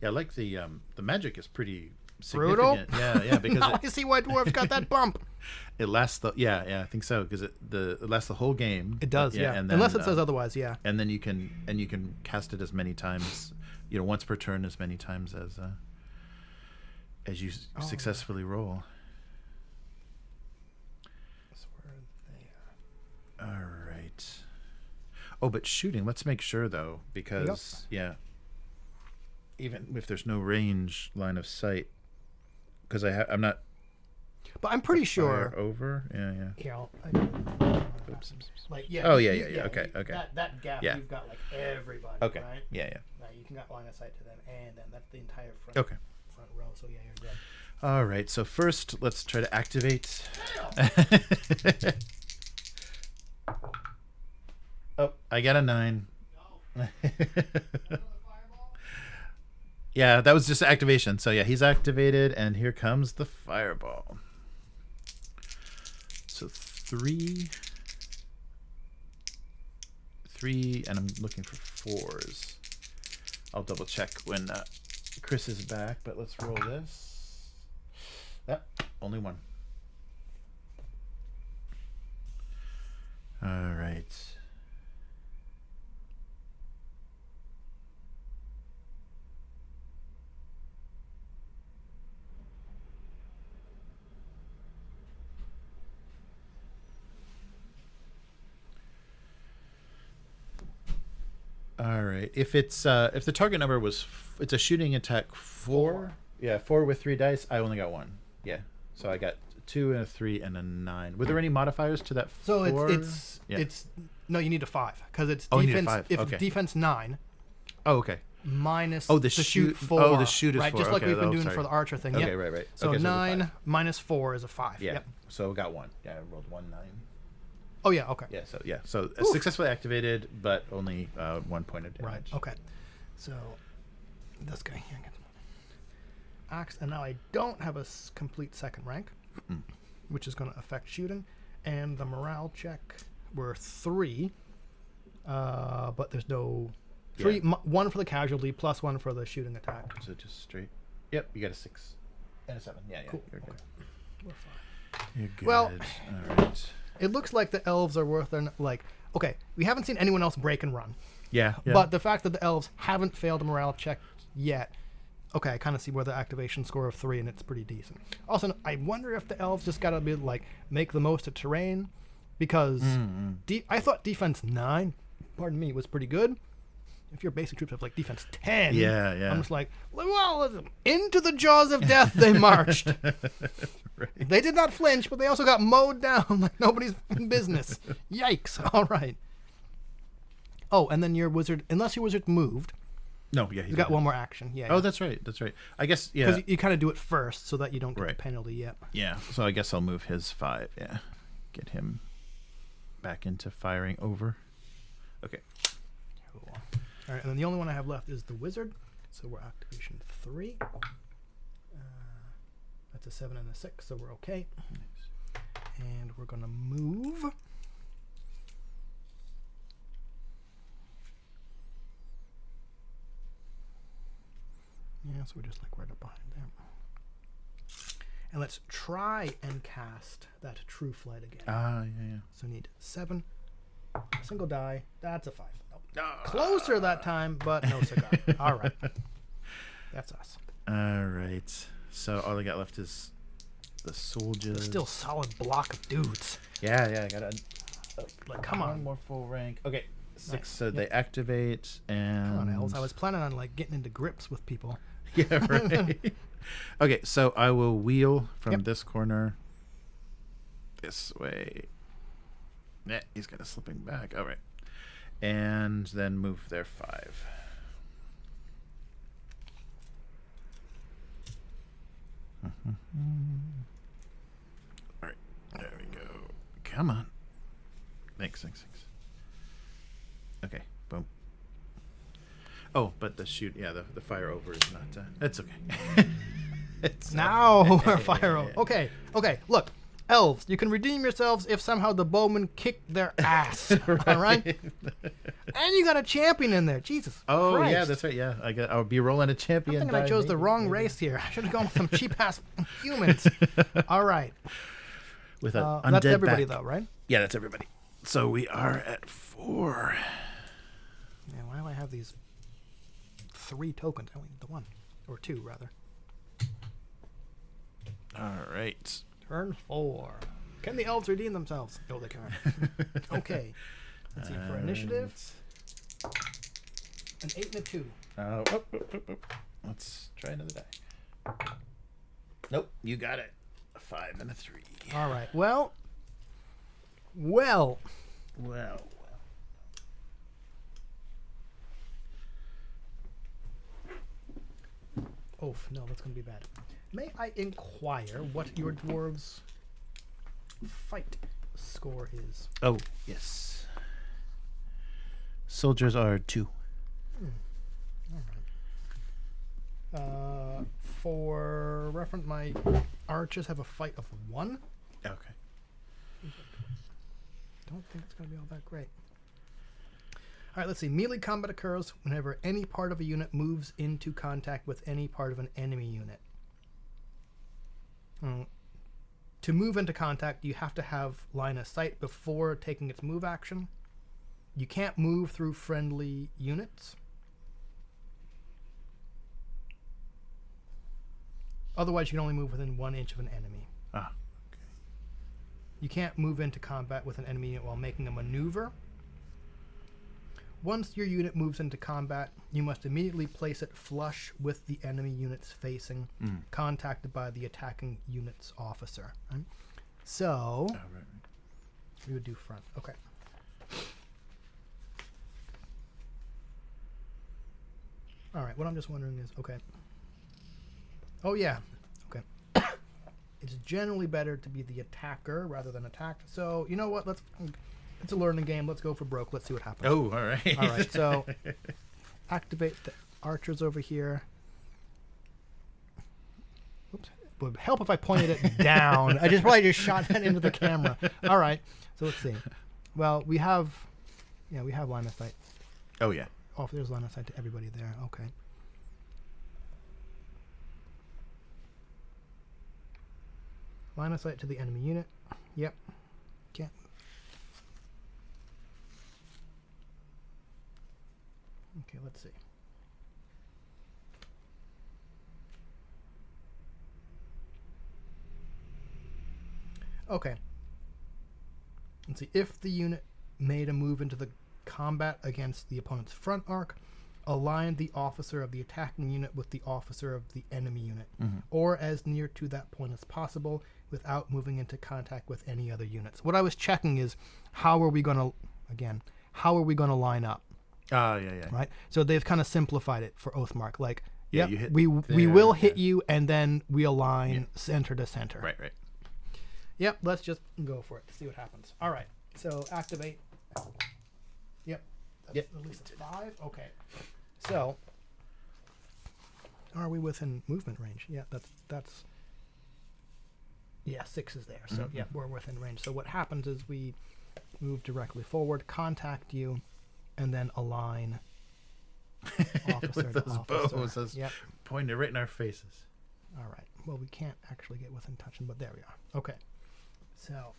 Yeah, I like the magic is pretty Brutal? significant. Yeah, because Now I see why dwarves got that bump. it lasts I think so, because it lasts the whole game. It does, yeah. And then, unless it says otherwise, yeah. And then you can cast it as many times, once per turn, as many times as you successfully roll. That's where they are. All right. Oh, but shooting. Let's make sure though, because even if there's no range line of sight, because I'm not. But I'm pretty sure. Fire over. Yeah. Here, Oops. like yeah. Oh yeah. Okay. That gap, Yeah. you've got like everybody. Okay. Right? Yeah. Now you can got line of sight to them, and then that's the entire front. Okay. front row, so yeah, you're good. All right. So first, let's try to activate. Oh, I got a 9. Yeah, that was just activation. So yeah, he's activated, and here comes the fireball. So 3, and I'm looking for 4s. I'll double check when Chris is back, but let's roll this. Only 1. All right. All right. If it's if the target number was it's a shooting attack 4. Yeah, 4 with 3 dice. I only got 1. Yeah. So I got 2 and a 3 and a 9. Were there any modifiers to that 4? So it's no, you need a 5 because it's Oh, you need a defense. 5. If Okay. it's defense 9 Oh, okay. minus Oh, the shoot shoot- 4. oh, the shoot is right, 4. just like Okay, we've been oh, doing sorry. for the archer thing. Okay, Yep. right. So Okay, so 9 5. minus 4 is a 5. Yeah. Yep. So we got 1. Yeah, I rolled 1 9. Oh yeah. Okay. Yeah. So successfully activated, but only 1 point of damage. Right. Okay. So this guy here gets axe, and now I don't have a complete second rank, which is going to affect shooting, and the morale check were 3, but there's no 3. 1 for the casualty plus 1 for the shooting attack. So just straight. Yep, you got a 6 and a 7. Yeah. Cool. You're good. We're fine. You're good. Well, all right. It looks like the elves are worth their okay. We haven't seen anyone else break and run, Yeah. but the fact that the elves haven't failed a morale check yet. Okay, I kind of see where the activation score of 3, and it's pretty decent. Also, I wonder if the elves just gotta be make the most of terrain, because I thought defense 9, pardon me, was pretty good. If your basic troops have defense 10, Yeah. I'm just well, into the jaws of death they marched. Right. They did not flinch, but they also got mowed down like nobody's in business. Yikes! All right. Oh, and then your wizard, unless your wizard moved. No, yeah, He's got one more action. Yeah. Oh, that's right. I guess, yeah. Because you kind of do it first so that you don't get the Right. penalty yet. Yeah, so I guess I'll move his 5. Yeah. Get him back into firing over. Okay. Cool. All right, and then the only one I have left is the wizard. So we're activation 3. That's a 7 and a 6, so we're okay. And we're going to move. Yeah, so we're just right up behind there. And let's try and cast that true flight again. Yeah. So need 7, a single die. That's a 5. Nope. Closer that time, but no cigar. All right. That's us. All right. So all I got left is the soldiers. Still solid block of dudes. Yeah, I got come on. one more full rank. Okay. 6, Nice. so they activate and... Come on, Elves. I was planning on getting into grips with people. Yeah, right. Okay, so I will wheel from Yep. this corner this way. Yeah, he's got a slipping back. All right. And then move their 5. All right, there we go. Come on. Thanks. Okay, boom. Oh, but the shoot, yeah, the fire over is not. That's okay. It's Now we're fire over. Okay. Look, Elves, you can redeem yourselves if somehow the bowmen kick their ass. All right. And you got a champion in there. Jesus. Oh Christ. yeah, that's right. Yeah, I'll be rolling a champion. I'm thinking I chose the wrong race here. I should have gone with some cheap ass humans. All right. With a undead that's everybody back. though, right? Yeah, that's everybody. So we are at 4. Yeah. Why do I have these 3 tokens? I only need the 1 or 2 rather. All right. Turn 4. Can the elves redeem themselves? No, they can't. Okay. Let's see for initiative. An 8 and a 2. Oh, let's try another die. Nope, you got it. A 5 and a 3. All right. Well. Oh, no, that's going to be bad. May I inquire what your dwarves' fight score is? Oh, yes. Soldiers are 2. All right. For reference, my archers have a fight of 1. Okay. Don't think it's going to be all that great. All right, let's see. Melee combat occurs whenever any part of a unit moves into contact with any part of an enemy unit. To move into contact, you have to have line of sight before taking its move action. You can't move through friendly units. Otherwise, you can only move within 1 inch of an enemy. Ah, okay. You can't move into combat with an enemy unit while making a maneuver. Once your unit moves into combat, you must immediately place it flush with the enemy units facing, contacted by the attacking unit's officer. Right? So, right. we would do front. Okay. All right, what I'm just wondering is, okay. Oh, yeah. Okay. It's generally better to be the attacker rather than attacked. So, you know what? It's a learning game. Let's go for broke. Let's see what happens. Oh, all right. All right, so activate the archers over here. Oops. It would help if I pointed it down. I probably just shot that into the camera. All right, so let's see. Well, we have line of sight. Oh, yeah. Oh, there's line of sight to everybody there. Okay. Line of sight to the enemy unit. Yep. Can't move. Okay, let's see. Okay. Let's see. If the unit made a move into the combat against the opponent's front arc, align the officer of the attacking unit with the officer of the enemy unit, or as near to that point as possible without moving into contact with any other units. What I was checking is how are we going to line up? Ah, yeah. Right? So they've kind of simplified it for Oathmark. Like, Yeah, yep, you hit we there, will hit yeah. you, and then we align center to center. Right. Yep, let's just go for it to see what happens. All right, so activate. Yep. That's at least a 5. Okay. So, are we within movement range? Yeah, that's. Yeah, 6 is there. So, yeah, we're within range. So what happens is we move directly forward, contact you, and then align officer With to those officer. bows, those Yep. pointed right in our faces. All right. Well, we can't actually get within touching, but there we are. Okay. So,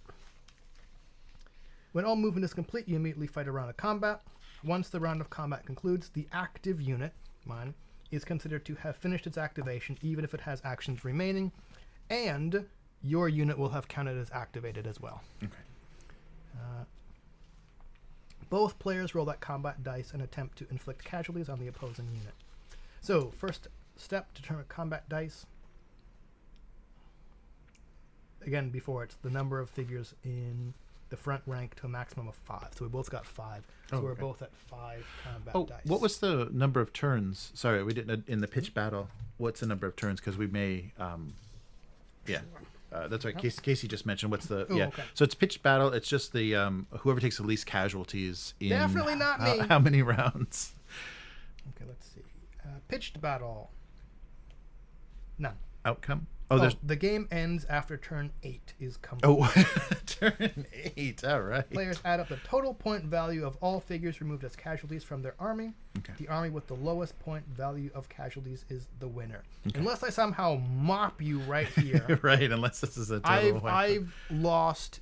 when all movement is complete, you immediately fight a round of combat. Once the round of combat concludes, the active unit, mine, is considered to have finished its activation, even if it has actions remaining, and your unit will have counted as activated as well. Okay. Both players roll that combat dice and attempt to inflict casualties on the opposing unit. So, first step, determine combat dice. Again, before it's the number of figures in the front rank to a maximum of 5. So we both got 5. So we're both at 5 combat dice. What was the number of turns? Sorry, we didn't in the pitch battle. What's the number of turns? Because we may, that's right. Casey just mentioned. What's the okay. So it's pitched battle. It's just the whoever takes the least casualties in Definitely not me. How many rounds? Okay, let's see. Pitched battle. None. Outcome. Oh, there's the game ends after turn 8 is complete. oh turn 8. All right. Players add up the total point value of all figures removed as casualties from their army. Okay. The army with the lowest point value of casualties is the winner. Okay. Unless I somehow mop you right here. Right, unless this is a total wipe. I've lost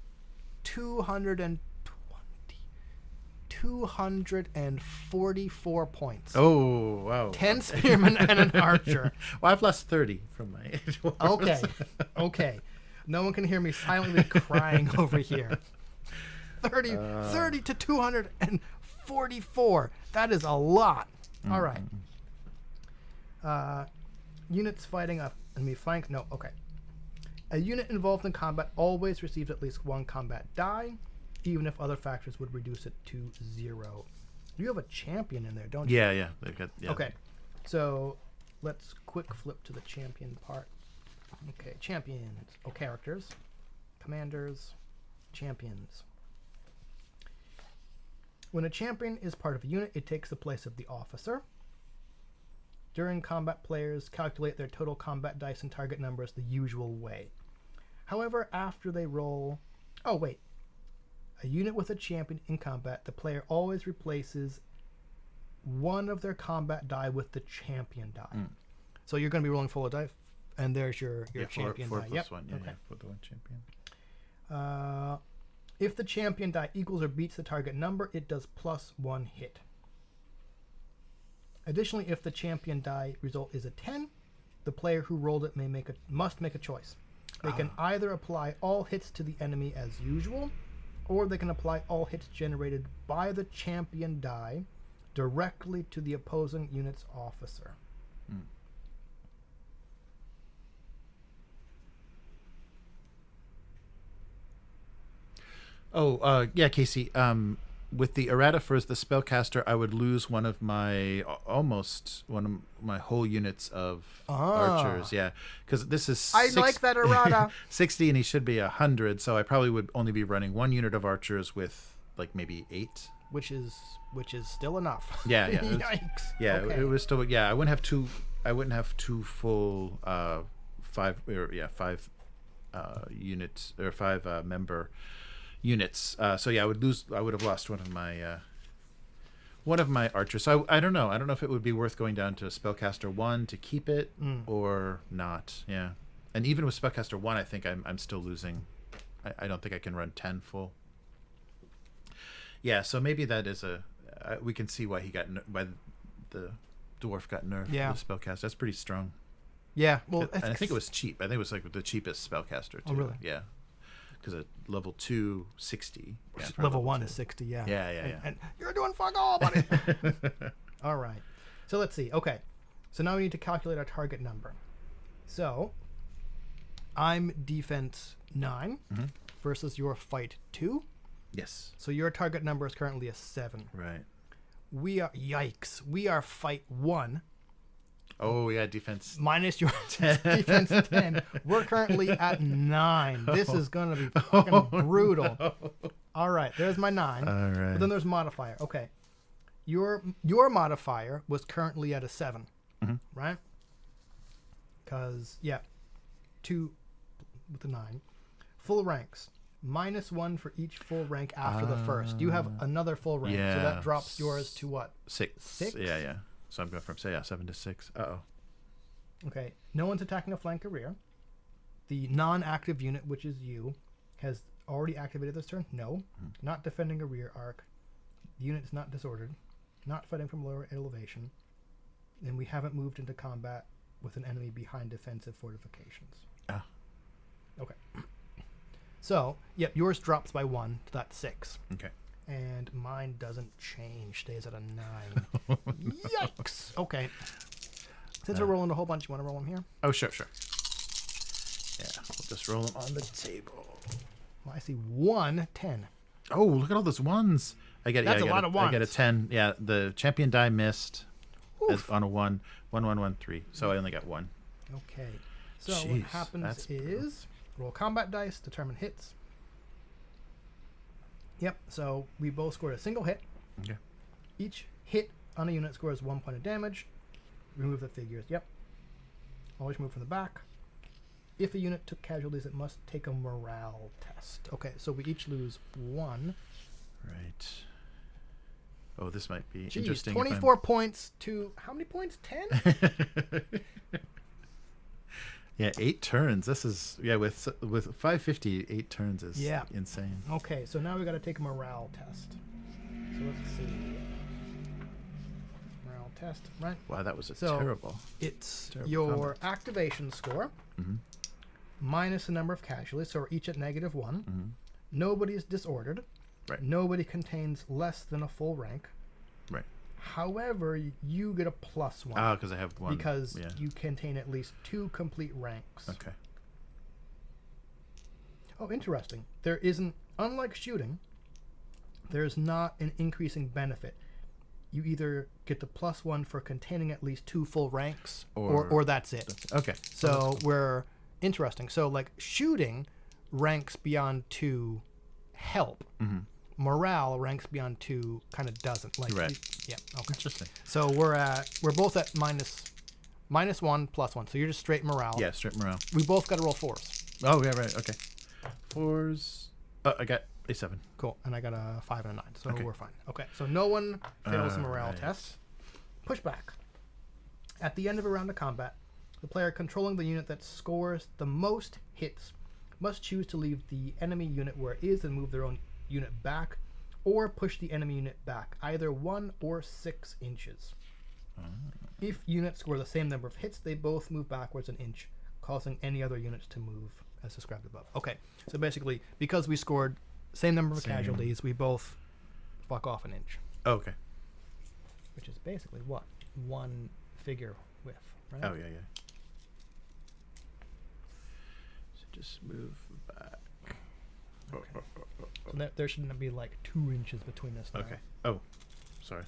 244 points. Oh, wow. 10 spearmen and an archer. Well, I've lost 30 from my dwarves. Okay. No one can hear me silently crying over here. 30 to 244. That is a lot. All right. Units fighting enemy flank. No, okay. A unit involved in combat always receives at least 1 combat die, even if other factors would reduce it to 0. You have a champion in there, don't you? Yeah. Okay. So let's quick flip to the champion part. Okay, champions. Oh, characters. Commanders. Champions. When a champion is part of a unit, it takes the place of the officer. During combat, players calculate their total combat dice and target numbers the usual way. However, after they roll... Oh, wait. A unit with a champion in combat, the player always replaces one of their combat die with the champion die. So you're going to be rolling full of die, and there's your champion four die. plus Yep. one, yeah, Okay. yeah, for the one champion. If the champion die equals or beats the target number, it does +1 hit. Additionally, if the champion die result is a 10, the player who rolled it must make a choice. They can either apply all hits to the enemy as usual, or they can apply all hits generated by the champion die directly to the opposing unit's officer. Oh, yeah, Casey. With the errata for the spellcaster, I would lose one of my whole units of archers. Yeah, because this is I like that errata. 60, and he should be 100. So I probably would only be running one unit of archers with like maybe 8. Which is still enough. Yeah, yeah. Yikes. Yeah, Okay. it was still. Yeah, I wouldn't have two. I wouldn't have two full 5 units or 5 member units. So yeah, I would have lost one of my archers. So I don't know. I don't know if it would be worth going down to spellcaster 1 to keep it or not. Yeah, and even with spellcaster 1, I think I'm still losing. I don't think I can run 10 full. Yeah, so maybe that is we can see why why the dwarf got nerfed. Yeah. The spellcaster. That's pretty strong. Yeah, well, And I think it was cheap. I think it was like the cheapest spellcaster too. Oh, really? Yeah. Because at level 2, 60. Yeah, probably level 1 2. is 60, yeah. Yeah. And you're doing fuck all, buddy. All right. So let's see. Okay. So now we need to calculate our target number. So I'm defense 9 versus your fight 2. Yes. So your target number is currently a 7. Right. We are fight 1 Oh, yeah, defense. minus your defense 10. We're currently at 9. This is going to be fucking brutal. No. All right, there's my 9. All right. But then there's modifier. Okay. Your modifier was currently at a 7, right? Because, 2 with the 9. Full ranks. -1 for each full rank after the first. You have another full rank, so that drops yours to what? 6. 6? Yeah. So I'm going from 7 to 6. Uh-oh. Okay. No one's attacking a flank or rear. The non-active unit, which is you, has already activated this turn. No. Not defending a rear arc. The unit is not disordered. Not fighting from lower elevation. And we haven't moved into combat with an enemy behind defensive fortifications. Ah. Okay. So, yours drops by 1 to that 6. Okay. And mine doesn't change, stays at a 9. Yikes! Okay. Since we're rolling a whole bunch, you want to roll them here? Oh, sure. Yeah, we'll just roll them on the table. Well, I see 1, 10. Oh, look at all those ones. That's a lot of I get a ones. 10. Yeah, the champion die missed Oof. on a 1. 1, 1, 1, 3. So I only got 1. Okay. So Jeez, what happens that's is roll combat dice, determine hits. Yep, so we both scored a single hit. Okay. Each hit on a unit scores 1 point of damage. Remove the figures. Yep. Always move from the back. If a unit took casualties, it must take a morale test. Okay, so we each lose 1. Right. Oh, this might be Jeez, interesting. 24 points to... How many points? 10? Yeah, 8 turns. This is with 550, 8 turns is insane. Okay, so now we got to take a morale test. So let's see. Morale test, right? Wow, that was So, terrible. It's Terrible your activation score Mhm. minus the number of casualties, so we're each at -1. Mhm. Nobody is disordered. Right. Nobody contains less than a full rank. Right. However, you get a +1 Ah, because I have 1. because yeah. you contain at least 2 complete ranks. Okay. Oh, interesting. There isn't, unlike shooting, there's not an increasing benefit. you either get the +1 for containing at least 2 full ranks, Or- or that's it. Okay. So we're interesting. So like shooting ranks beyond 2 help. Mm-hmm. Morale ranks beyond 2 kind of doesn't. Like Right. yeah. Okay. Interesting. So we're both at -1 +1. So you're just straight morale. Yeah, straight morale. We both got to roll 4s. Oh, yeah, right. Okay. 4s. Oh, I got a 7. Cool. And I got a 5 and a 9. So Okay. we're fine. Okay. So no one fails the morale Alright. test. Pushback. At the end of a round of combat, the player controlling the unit that scores the most hits must choose to leave the enemy unit where it is and move their own unit back, or push the enemy unit back either 1 or 6 inches. If units score the same number of hits, they both move backwards an inch, causing any other units to move as described above. Okay, so basically, because we scored same number of casualties, we both fuck off an inch, Oh, okay. which is basically what? 1 figure width, right? Oh, yeah, yeah. So just move back. Okay. So there shouldn't be like 2 inches between us now. Okay. Oh, sorry.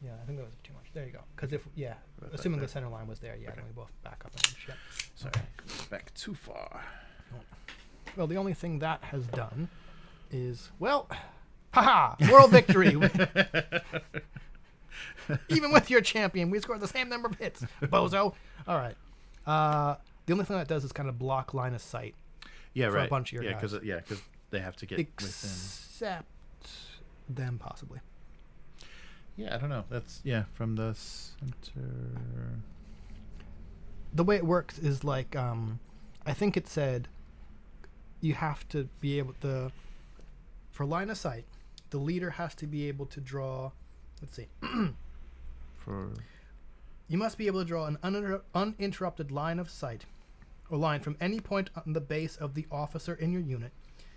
Yeah, I think that was too much. There you go. Because if, About assuming that the center line was there, yeah, Okay. then we both back up an inch. Yeah. Sorry. Back too far. Well, the only thing that has done is, well, haha, world victory. Even with your champion, we scored the same number of hits, bozo. All right. The only thing that does is kind of block line of sight. Yeah, For a right. bunch of your yeah, guys. because they have to get within. Except them, possibly. Yeah, I don't know. That's from the center. The way it works is like, I think it said you have to be able to, for line of sight, the leader has to be able to draw, let's see, For you must be able to draw an uninterrupted line of sight, or line from any point on the base of the officer in your unit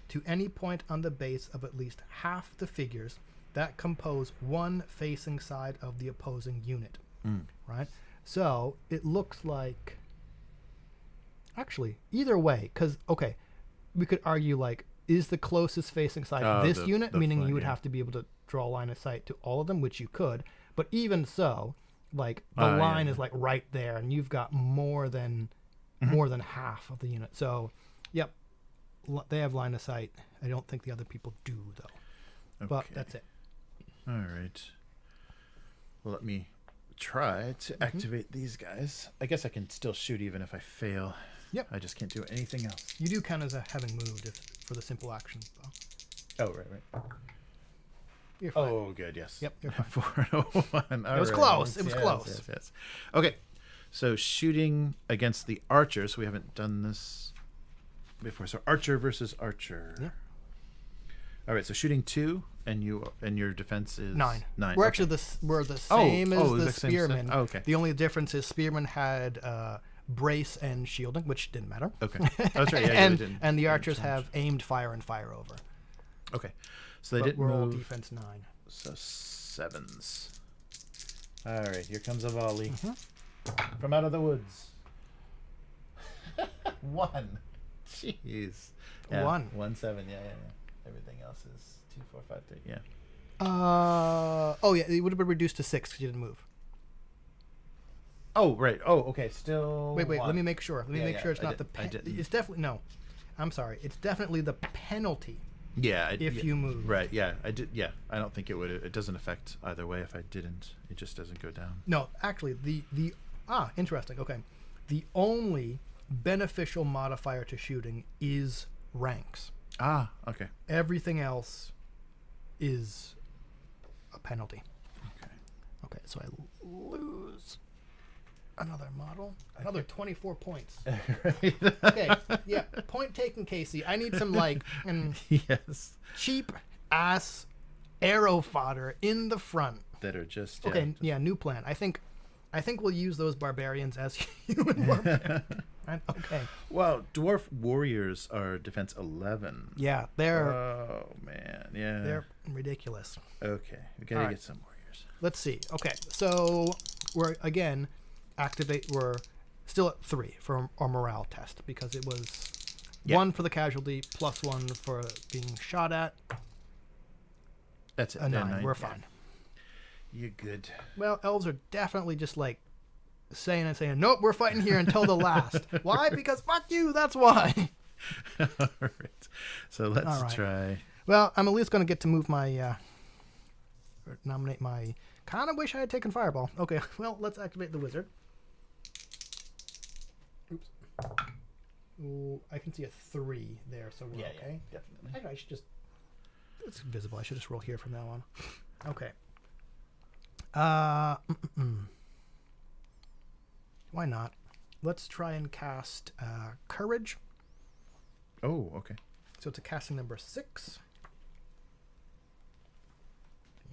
to any point on the base of at least half the figures that compose one facing side of the opposing unit. Right? So it looks like, actually, either way, because, okay, we could argue, like, is the closest facing side this unit, meaning flank, you would yeah. have to be able to draw a line of sight to all of them, which you could, but even so, like, the Yeah, line yeah. is, like, right there, and you've got more than half of the unit. So, yep, they have line of sight. I don't think the other people do, though. But that's it. All right. Well, let me try to activate these guys. I guess I can still shoot even if I fail. Yep. I just can't do anything else. You do count as having moved for the simple action, though. Oh, right. You're fine. Oh, good. Yes. Yep, you're fine. 401. It was close. It was close. Yes. Okay. So shooting against the archer. So we haven't done this before. So archer versus archer. Yeah. All right. So shooting 2, and your defense is 9. 9. We're okay. actually we're the same as the exact same stuff. spearmen. Oh, okay. The only difference is spearmen had brace and shielding, which didn't matter. Okay. That's right. Yeah, and they didn't- and the didn't archers change. have aimed fire and fire over. Okay. So they But didn't we're all move. defense 9. So 7s. All right. Here comes a volley from out of the woods. 1. Jeez. Yeah, 1. 1 7. Yeah. Everything else is 2 4 5 3. Yeah. Oh yeah, it would have been reduced to 6 because you didn't move. Oh right. Oh okay. Still. Wait. 1. Let me make sure. Let me Yeah, make yeah, sure it's I not did- the. I didn't. It's definitely no. I'm sorry. It's definitely the penalty Yeah. if you move. Right. Yeah. I did. Yeah. I don't think it would. It doesn't affect either way if I didn't. It just doesn't go down. No, actually, interesting. Okay, the only beneficial modifier to shooting is ranks. Ah. Okay. Everything else is a penalty. Okay, so I lose another model, another 24 points. Right. Okay, yeah, point taken, Casey. I need some Yes. cheap ass arrow fodder in the front. That are just. Okay, yeah, new plan. I think we'll use those barbarians as human barbarians. Right? Okay. Well, dwarf warriors are defense 11. Yeah, they're Oh man, yeah. they're ridiculous. Okay, we gotta All right. get some warriors. Let's see. Okay, so we're again we're still at 3 for our morale test because it was 1 for the casualty plus 1 for being shot at. That's it. A yeah, 9. We're yeah. fine. You're good. Well, elves are definitely just like saying, nope, we're fighting here until the last. Why? Because fuck you, that's why. All right. So let's try. Well, I'm at least going to get to move my, or nominate my, kind of wish I had taken Fireball. Okay, well, let's activate the wizard. Oops. Ooh, I can see a 3 there, so we're okay. Yeah, definitely. Actually, I should just, it's visible. I should just roll here from now on. Okay. Why not? Let's try and cast Courage. Oh, okay. So it's a casting number 6.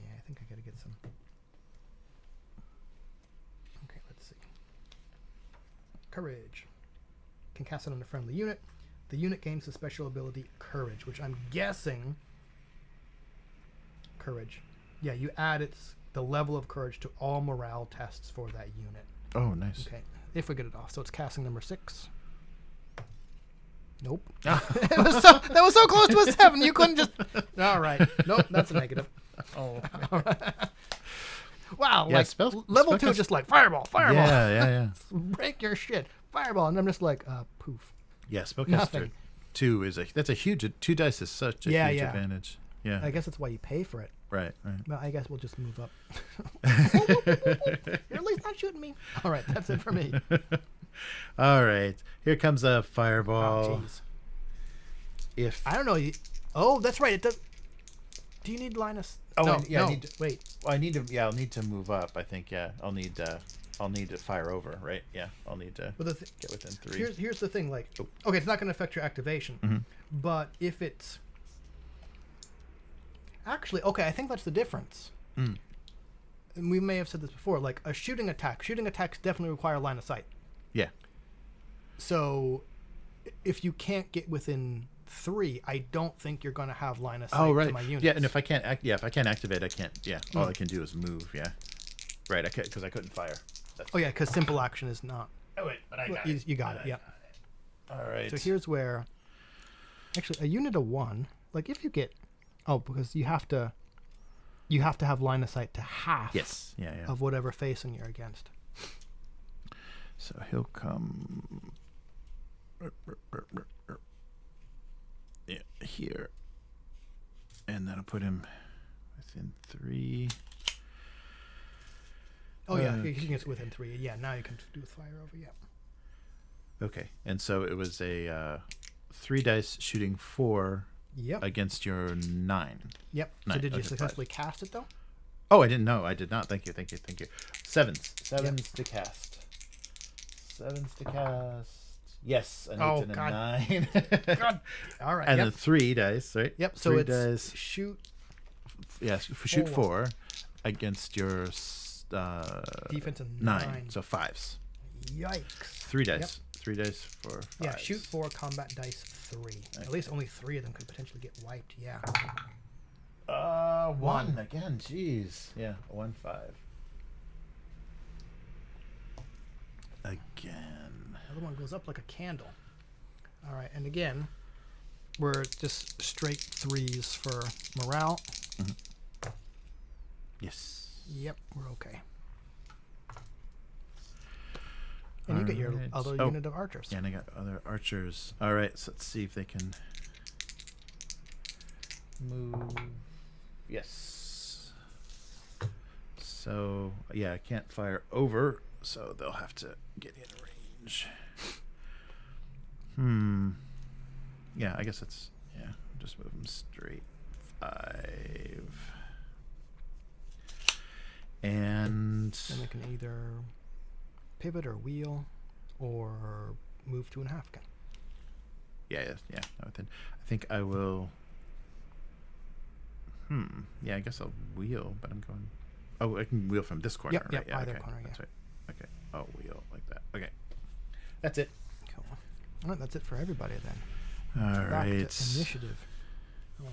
Yeah, I think I gotta get some. Okay, let's see. Courage. Can cast it on a friendly unit. The unit gains the special ability Courage, which I'm guessing. Courage. Yeah, you add the level of Courage to all morale tests for that unit. Oh, nice. Okay, if we get it off. So it's casting number 6. Nope. Ah. That was so close to a 7. You couldn't just. All right. Nope. That's a negative. Oh. Wow. Yeah, like level 2, just like fireball. Yeah. Break your shit. Fireball, and I'm just like, poof. Yeah, spellcaster Nothing. 2 that's a huge. 2 dice is such a huge advantage. Yeah. I guess that's why you pay for it. Right. Well, I guess we'll just move up. You're at least not shooting me. All right, that's it for me. All right, here comes a fireball. Oh, jeez. If I don't know. Oh, that's right. It does. Do you need Linus? Oh, no, yeah. no. I need to, wait. Well, I need to. Yeah, I'll need to move up. I think. Yeah, I'll need to fire over. Right. Yeah, I'll need to Well, get within 3. Here's the thing. Like, Oh. okay, it's not going to affect your activation, but if it's actually okay, I think that's the difference. Mm. And we may have said this before. Like a shooting attack. Shooting attacks definitely require line of sight. Yeah. So, if you can't get within 3, I don't think you're going to have line of sight to my units. Yeah, and if I can't activate, I can't. Yeah, all I can do is move. Yeah, right. Because I couldn't fire. Oh yeah, because simple action is not. Oh wait, but I got it. You got it. Yeah. All right. So here's where, actually, a unit of 1. Like if you get, because you have to have line of sight to half. Yes. Yeah. Of whatever facing you're against. So he'll come. Yeah, here, and that'll put him within 3. Oh yeah, he can get within 3. Yeah, now you can do fire over. Yeah. Okay, and so it was a 3 dice shooting 4. Yep. Against your 9. Yep. 9. So did you successfully cast it though? Oh, I didn't know. I did not. Thank you. 7s to cast. 7s to cast. Yes, I need to 9. God. All right. And then 3 dice, right? Yep. So 3 it's dice. shoot. Yes, shoot 4 against your defense of 9. So 5s. Yikes. 3 dice. Yep. 3 dice for 5s. Yeah, shoot 4, combat dice 3. Okay. At least only 3 of them could potentially get wiped. Yeah. 1 again. Jeez. Yeah, 1 5. Again. The other one goes up like a candle. All right, and again, we're just straight 3s for morale. Mm-hmm. Yes. Yep, we're okay. And you get your other unit of archers. Yeah, and I got other archers. All right, so let's see if they can move. Yes. So, yeah, I can't fire over, so they'll have to get in range. Yeah, I guess it's, just move them straight. 5. And then they can either pivot or wheel or move 2.5 again. Yeah. I think I will. Yeah, I guess I'll wheel, but I'm going. Oh, I can wheel from this corner. Yep, right? Yeah, either okay. corner. Yeah. That's right. Okay, I'll wheel like that. Okay, that's it. Cool. All right, that's it for everybody then. All Back right. to initiative. Oh.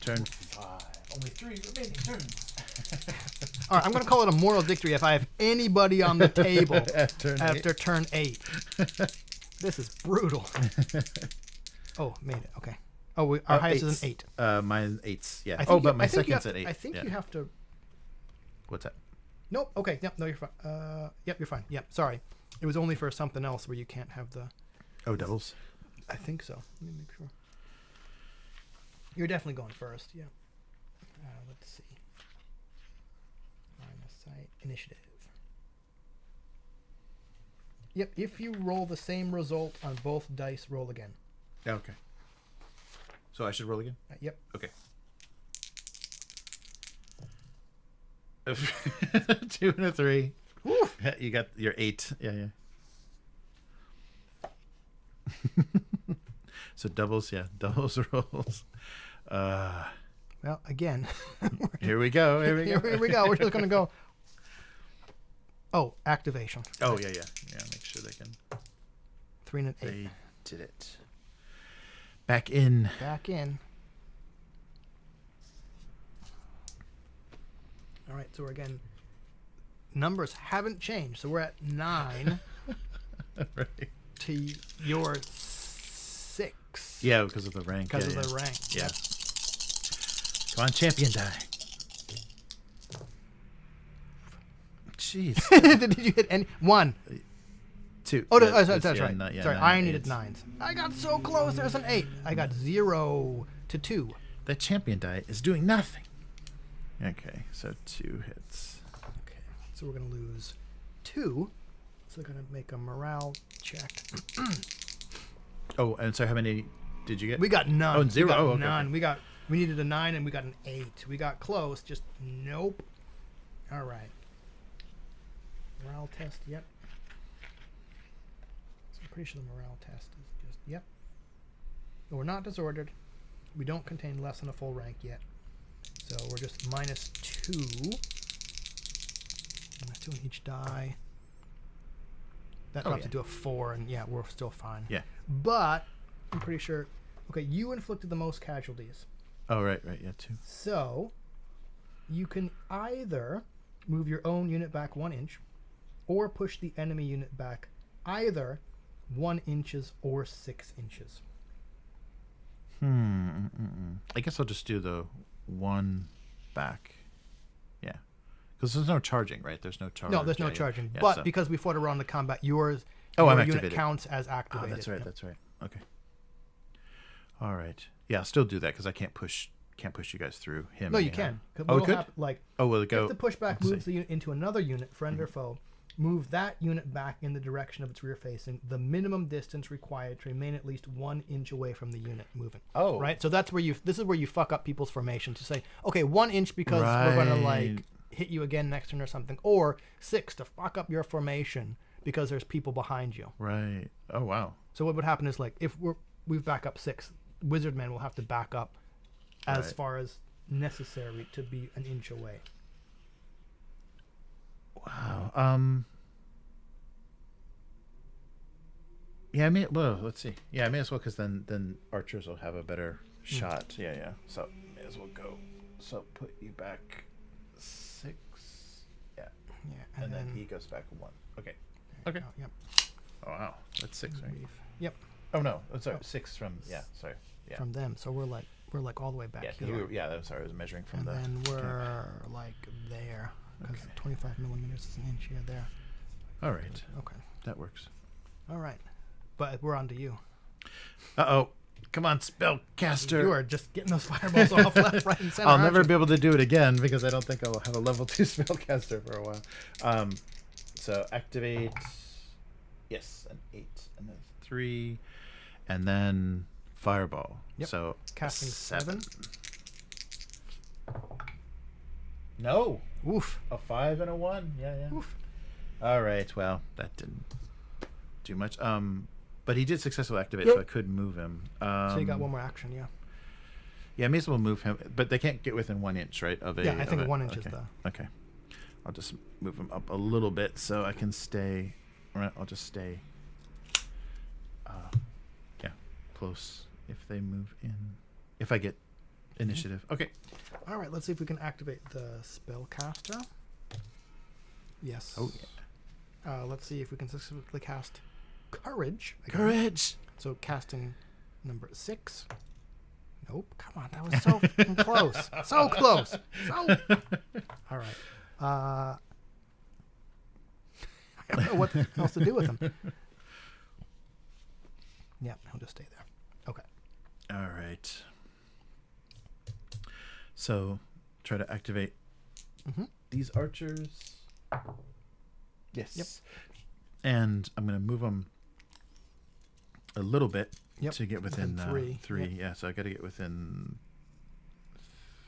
Turn 5. Only 3 remaining turns. All right, I'm going to call it a moral victory if I have anybody on the table after turn 8. This is brutal. Oh, made it. Okay. Oh, our highest is an 8. Mine 8s. Yeah. But my second's at 8. I think you have to. What's that? Nope. Okay. Yep. No, you're fine. Yep, you're fine. Yep. Sorry. It was only for something else where you can't have the. Oh, doubles. I think so. Let me make sure. You're definitely going first. Yeah. Let's see. Line of sight. Initiative. Yep. If you roll the same result on both dice, roll again. Okay. So I should roll again? Yep. Okay. 2 and a 3. Woof. You got your 8. Yeah. So doubles, yeah. Doubles rolls. Well, again. Here we go. Here we go. We're just going to go. Oh, activation. Oh, yeah. Make sure they can. 3 and an 8. They did it. Back in. Back in. All right, so we're again. Numbers haven't changed, so we're at 9 Right. to your 6. Yeah, because of the rank. Because of the rank. Yeah. Come on, champion die. Jeez. Did you hit any? 1. 2. Oh, Yeah, that's yeah, right. not- yeah, Sorry, 9 I and needed 8s. 9s. I got so close. There's an 8. I got 0 to 2. That champion die is doing nothing. Okay, so 2 hits. Okay, so we're going to lose 2. So we're going to make a morale check. Oh, and so how many did you get? We got none. Oh, and 0. We got Oh, okay, none. okay. We needed a 9 and we got an 8. We got close. Just nope. All right. Morale test. Yep. So I'm pretty sure the morale test is just yep. But we're not disordered. We don't contain less than a full rank yet. So we're just -2. -2 on each die. That drops it to a 4, and yeah, we're still fine. Yeah. But I'm pretty sure. Okay, you inflicted the most casualties. Oh, right, yeah, 2. So you can either move your own unit back 1 inch, or push the enemy unit back either 1 inches or 6 inches. I guess I'll just do the 1 back. Yeah. Because there's no charging, right? There's no charge. No, there's no Yeah. charging. Yeah, but so- because we fought around the combat, your I'm unit activated. counts as Oh, activated. that's right. Yep. That's right. Okay. All right. Yeah, I'll still do that because I can't push you guys through him. No, you anyhow. can. 'Cause Oh, it what'll could? happen- like, Oh, will it go? if the pushback let's moves see. the unit into another unit, friend or foe, move that unit back in the direction of its rear facing, the minimum distance required to remain at least 1 inch away from the unit moving. Oh. Right? So that's where this is where you fuck up people's formation to say, okay, 1 inch because we're going to like Right. hit you again next turn or something, or 6 to fuck up your formation because there's people behind you. Right. Oh, wow. So what would happen is like if we've back up 6, wizard men will have to back up as Right. far as necessary to be 1 inch away. Wow. Yeah, let's see. Yeah, I may as well because then archers will have a better shot. Yeah. So may as well go. So put you back 6. Yeah. Yeah, And then he goes back 1. Okay. Okay. Oh, yep. Oh, wow. That's 6, right? Yep. Oh, no. Oh, sorry. Oh. 6 from, yeah, sorry. Yeah. From them, so we're like all the way back Yeah, here. I'm sorry. I was measuring from And the... then we're like there because Okay. 25 millimeters is an inch. Yeah, there. All right. Okay. That works. All right. But we're on to you. Uh-oh. Come on, spellcaster. You are just getting those fireballs off left, right, and center. I'll aren't never you? be able to do it again because I don't think I'll have a level 2 spellcaster for a while. So activate. Yes, an 8 and then 3, and then fireball. Yep. So Casting 7. No, Oof. a 5 and a 1. Yeah. Oof. All right. Well, that didn't do much. But he did successfully activate, Yep. so I could move him. So you got one more action, yeah. Yeah, I may as well move him, but they can't get within 1 inch, right? Of a. Yeah, I think of 1 inch is okay. the. Okay. I'll just move him up a little bit so I can stay. Right, I'll just stay. Yeah, close. If they move in, if I get initiative. Okay. All right, let's see if we can activate the spellcaster. Yes. Oh yeah. Let's see if we can successfully cast Courage. again. Courage. So casting number 6. Nope. Come on, that was so fucking close. So close. So. All right. I don't know what else to do with him. Yeah, he'll just stay there. Okay. All right. So try to activate these archers. Yes. Yep. And I'm going to move them a little bit to get within three. Yep. Yeah, so I got to get within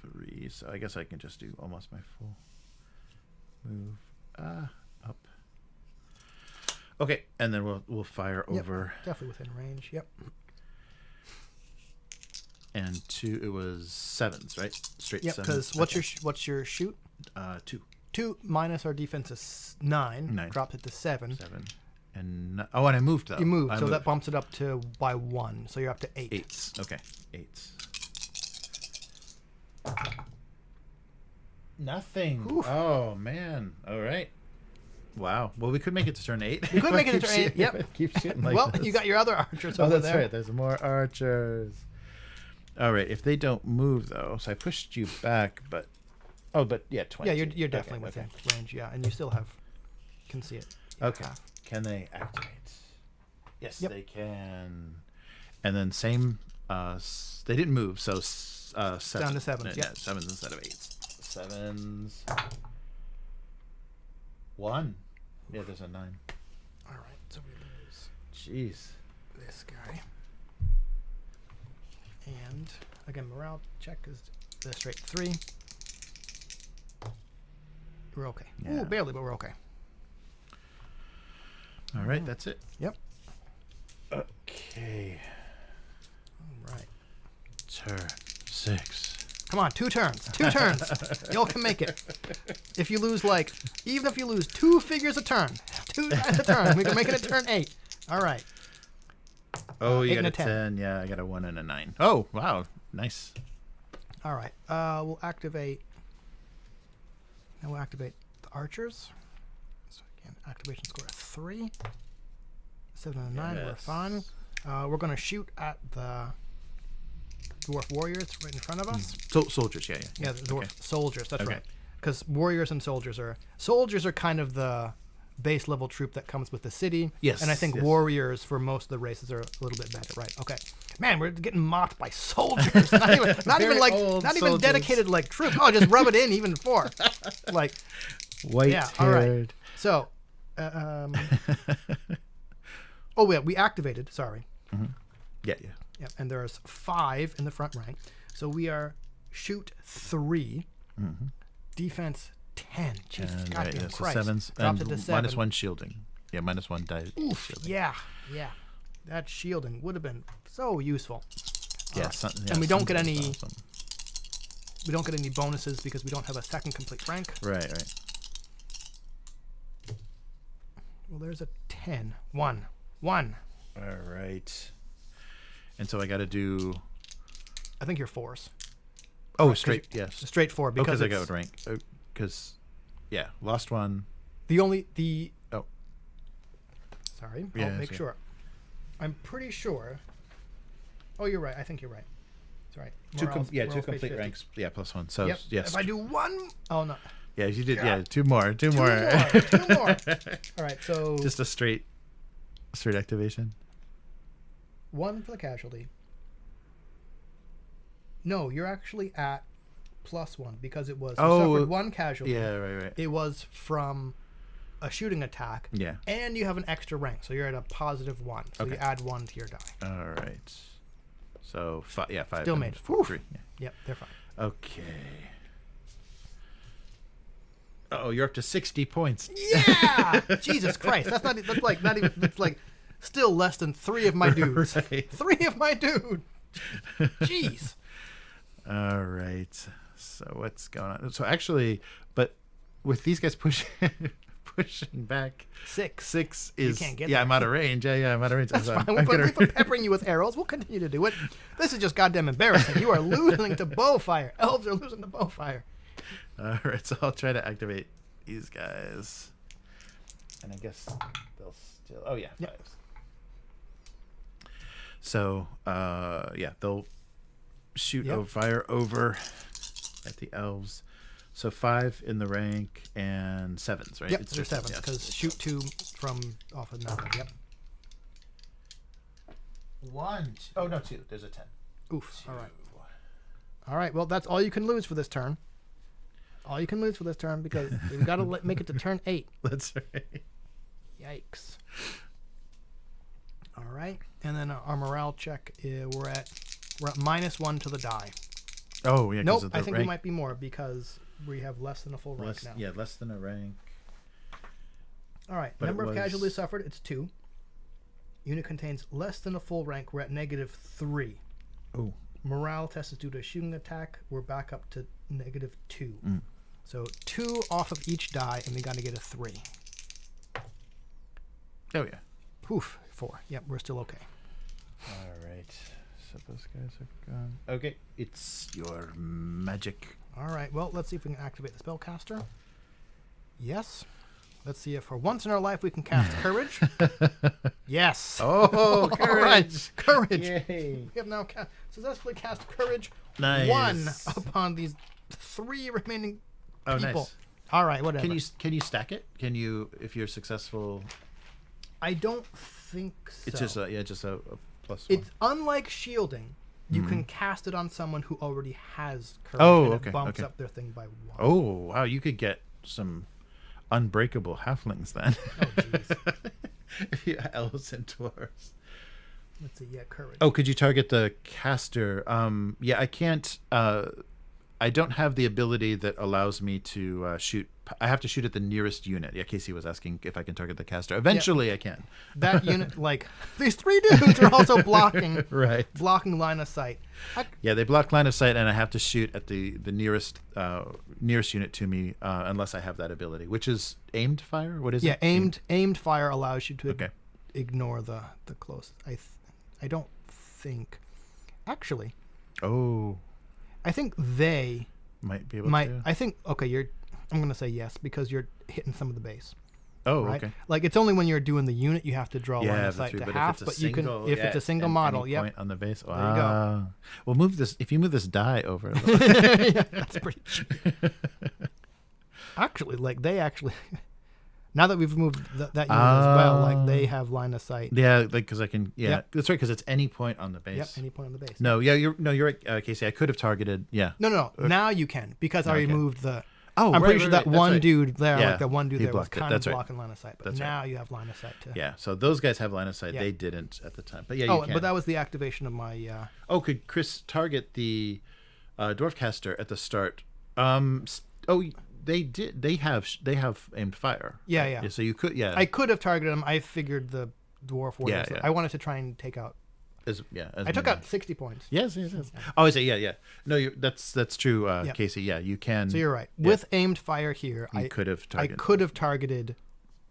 3. So I guess I can just do almost my full move up. Okay, and then we'll fire over. Definitely within range. Yep. And 2, it was 7s, right? Straight 7s. Yep. Because what's your shoot? 2. 2 minus our defense is 9. Drops it to 7. 7. And and I moved though. You moved, so that bumps it up to by 1. So you're up to 8. 8s. Okay, 8s. Nothing. Oof. Oh man. All right. Wow. Well, we could make it to turn 8. We could make it to turn 8. Yep. Keep shooting like well, this. you got your other archers over that's there. right. There's more archers. All right. If they don't move though, so I pushed you back, but yeah, 20. Yeah, you're definitely within range. Yeah, and you still can see it. Okay. Can they activate? Yes, they can. And then same. They didn't move, so 7. Down to 7s. Yeah, 7s instead of 8s. 7s. 1. Yeah, there's a 9. All right, so we lose Jeez. this guy. And again, morale check is the straight 3. We're okay. Yeah. Ooh, barely, but we're okay. All right, that's it. Yep. Okay. All right. Turn 6. Come on, 2 turns. 2 turns. Y'all can make it. If you lose, even if you lose 2 figures a turn, 2 times a turn, we can make it a turn 8. All right. Oh, you 8 got and a a 10. 10. Yeah, I got a 1 and a 9. Oh, wow. Nice. All right. We'll activate. Now we'll activate the archers. So again, activation score of 3. 7 and a 9. We're Yes. fine. We're going to shoot at the dwarf warriors right in front of us. Soldiers, yeah. Yeah, the dwarf soldiers. That's Okay. right. Because warriors and soldiers are kind of the base level troop that comes with the city. Yes. And I think warriors for most of the races are a little bit better. Right. Okay. Man, we're getting mocked by soldiers. not even soldiers. dedicated like troops. Oh, just rub it in even 4. Like White yeah. All right. So, oh yeah, we activated. Sorry. Yeah. Yeah, and there's 5 in the front rank. So we are shoot 3, defense 10. Jesus, And goddamn so Christ. 7s. Drops And it to 7. minus 1 shielding. Yeah, minus 1 die. Oof, shielding. yeah. That shielding would have been so useful. Yeah, and we don't get any. Awesome. We don't get any bonuses because we don't have a second complete rank. Right. Well, there's a 10. 1. All right. And so I got to do. I think you're 4s. Oh, straight. Yes. Straight 4 because I got rank. Because, yeah, lost 1. Oh. Sorry. Yeah, I'll make sure. I'm pretty sure. Oh, you're right. I think you're right. That's right. 2 Morale's complete 50. ranks. Yeah, plus 1. So Yep. yes. If I do 1, oh no. Yeah, you did. God. Yeah, 2 more. 2 2 more. more. 2 more. All right. So Just a straight activation. 1 for the casualty. No, you're actually at +1 because it was you suffered 1 casualty. Yeah, right. It was from a shooting attack. Yeah. And you have an extra rank, so you're at a +1. So you add 1 to your die. All right. So 5. Yeah, 5. Still made it. 3. Yeah. Yep, they're fine. Okay. Oh, you're up to 60 points. Yeah. Jesus Christ, that's like still less than 3 of my dudes. Right. 3 of my dude. Jeez. All right. So what's going on? So actually, but with these guys pushing back, 6 is can't get yeah. there. I'm out of range. Yeah, I'm out of range. That's So fine. I'm We've gonna- been peppering you with arrows. We'll continue to do it. This is just goddamn embarrassing. You are losing to bowfire. Elves are losing to bowfire. All right. So I'll try to activate these guys, and I guess they'll still. Oh yeah, 5s. Yep. So yeah, they'll shoot Yep. fire over at the elves. So 5 in the rank and 7s, right? Yep, It's they're just- 7s yes. because shoot 2 from off of nothing. Yep. 1. Oh no, 2. There's a 10. Oof. All right. All right. Well, that's all you can lose for this turn. All you can lose for this turn because we've got to make it to turn 8. That's right. Yikes. All right. And then our morale check, we're at -1 to the die. Oh yeah. 'Cause Nope. of the I think rank. we might be more because we have less than a full rank Less, now. yeah, less than a rank. All right. But it Number of was- casualties suffered, it's 2. Unit contains less than a full rank. We're at -3. Oh. Morale test is due to a shooting attack. We're back up to -2. Mm. So 2 off of each die, and we got to get a 3. Oh yeah. Poof, 4. Yep, we're still okay. All right. So those guys are gone. Okay, it's your magic. All right, well, let's see if we can activate the spellcaster. Yes. Let's see if for once in our life we can cast Courage. Yes. Oh, All right, courage! Courage. Yay! We have now successfully cast Courage Nice. 1 upon these 3 remaining Oh, people. nice. All right, whatever. Can you stack it? Can you, if you're successful? I don't think so. It's just a +1. It's unlike shielding. You can cast it on someone who already has courage. Oh, and okay, It bumps okay. up their thing by 1. Oh wow, you could get some unbreakable halflings then. Oh, jeez. If you elves and dwarves. Let's see. Yeah, courage. Oh, could you target the caster? Yeah, I can't. I don't have the ability that allows me to shoot. I have to shoot at the nearest unit. Yeah, Casey was asking if I can target the caster. Eventually, I can. That unit, like these 3 dudes are also blocking Right. line of sight. Yeah, they block line of sight, and I have to shoot at the nearest unit to me unless I have that ability, which is aimed fire. What is Yeah, it? aimed fire allows you to Okay. ignore the closest. I don't think. Actually, Oh, I think they might be able might. to. I think okay. I'm gonna say yes because you're hitting some of the base. Oh, Right? okay. Like it's only when you're doing the unit you have to draw line Yeah, of sight that's to right. half, But but you can if yeah, it's a single and model, any yeah, point on the base. you go. Wow. Well, move this. If you move this die over, a little. yeah, that's pretty cheap. Actually, like they actually, now that we've moved that unit as well, like they have line of sight. Yeah, like because I can. Yeah, Yep. that's right. Because it's any point on the base. Yep, any point on the base. No, yeah, you're right, Casey. I could have targeted. Yeah. No. Now you can because I Okay. removed the. Oh, I'm right, pretty sure right, that right. That's one right. dude there, Yeah, like that one dude he there, was blocked it. kind That's of right. blocking line of sight. But That's right. now you have line of sight too. Yeah. So those guys have line of sight. Yeah. They didn't at the time. But yeah, Oh, you can. but that was the activation of my. Oh, could Chris target the dwarf caster at the start? Oh, they did. They have aimed fire. Yeah, right? yeah. So you could. Yeah. I could have targeted him. I figured the dwarf warriors. Yeah. I wanted to try and take out. as I took many- out 60 points. Yes. Oh, I say yeah. No, that's true, Yep. Casey. Yeah, you can. So you're right. Yeah. With aimed fire here, You could have I targeted. could have targeted.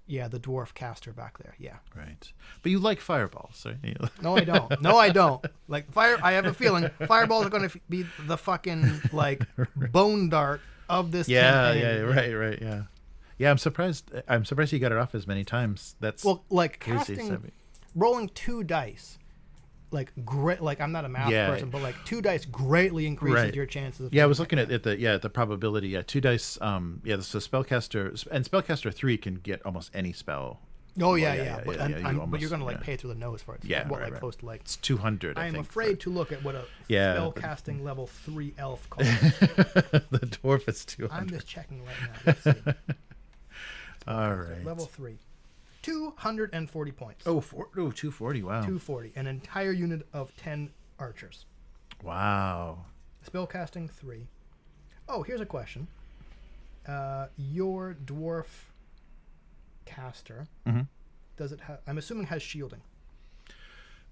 Yeah, the dwarf caster back there. Yeah. Right. But you like fireballs, right? You- No, I don't. No, I don't. Like fire. I have a feeling fireballs are going to be the fucking like bone dart of this. Yeah. campaign. Right. Yeah. Yeah. I'm surprised you got it off as many times. That's Well, like crazy. casting, rolling 2 dice, like great. Like I'm not a math Yeah. person, but like 2 dice greatly increases Right. your chances. Of Yeah, I was getting looking at the probability. Yeah, 2 dice. So spellcaster and spellcaster 3 can get almost any spell. Oh yeah, yeah. yeah, But, yeah, you but you're almost- gonna like yeah. pay through the nose for it. Yeah, what right, like close to like. It's 200. I am afraid to look at what a Yeah, spell but- casting level 3 elf calls. the dwarf is 200. I'm just checking right now. Let's see. All right. Level 3, 240 points. 240. Wow. 240. An entire unit of 10 archers. Wow. Spellcasting 3. Oh, here's a question. Your dwarf caster, Mhm. does it have? I'm assuming has shielding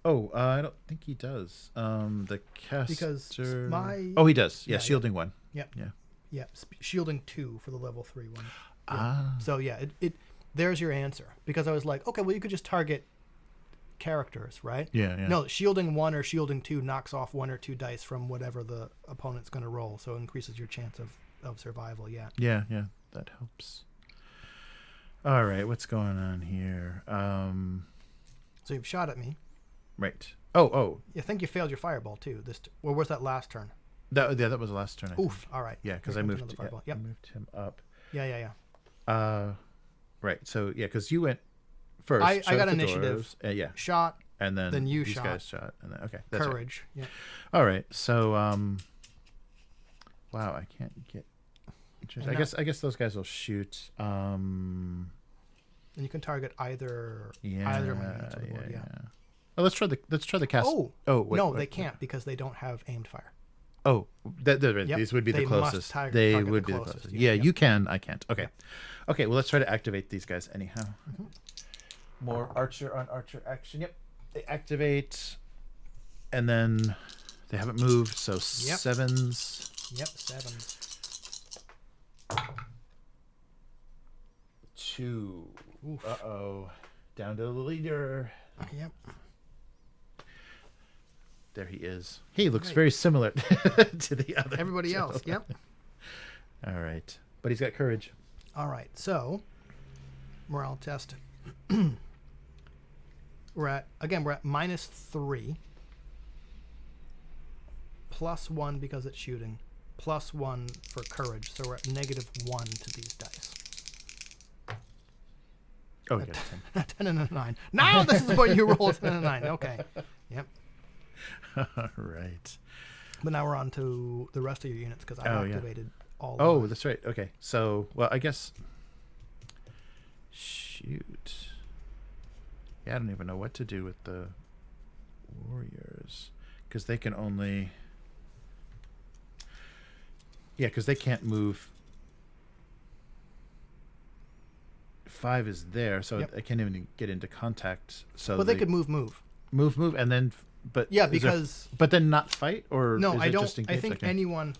Oh, I don't think he does. The caster. because my Oh, he does. Yeah, Yeah, shielding 1. Yep. Yeah. Yeah, shielding 2 for the level 3 one. Ah. So yeah, it there's your answer because I was like, okay, well you could just target characters, right? Yeah. No, shielding 1 or shielding 2 knocks off 1 or 2 dice from whatever the opponent's going to roll, so it increases your chance of survival. Yeah. Yeah. That helps. All right, what's going on here? So you've shot at me. Right. Oh. I think you failed your fireball too. Or was that last turn? That was the last turn. I think. Oof. All right. Yeah, because Here I comes moved. another fireball. I Yep. moved him up. Yeah. Right. So yeah, because you went first. I shot got at the initiative. dwarves, yeah, Shot. and then you these shot. guys shot, and then okay. That's right. Courage. Yeah. All right. So wow, I can't get. And I guess those guys will shoot. And you can target either Yeah. either minions on the board. Yeah. Well, let's try the cast. Oh. Wait, No, wait, they can't because they don't have aimed fire. Oh, right. Yep. These would be They the must closest. target They the would be the closest, closest. yeah. Yeah, Yep. you can. I can't. Okay. Yep. Okay. Well, let's try to activate these guys anyhow. More archer on archer action. Yep. They activate, and then they haven't moved, so Yep. 7s. Yep. 7. 2. Oof. Uh-oh. Down to the leader. Yep. There he is. He looks Right. very similar to the other. Everybody else. gentleman. Yep. All right. But he's got courage. All right. So, morale test. we're at -3. +1 because it's shooting. +1 for courage. So we're at -1 to these dice. Oh, he got a 10. 10 and a 9. Now this is what you roll, 10 and a 9. Okay. Yep. All right. But now we're on to the rest of your units because I've Oh, yeah. activated all of Oh, mine. that's right. Okay. So, well, I guess. Shoot. Yeah, I don't even know what to do with the warriors because they can only. Yeah, because they can't move. 5 is there, so Yep. I can't even get into contact. So But they could move. move, and then. But Yeah, is there- because but then not fight, or no, is I it don't. Just I engage? think Okay. anyone.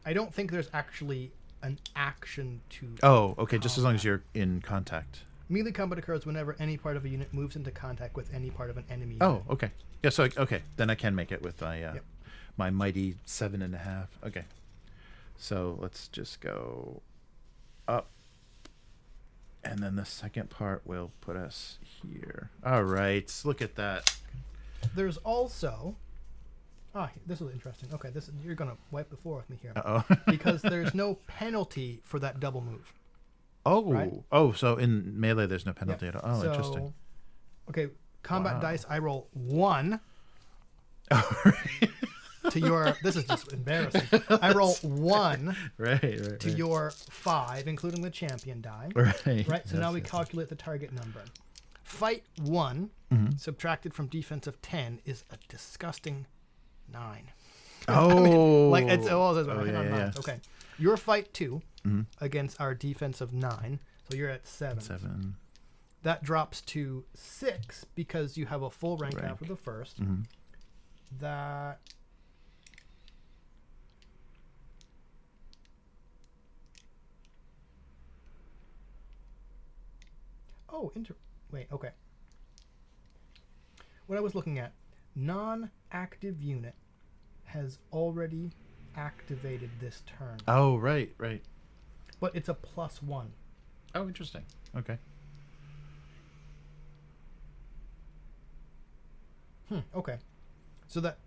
I don't think there's actually an action to. Oh, okay. Just as long as combat. you're in contact. Melee combat occurs whenever any part of a unit moves into contact with any part of an enemy. Oh, unit. okay. Yeah. So okay, then I can make it with my Yep. my mighty 7.5. Okay. So let's just go up, and then the second part will put us here. All right. Look at that. There's also. This is interesting. Okay, you're gonna wipe the floor with me here Uh oh. because there's no penalty for that double move. Oh. Right? Oh. So in melee, there's no penalty Yep. at all. Oh, So, interesting. Okay, combat Wow. dice. I roll 1 Oh, to your. This is just embarrassing. I roll 1 right. to your 5, including the champion die. Right. Right. So now Yes, we yes, calculate the target number. Fight 1 Mhm. subtracted from defense of 10 is a disgusting 9. Oh. Like it's hit yeah, on yeah, nines. yeah. Okay. Your fight 2 Mhm. against our defense of 9, so you're at 7. 7. That drops to 6 because you have a full rank Rank. after the first. Mhm. That wait, okay. What I was looking at, non-active unit has already activated this turn, Oh, right. but it's a +1. Oh, interesting. Okay. Okay. So that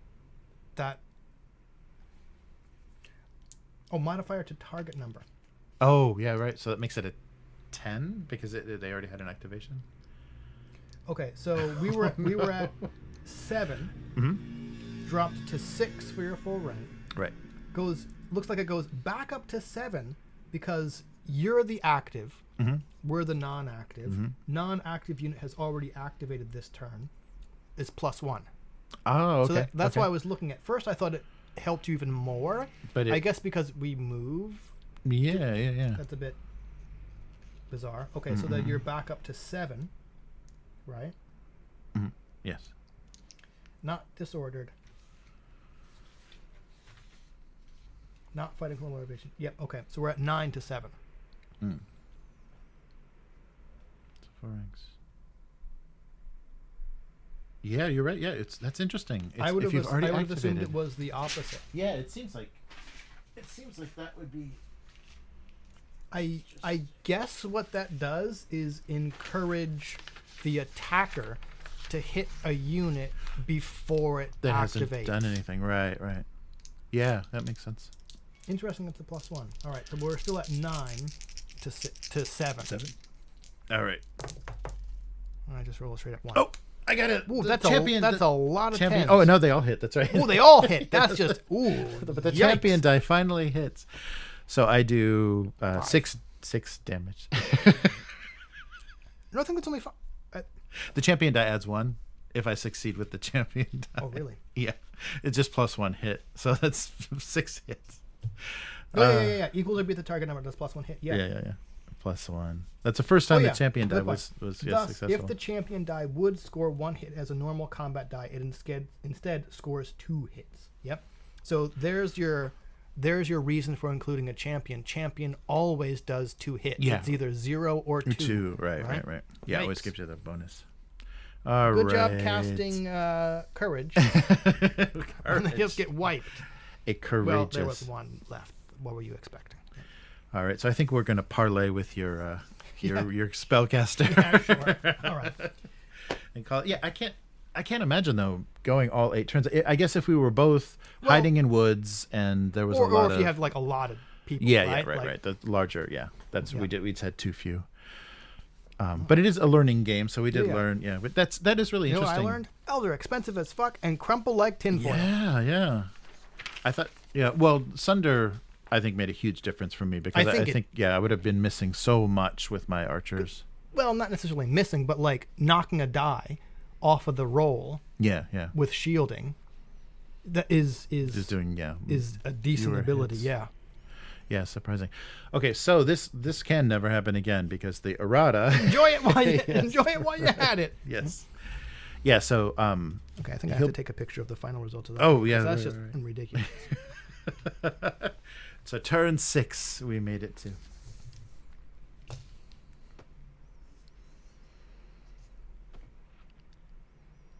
modifier to target number. Oh, yeah, right. So that makes it a 10 because they already had an activation. Okay, so we were at 7, Mm-hmm. dropped to 6 for your full rank. Right. Looks like it goes back up to 7 because you're the active, Mm-hmm. we're the non-active. Mhm. Non-active unit has already activated this turn. It's +1. Oh, okay. So that's okay. why I was looking at. First, I thought it helped you even more. But I guess because we move, yeah. that's a bit bizarre. Okay, so then you're back up to 7, right? Yes. Not disordered. Not fighting for motivation. Yep, okay. So we're at 9 to 7. Mm. So 4 ranks. Yeah, you're right. Yeah, that's interesting. I would if have you've already assumed activated. it was the opposite. Yeah, it seems like that would be. I guess what that does is encourage the attacker to hit a unit before it That activates. hasn't done anything. Right. Yeah, that makes sense. Interesting. It's a +1. All right, so we're still at 9 to 7. 7. All right. I just roll a straight up 1. Oh, I got it. Ooh, The that's a lot of champion. 10s. Oh no, they all hit. That's right. Oh, they all hit. That's just But the yikes. champion die finally hits. So I do 6 damage. No, I think it's only 5. The champion die adds 1 if I succeed with the champion die. Oh, really? Yeah, it's just +1 hit. So that's 6 hits. Yeah. Equals or beat the target number. Does +1 hit? Yeah. Yeah. +1. That's the first time the champion die was Thus, successful. if the champion die would score 1 hit as a normal combat die, it instead scores 2 hits. Yep. So there's your reason for including a champion. Champion always does 2 hits. Yeah. It's either 0 or 2. 2. Right. Yeah, Yikes. always gives you the bonus. All Good job right. casting courage. And they just get wiped. A courageous. Well, there was 1 left. What were you expecting? All right, so I think we're going to parlay with your spellcaster. Yeah, sure. All right. And call it. Yeah, I can't imagine though going all 8 turns. I guess if we were both hiding in woods and there was a lot or of, if you have like a lot of people. right. Like, The larger, that's we just had too few. But it is a learning game, so we did learn. Yeah, but that is really interesting. You know what I learned? Elves are expensive as fuck and crumple like tinfoil. Yeah. I thought, well, Sunder, I think, made a huge difference for me because I think I would have been missing so much with my archers. Well, not necessarily missing, but like knocking a die off of the roll. Yeah. With shielding, that is doing is a decent ability. Hits. Yeah. Yeah, surprising. Okay, so this can never happen again because the errata. Enjoy it while you had it. Yes. Yeah. So. Okay, I think I have to take a picture of the final result of that. Oh yeah, that's just ridiculous. So turn 6, we made it to.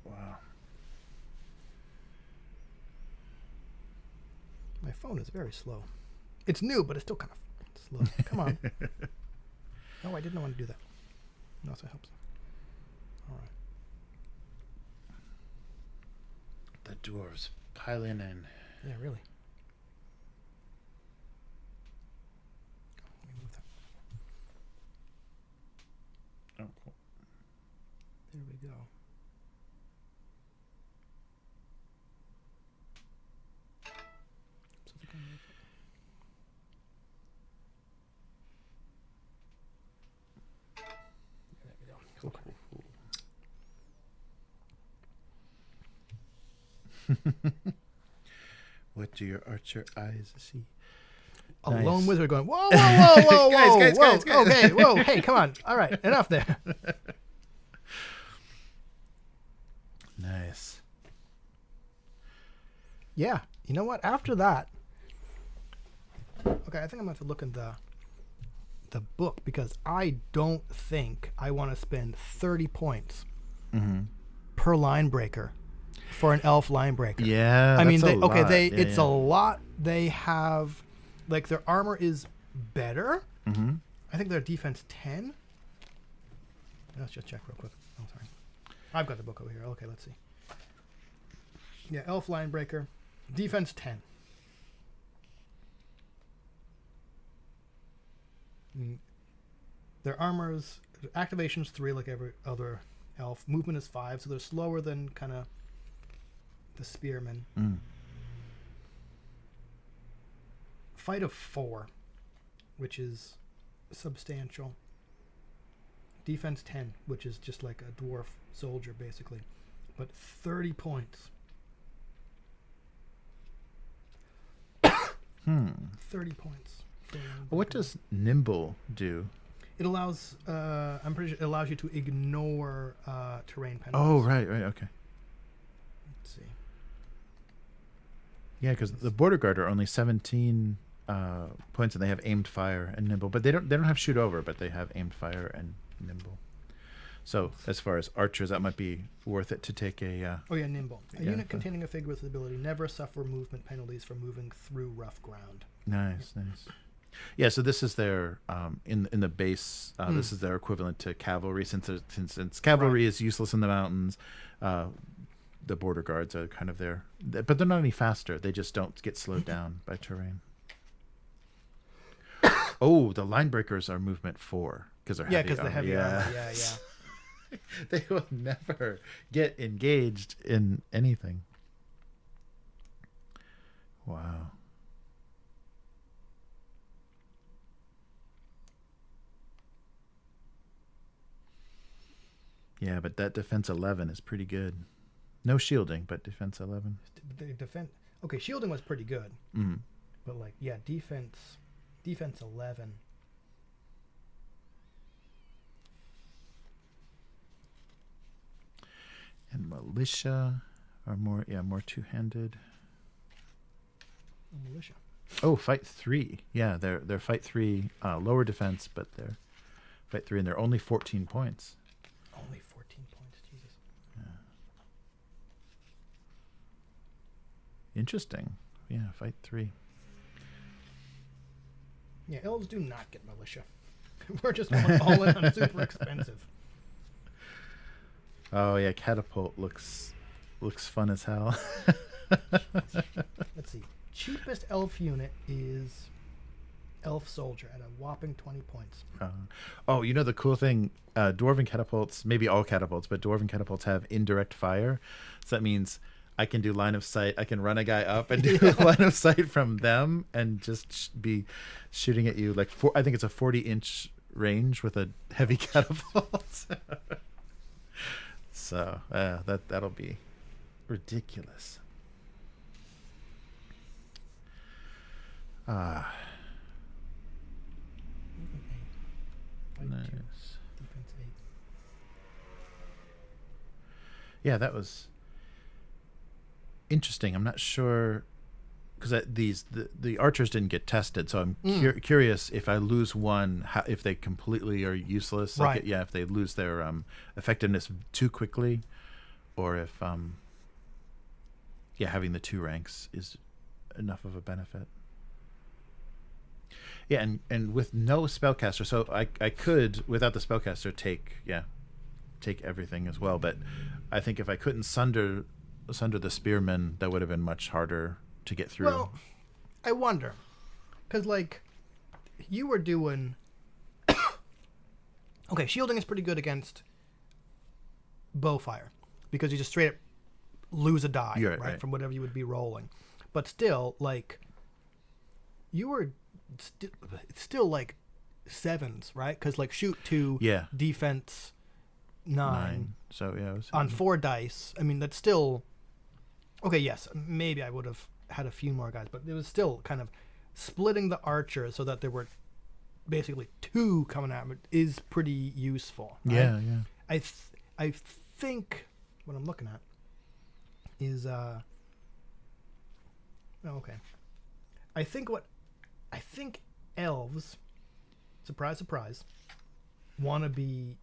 Wow. My phone is very slow. It's new, but it's still kind of slow. Come on. No, I didn't want to do that. No, so it helps. All right. The dwarves piling in. Yeah, really. Let me move that. Oh, cool. There we go. So if I can make it. There we go. Okay. What do your archer eyes see? A Nice. lone wizard going, whoa, whoa, whoa, whoa, whoa, Guys, whoa, guys. okay, whoa, hey, come on. All right, enough there. Nice. Yeah, you know what? After that, okay, I think I'm going to have to look in the book because I don't think I want to spend 30 points per line breaker for an elf line breaker. Yeah, I mean, that's a lot. it's a lot. They have, like, their armor is better. Mm-hmm. I think their defense 10. Let's just check real quick. Oh, sorry. I've got the book over here. Okay, let's see. Yeah, elf line breaker, defense 10. Their armor's activation's 3 like every other elf. Movement is 5, so they're slower than kind of the spearmen. Fight of 4, which is substantial. Defense 10, which is just like a dwarf soldier basically, but 30 points. 30 points. What does nimble do? It allows, I'm pretty sure it allows you to ignore terrain penalties. Oh, right, okay. Let's see. Yeah, because the border guard are only 17 points, and they have aimed fire and nimble, but they don't have shoot over, but they have aimed fire and nimble. So as far as archers, that might be worth it to take a. Oh yeah, nimble. A unit containing a figure with the ability never suffer movement penalties for moving through rough ground. Nice. Yeah, so this is their in the base. This is their equivalent to cavalry, since cavalry is useless in the mountains. the border guards are kind of there, but they're not any faster. They just don't get slowed down by terrain. Oh, the line breakers are movement 4 because they're heavy. Because the heavy armor. Yeah. They will never get engaged in anything. Wow. Yeah, but that defense 11 is pretty good. No shielding, but defense 11. Okay, shielding was pretty good. Mm-hmm. But like, yeah, defense 11. And militia are more two-handed. Militia. Oh, fight 3. Yeah, they're fight 3, lower defense, but they're fight 3, and they're only 14 points. Only 14 points, Jesus. Yeah. Interesting. Yeah, fight 3. Yeah, elves do not get militia. We're just going all in on super expensive. Oh yeah, catapult looks fun as hell. Let's see. Cheapest elf unit is elf soldier at a whopping 20 points. Oh, you know the cool thing, dwarven catapults, maybe all catapults, but dwarven catapults have indirect fire. So that means I can do line of sight. I can run a guy up and do line of sight from them and just be shooting at you like I think it's a 40-inch range with a heavy catapult. So that'll be ridiculous. Nice. Defense 8. Yeah, that was interesting. I'm not sure because the archers didn't get tested, so I'm curious if I lose one, if they completely are useless. Right. Like, if they lose their effectiveness too quickly, or if having the 2 ranks is enough of a benefit. Yeah, and with no spellcaster, so I could without the spellcaster take everything as well. But I think if I couldn't sunder the spearmen, that would have been much harder to get through. Well, I wonder, because like you were doing. Okay, shielding is pretty good against bowfire because you just straight up lose a die, right, from whatever you would be rolling. But still, like you were still like 7s, right? Because like shoot 2, defense 9. So yeah, it was on 4 dice. I mean, that's still okay. Yes, maybe I would have had a few more guys, but it was still kind of splitting the archers so that there were basically 2 coming at me is pretty useful. Right? Yeah. I think what I'm looking at is okay. I think elves, surprise, surprise, want to be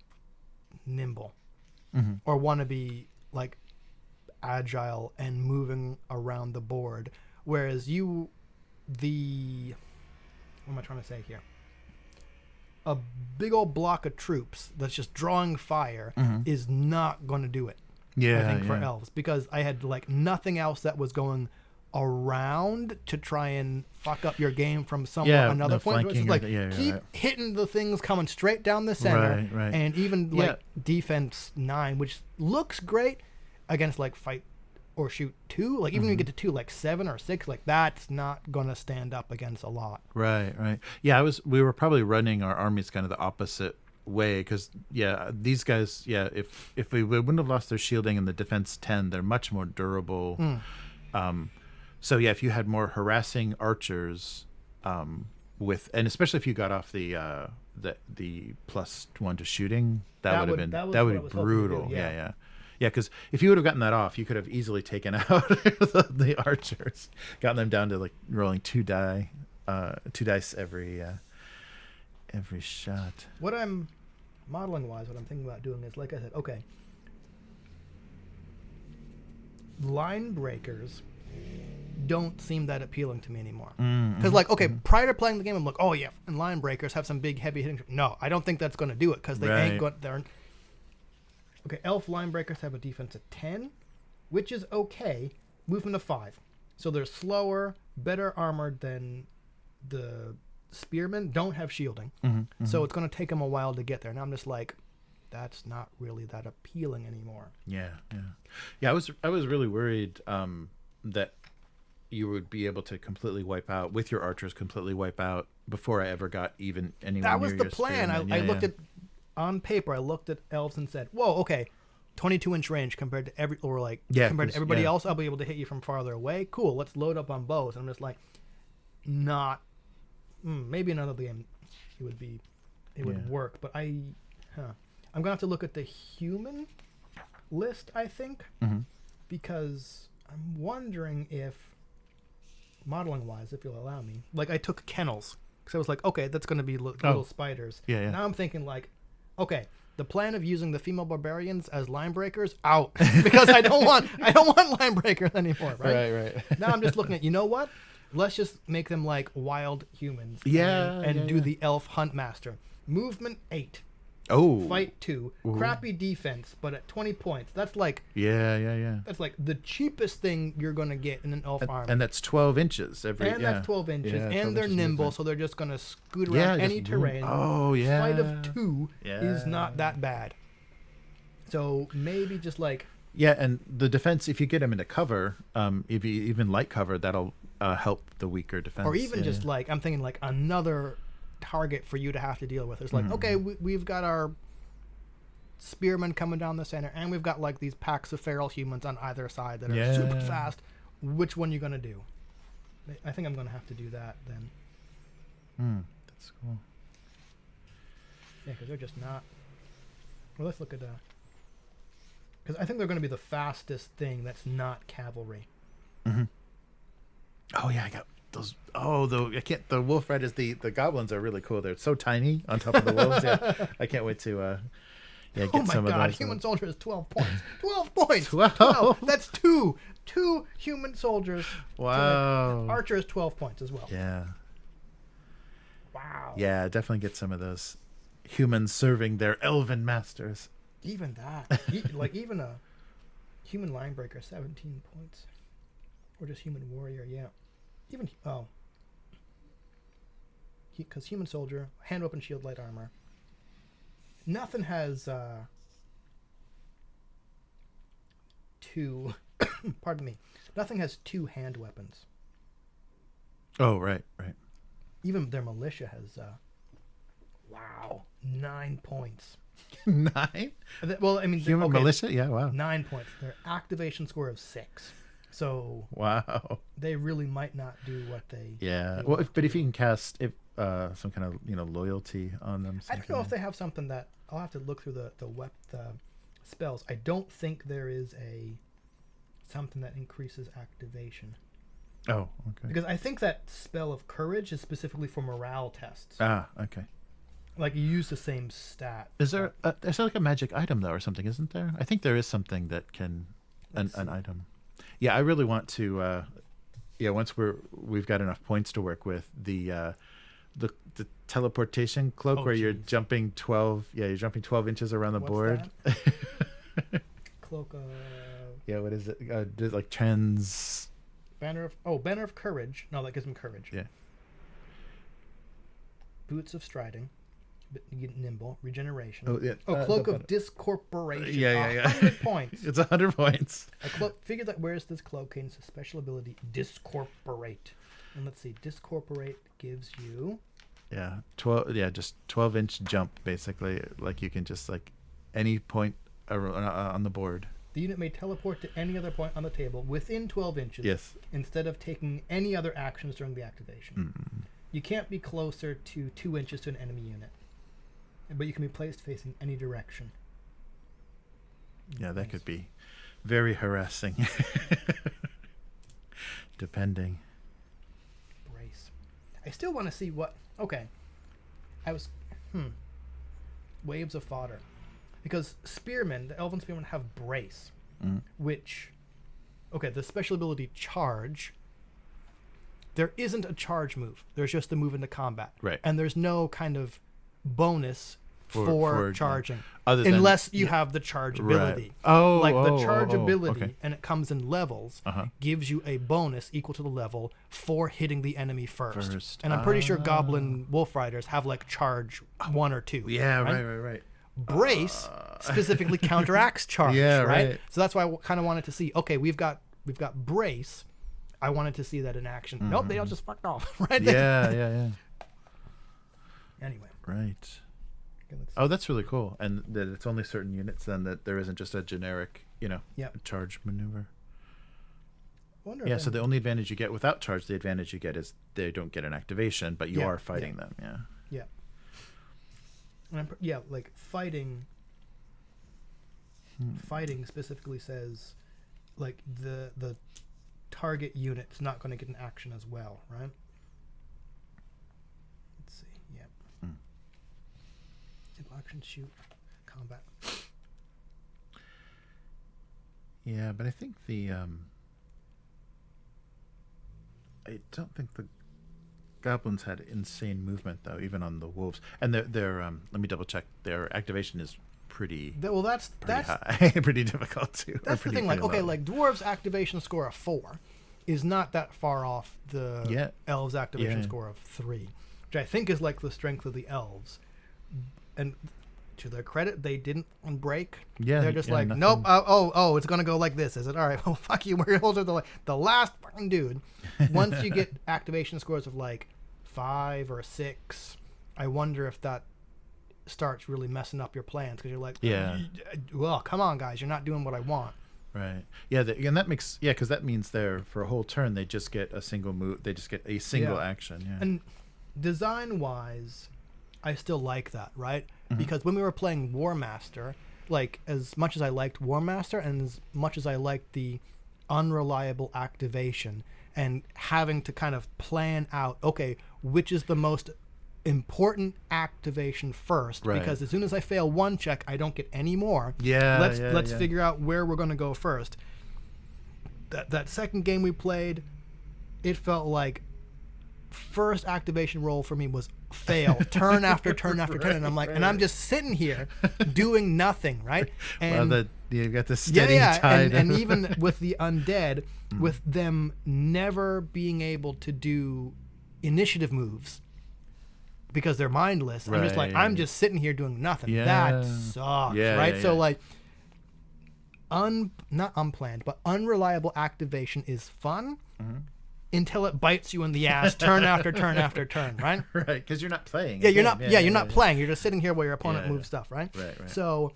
nimble, or want to be like agile and moving around the board, whereas what am I trying to say here? A big old block of troops that's just drawing fire is not going to do it. I think for elves, because I had like nothing else that was going around to try and fuck up your game from somewhere another point. It's like keep hitting the things coming straight down the center, and even like defense 9, which looks great against like fight or shoot 2. Like even when you get to 2, like 7 or 6, like that's not gonna stand up against a lot. Right. Yeah, we were probably running our armies kind of the opposite way because these guys, if we wouldn't have lost their shielding and the defense 10, they're much more durable. So if you had more harassing archers, and especially if you got off the +1 to shooting, that would be brutal. Yeah. Because if you would have gotten that off, you could have easily taken out the archers, gotten them down to like rolling 2 dice every shot. What I'm modeling wise, what I'm thinking about doing is, like I said, okay, line breakers don't seem that appealing to me anymore. Because prior to playing the game, I'm like, oh yeah, and line breakers have some big heavy hitting. No, I don't think that's going to do it because they ain't going. Okay, elf line breakers have a defense of 10, which is okay. Movement of 5. So they're slower, better armored than the spearmen. Don't have shielding. So it's going to take them a while to get there. And I'm just like, that's not really that appealing anymore. Yeah. I was really worried that you would be able to completely wipe out with your archers, completely wipe out before I ever got even anywhere That was near the your plan. spearmen. I looked at on paper. I looked at elves and said, "Whoa, okay, 22-inch range compared to compared to everybody else. I'll be able to hit you from farther away. Cool. Let's load up on bows." And I'm just like, not. Maybe another game, it would work. But I'm gonna have to look at the human list. I think because I'm wondering if, modeling wise, if you'll allow me, like I took kennels because I was like, okay, that's gonna be little spiders. Yeah. Now I'm thinking like, okay, the plan of using the female barbarians as line breakers out because I don't want line breakers anymore. Right. Now I'm just looking at, you know what? Let's just make them like wild humans. And do the elf hunt master. Movement 8. Oh. Fight 2. Ooh. Crappy defense, but at 20 points. That's like that's like the cheapest thing you're gonna get in an elf army. And that's 12 inches that's 12 inches. Yeah, and 12 they're inches nimble, movement. so they're just gonna scoot around any terrain. Oh yeah. Fight of 2 is not that bad. So maybe just like. Yeah, and the defense, if you get them into cover, if you even light cover, that'll help the weaker defense. Or even just like, I'm thinking like another target for you to have to deal with. It's like, okay, we've got our spearmen coming down the center, and we've got like these packs of feral humans on either side that are super fast. Which one you gonna do? I think I'm gonna have to do that then. That's cool. Yeah, because they're just not. Well, let's look at because I think they're going to be the fastest thing that's not cavalry. Oh yeah, I got those. Oh, the wolf riders. The goblins are really cool. They're so tiny on top of the wolves. Yeah, I can't wait to get some of those. Oh my god, human soldier is 12 points. 12 points. 12. That's two human soldiers. Wow. Archer is 12 points as well. Yeah. Wow. Yeah, definitely get some of those humans serving their elven masters. Even that, even a human line breaker, 17 points, or just human warrior, yeah. Even because human soldier, hand weapon, shield, light armor. Nothing has two. Pardon me. Nothing has 2 hand weapons. Oh right. Even their militia has 9 points. 9? Well, I mean, human militia. Yeah, wow. 9 points. Their activation score of 6. So wow, they really might not do what they. Yeah. They Well, if you can cast some kind of loyalty on them. I don't know if they have something that I'll have to look through the spells. I don't think there is something that increases activation. Oh, okay. Because I think that spell of courage is specifically for morale tests. Ah, okay. Like you use the same stat. Is there like a magic item though, or something? Isn't there? I think there is something that can an item. Yeah, I really want to. Once we've got enough points to work with, the teleportation cloak where you're jumping 12. Yeah, you're jumping 12 inches around the board. Cloak. Yeah, what is it? Like trans. Banner of courage. No, that gives him courage. Yeah. Boots of striding. Nimble. Regeneration. Oh yeah. Cloak of discorporation. Yeah. 100 points. It's 100 points. Figure that where's this cloak gains a special ability, discorporate. And let's see, discorporate gives you. Yeah, 12. Yeah, just 12-inch jump basically. Like you can just like any point on the board. The unit may teleport to any other point on the table within 12 inches. Yes. Instead of taking any other actions during the activation. You can't be closer to 2 inches to an enemy unit. But you can be placed facing any direction. Yeah, that could be very harassing. Depending. Brace. I still want to see what... Okay. Waves of fodder. Because spearmen, the elven spearmen have brace. Which... Okay, the special ability charge... There isn't a charge move. There's just the move into combat. Right. And there's no kind of bonus for charging. Other than, Unless you have the charge ability. Right. Oh, like the oh, charge oh, ability, okay. and it comes in levels, gives you a bonus equal to the level for hitting the enemy first. And I'm pretty sure Goblin Wolf Riders have like charge 1 or 2. Yeah, right. Brace specifically counteracts charge, right? So that's why I kind of wanted to see, okay, we've got Brace. I wanted to see that in action. Nope, they all just fucked off, right? Yeah. Anyway. Right. Oh, that's really cool. And that it's only certain units then, that there isn't just a generic, charge maneuver. Yeah, so the only advantage you get without charge, the advantage you get is they don't get an activation, but you are fighting them. Yeah. And like fighting specifically says like the target unit's not going to get an action as well, right? Let's see. Yep. Action, shoot, combat. Yeah, but I think I don't think the goblins had insane movement though, even on the wolves. And their let me double check. Their activation is pretty. That's high, pretty difficult too. That's the thing. Like, okay, like dwarves' activation score of 4 is not that far off the elves' activation score of 3, which I think is like the strength of the elves. And to their credit, they didn't break. Yeah, they're just like, nothing. Nope. Oh, it's gonna go like this, is it? All right. Well, fuck you. We're the last fucking dude. Once you get activation scores of like 5 or 6, I wonder if that starts really messing up your plans because you're like, well, come on, guys, you're not doing what I want. Right. Yeah. And that makes because that means for a whole turn they just get a single move. They just get a single action. Yeah. And design wise, I still like that, right? Because when we were playing War Master, like as much as I liked War Master and as much as I liked the unreliable activation and having to kind of plan out, okay, which is the most important activation first, because as soon as I fail one check, I don't get any more. Let's figure out where we're going to go first. That second game we played, it felt like first activation roll for me was fail turn after turn after turn, and I'm like, and I'm just sitting here doing nothing, right? And you got the steady tide, and even with the undead, with them never being able to do initiative moves because they're mindless. I'm just like, I'm just sitting here doing nothing. That sucks, right? So like, not unplanned, but unreliable activation is fun. Until it bites you in the ass, turn after turn after turn, right? Right, because you're not playing. Yeah, you're not. You're not playing. You're just sitting here while your opponent moves stuff, right? Right. So,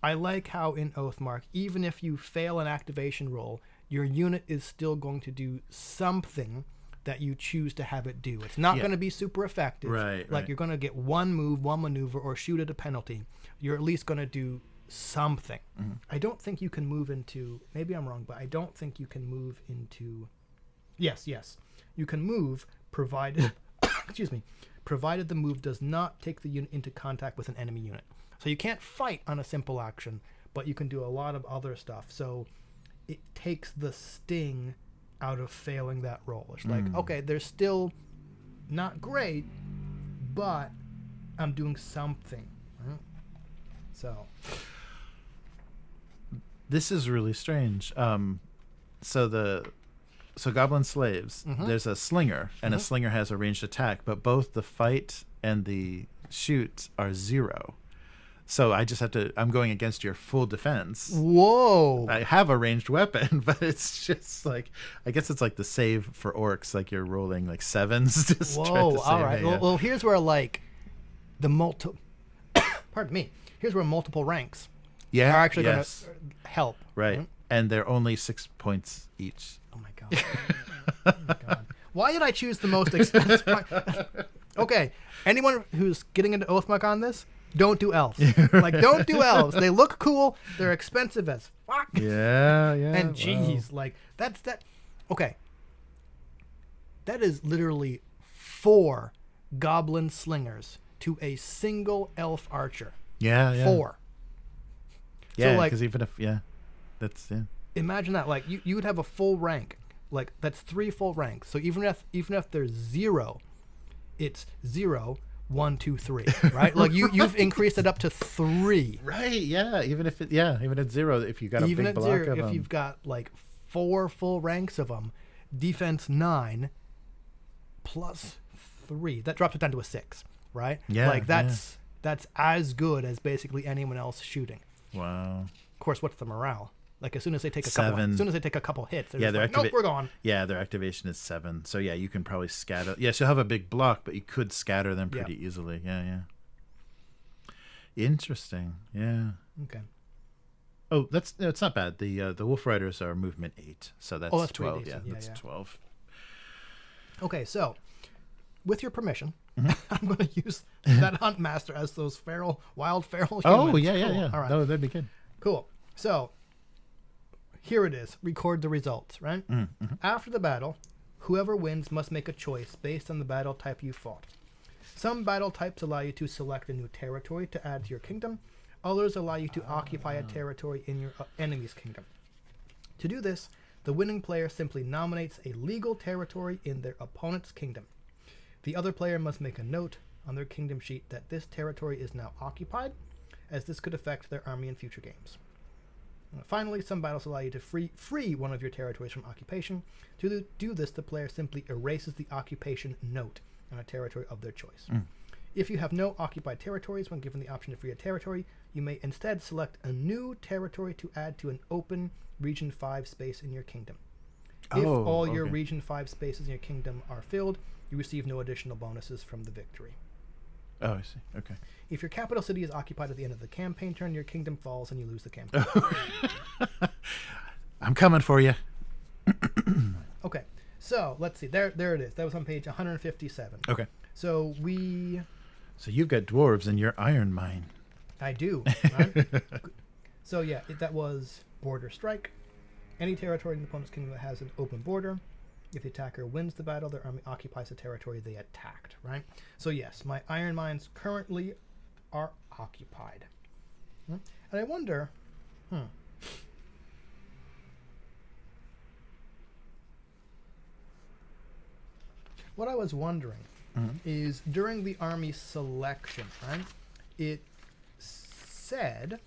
I like how in Oathmark, even if you fail an activation roll, your unit is still going to do something that you choose to have it do. It's not going to be super effective. Like you're going to get one move, one maneuver, or shoot at a penalty. You're at least going to do something. I don't think you can move into. Maybe I'm wrong, but I don't think you can move into. Yes. You can move provided provided the move does not take the unit into contact with an enemy unit. So you can't fight on a simple action, but you can do a lot of other stuff. So it takes the sting out of failing that roll. It's like, okay, they're still not great, but I'm doing something. Right? So this is really strange. So goblin slaves, there's a slinger, and a slinger has a ranged attack, but both the fight and the shoot are 0. So I just I'm going against your full defense. Whoa. I have a ranged weapon, but it's just like, I guess it's like the save for orcs, like you're rolling like 7s. Just Whoa, all right. Well, here's where like pardon me, here's where multiple ranks are actually going to help. Right. And they're only 6 points each. Oh my god. Why did I choose the most expensive? Okay, anyone who's getting into Oathmark on this, don't do elves. Like, don't do elves. They look cool. They're expensive as fuck. Yeah. And geez, like that's that. Okay, that is literally 4 goblin slingers to a single elf archer. Yeah. 4. Yeah, so like, because even if that's imagine that, like you would have a full rank, like that's 3 full ranks. So even if there's 0, it's 0 1, 2, 3, right? Like you've increased it up to 3. Right, yeah. Even at 0, if you got Even a at big block 0, of if them. you've got like 4 full ranks of them, defense 9 plus 3, that drops it down to a 6, right? Yeah, like that's as good as basically anyone else shooting. Wow. Of course, what's the morale? Like as soon as they take a 7. couple hits, they're Yeah, just they're like, nope, we're gone. Yeah, their activation is 7. So yeah, you can probably scatter. Yes, you'll have a big block, but you could scatter them pretty easily. Yeah. Interesting. Yeah. Okay. Oh, it's not bad. The Wolf Riders are movement 8, so that's, that's 12. decent. Yeah, that's 12. Okay, so with your permission, Mm-hmm. I'm going to use that Hunt Master as those wild feral humans. Oh yeah. All right. No, that'd be good. Cool. So here it is. Record the results, right? Mm-hmm. After the battle, whoever wins must make a choice based on the battle type you fought. Some battle types allow you to select a new territory to add to your kingdom. Others allow you to occupy a territory in your enemy's kingdom. To do this, the winning player simply nominates a legal territory in their opponent's kingdom. The other player must make a note on their kingdom sheet that this territory is now occupied, as this could affect their army in future games. Finally, some battles allow you to free one of your territories from occupation. To do this, the player simply erases the occupation note on a territory of their choice. If you have no occupied territories when given the option to free a territory, you may instead select a new territory to add to an open Region 5 space in your kingdom. If all your Region 5 spaces in your kingdom are filled, you receive no additional bonuses from the victory. Oh, I see. Okay. If your capital city is occupied at the end of the campaign turn, your kingdom falls and you lose the campaign. I'm coming for you. Okay, so let's see. There it is. That was on page 157. Okay. So you've got dwarves in your iron mine. I do. Right? So yeah, that was Border Strike. Any territory in the opponent's kingdom that has an open border. If the attacker wins the battle, their army occupies the territory they attacked, right? So yes, my iron mines currently are occupied. And I wonder, what I was wondering is during the army selection, right? It said,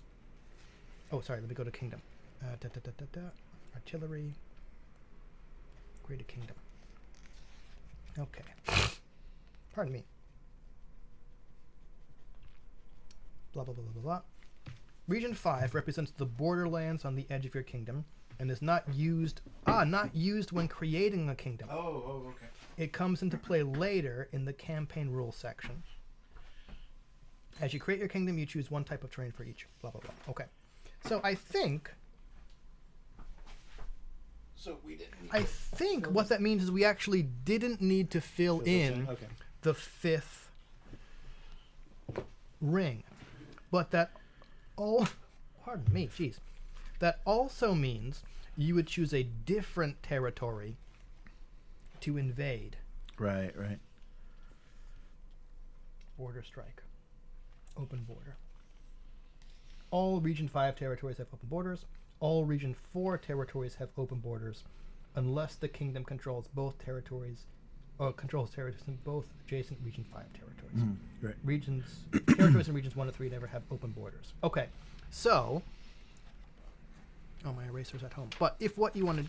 oh, sorry, let me go to kingdom. Artillery. Greater Kingdom. Okay. Pardon me. Blah, blah, blah, blah, blah. Region 5 represents the borderlands on the edge of your kingdom and is not used when creating a kingdom. Oh, okay. It comes into play later in the campaign rules section. As you create your kingdom, you choose one type of terrain for each. Blah, blah, blah. Okay. So I think what that means is we actually didn't need to fill in the 5th ring. But that that also means you would choose a different territory to invade. Right. Border Strike. Open border. All Region 5 territories have open borders. All Region 4 territories have open borders, unless the kingdom controls both territories, or controls territories in both adjacent Region 5 territories. Right. Territories in Regions 1 to 3 never have open borders. Okay, so, my eraser's at home. But if what you want to,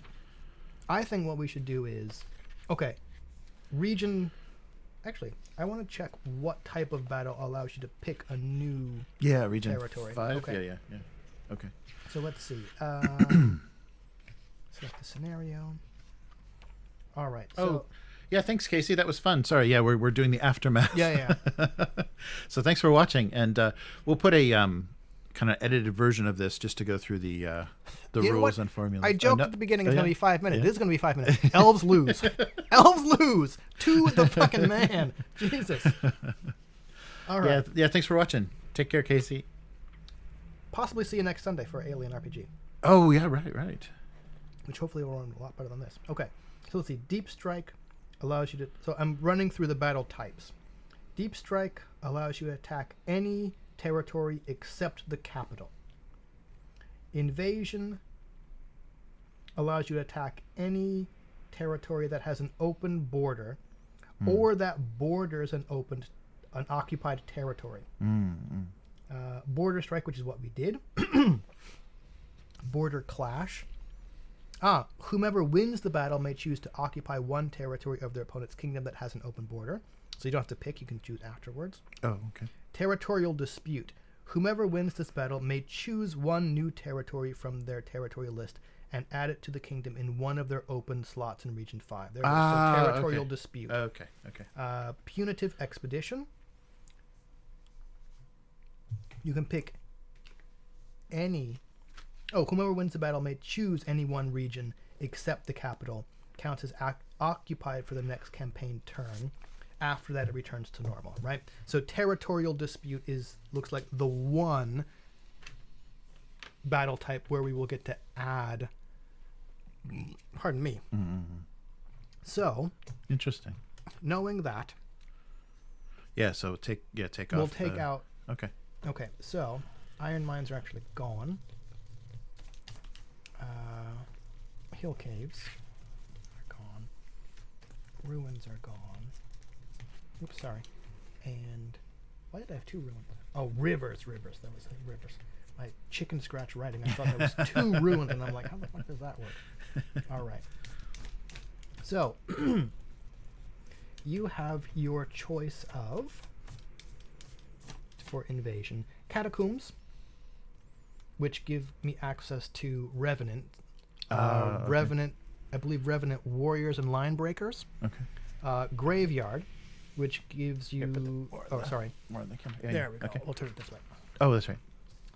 I think what we should do is, okay, actually, I want to check what type of battle allows you to pick a new Region territory. 5. Okay. Yeah. Okay. So let's see. Select the scenario. All right. So, yeah. Thanks, Casey. That was fun. Sorry. Yeah, we're doing the aftermath. Yeah. So thanks for watching, and we'll put a kind of edited version of this just to go through the rules and formulas. I joked at the beginning it's going to be 5 minutes. Yeah. This is going to be 5 minutes. Elves lose. Elves lose to the fucking man. Jesus. All right. Yeah. Thanks for watching. Take care, Casey. Possibly see you next Sunday for Alien RPG. Oh yeah, right. Which hopefully will run a lot better than this. Okay, so let's see. Deep Strike allows you to. So I'm running through the battle types. Deep Strike allows you to attack any territory except the capital. Invasion allows you to attack any territory that has an open border, or that borders an an occupied territory. Mm. Border strike, which is what we did. Border clash. Whomever wins the battle may choose to occupy one territory of their opponent's kingdom that has an open border. So you don't have to pick, you can choose afterwards. Oh, okay. Territorial dispute. Whomever wins this battle may choose one new territory from their territory list and add it to the kingdom in one of their open slots in Region 5. There's a territorial okay. dispute. Okay. Punitive expedition. You can pick any... whomever wins the battle may choose any one region except the capital. Counts as occupied for the next campaign turn. After that, it returns to normal, right? So territorial dispute looks like the one battle type where we will get to add... Pardon me. Mm-hmm. So... Interesting. Knowing that... Yeah, so take we'll off. We'll take out... Okay. Okay, so iron mines are actually gone. Hill caves are gone. Ruins are gone. Oops, sorry. And why did I have 2 ruins? Oh, rivers. That was it, rivers. My chicken scratch writing. I thought there was 2 ruins, and I'm like, how the fuck does that work? All right. So you have your choice of, for invasion, catacombs, which give me access to revenant. Okay. Revenant, I believe revenant warriors and line breakers. Okay. Graveyard, which gives you... sorry. More on the camera. Yeah, There we go. Okay. We'll turn it this way. Oh, that's right.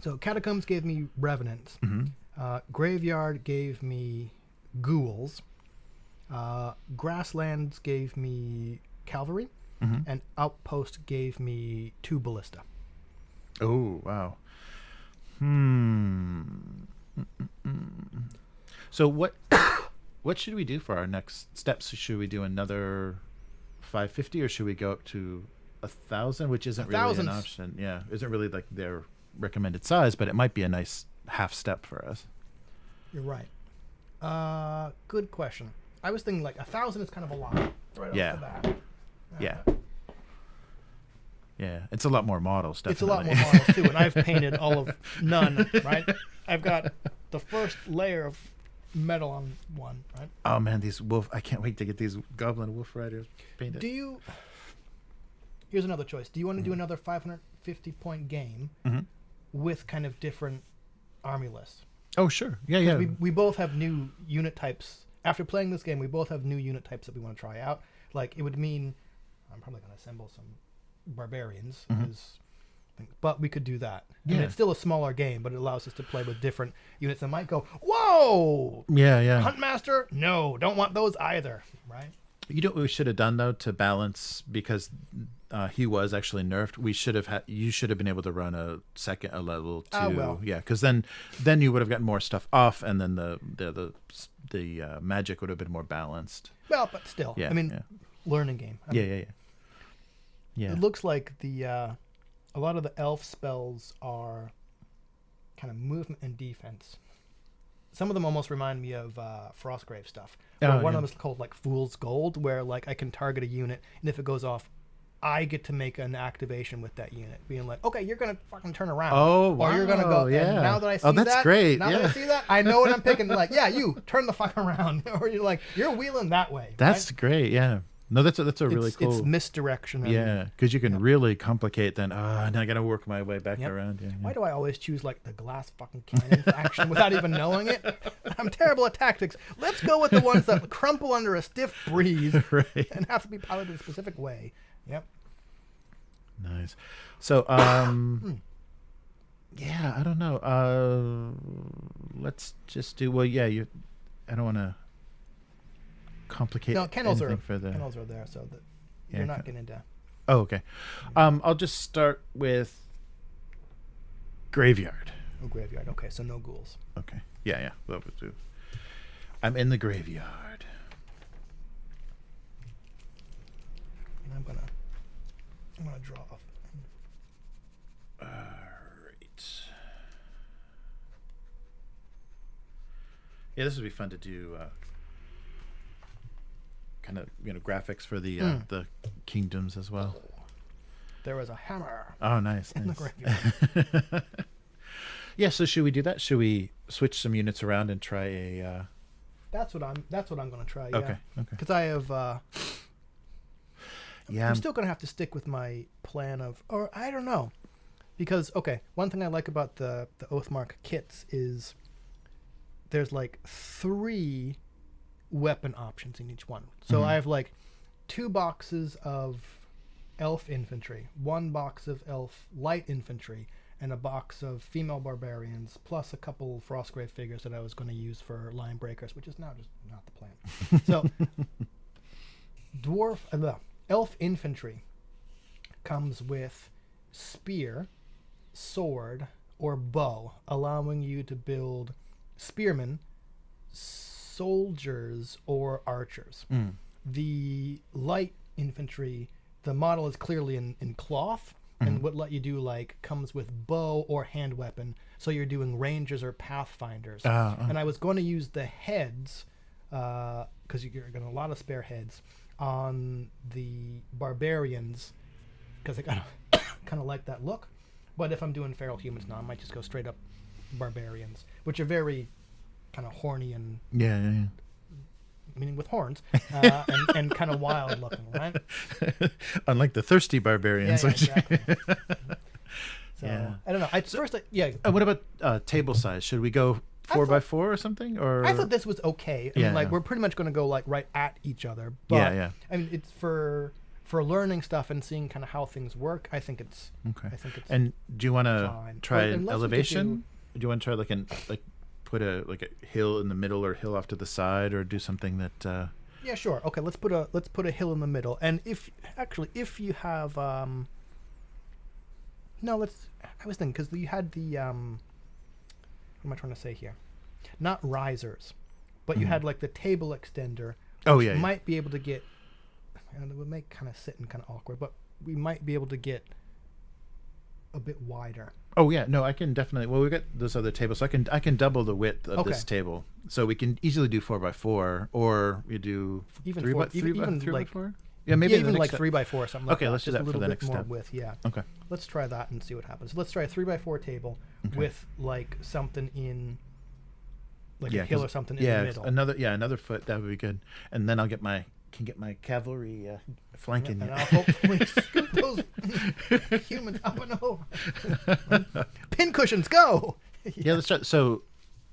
So catacombs gave me revenants. Mm-hmm. Graveyard gave me ghouls. Grasslands gave me cavalry. Mm-hmm. And outpost gave me 2 ballista. Oh, wow. So what should we do for our next steps? Should we do another 550 or should we go up to 1,000, which isn't really an option? Yeah, isn't really like their recommended size, but it might be a nice half step for us. You're right. Good question. I was thinking like 1,000 is kind of a lot. Right Yeah. off the bat. Yeah. Yeah, it's a lot more models, definitely. It's a lot more models too, and I've painted all of none, right? I've got the first layer of metal on one, right? Oh man, these wolf! I can't wait to get these goblin wolf riders painted. Here's another choice. Do you want to do another 550 point game with kind of different army lists? Oh sure, yeah. We both have new unit types. After playing this game, we both have new unit types that we want to try out. Like it would mean, I'm probably going to assemble some barbarians, but we could do that. Yeah. And it's still a smaller game, but it allows us to play with different units that might go, whoa! Yeah. Huntmaster? No, don't want those either, right? You know what we should have done though to balance, because he was actually nerfed. You should have been able to run a level 2. Yeah, because then you would have gotten more stuff off, and then the magic would have been more balanced. Well, but still, Yeah, I mean, learning game. Yeah. It looks like a lot of the elf spells are kind of movement and defense. Some of them almost remind me of Frostgrave stuff. One of them is called like Fool's Gold, where like I can target a unit, and if it goes off, I get to make an activation with that unit, being like, okay, you're gonna fucking turn around. Oh, wow. Or you're gonna go. Yeah. And now that I see that's great. Now that I see that, I know what I'm picking. Like, yeah, you turn the fuck around, or you're like, you're wheeling that way. That's right? great. Yeah. No, that's a really cool. It's misdirection. Yeah, because you can really complicate. Then, now I gotta work my way back Yep. around. Yeah. Why do I always choose like the glass fucking cannon action without even knowing it? I'm terrible at tactics. Let's go with the ones that crumple under a stiff breeze Right. and have to be piloted a specific way. Yep. Nice. So, yeah, I don't know. Let's just do. Well, yeah, I don't want to complicate. No, kennels are further. kennels are there, so that you're not getting into. Oh, okay. I'll just start with graveyard. Oh, graveyard. Okay, so no ghouls. Okay. Yeah, that would do. I'm in the graveyard. And I'm gonna draw off. All right. Yeah, this would be fun to do. Kind of graphics for the kingdoms as well. there is a hammer Oh, nice. in the nice. graveyard. Yeah, so should we do that? Should we switch some units around and try a... That's what I'm going to try. Yeah. Okay. Because I have. Yeah. I'm still going to have to stick with my plan of, or I don't know, because one thing I like about the Oathmark kits is there's like 3 weapon options in each one. So I have like 2 boxes of elf infantry, 1 box of elf light infantry, and a box of female barbarians, plus a couple Frostgrave figures that I was going to use for line breakers, which is now just not the plan. So, elf infantry comes with spear, sword, or bow, allowing you to build spearmen, soldiers, or archers. The light infantry, the model is clearly in cloth, and would let you do comes with bow or hand weapon, so you're doing rangers or pathfinders. And I was going to use the heads, because you're going to a lot of spare heads on the barbarians, because I kind of like that look. But if I'm doing feral humans now, I might just go straight up barbarians, which are very kind of horny and meaning with horns, and kind of wild looking, right? Unlike the thirsty barbarians. Yeah, exactly. So Yeah. I don't know. What about table size? Should we go 4x4 or something? Or I thought this was okay. I mean, we're pretty much going to go right at each other. But, yeah. I mean, it's for learning stuff and seeing kind of how things work. I think it's okay. I think it's And do you want to try Well, an unless we could elevation? Do you want to try put a hill in the middle or hill off to the side, or do something that? Yeah, sure. Okay, let's put a hill in the middle. And if you have no, I was thinking, because you had the what am I trying to say here? Not risers, but you had the table extender. Which might be able to get, and it would make kind of sitting kind of awkward, but we might be able to get a bit wider. Oh yeah, no, I can definitely. Well, we got those other tables, so I can double the width of this table, so we can easily do 4x4, or we do even 3x4. Yeah, maybe even the next 3x4 or something. Okay, like let's do that a for little the bit next more step. width. Yeah. Okay. Let's try that and see what happens. Let's try a 3x4 table with something in, a hill or something in the middle. Another foot, that would be good, and then I'll get my cavalry flanking. And I'll hopefully scoop those humans up and over. Pin cushions, go! Yeah, let's try. So,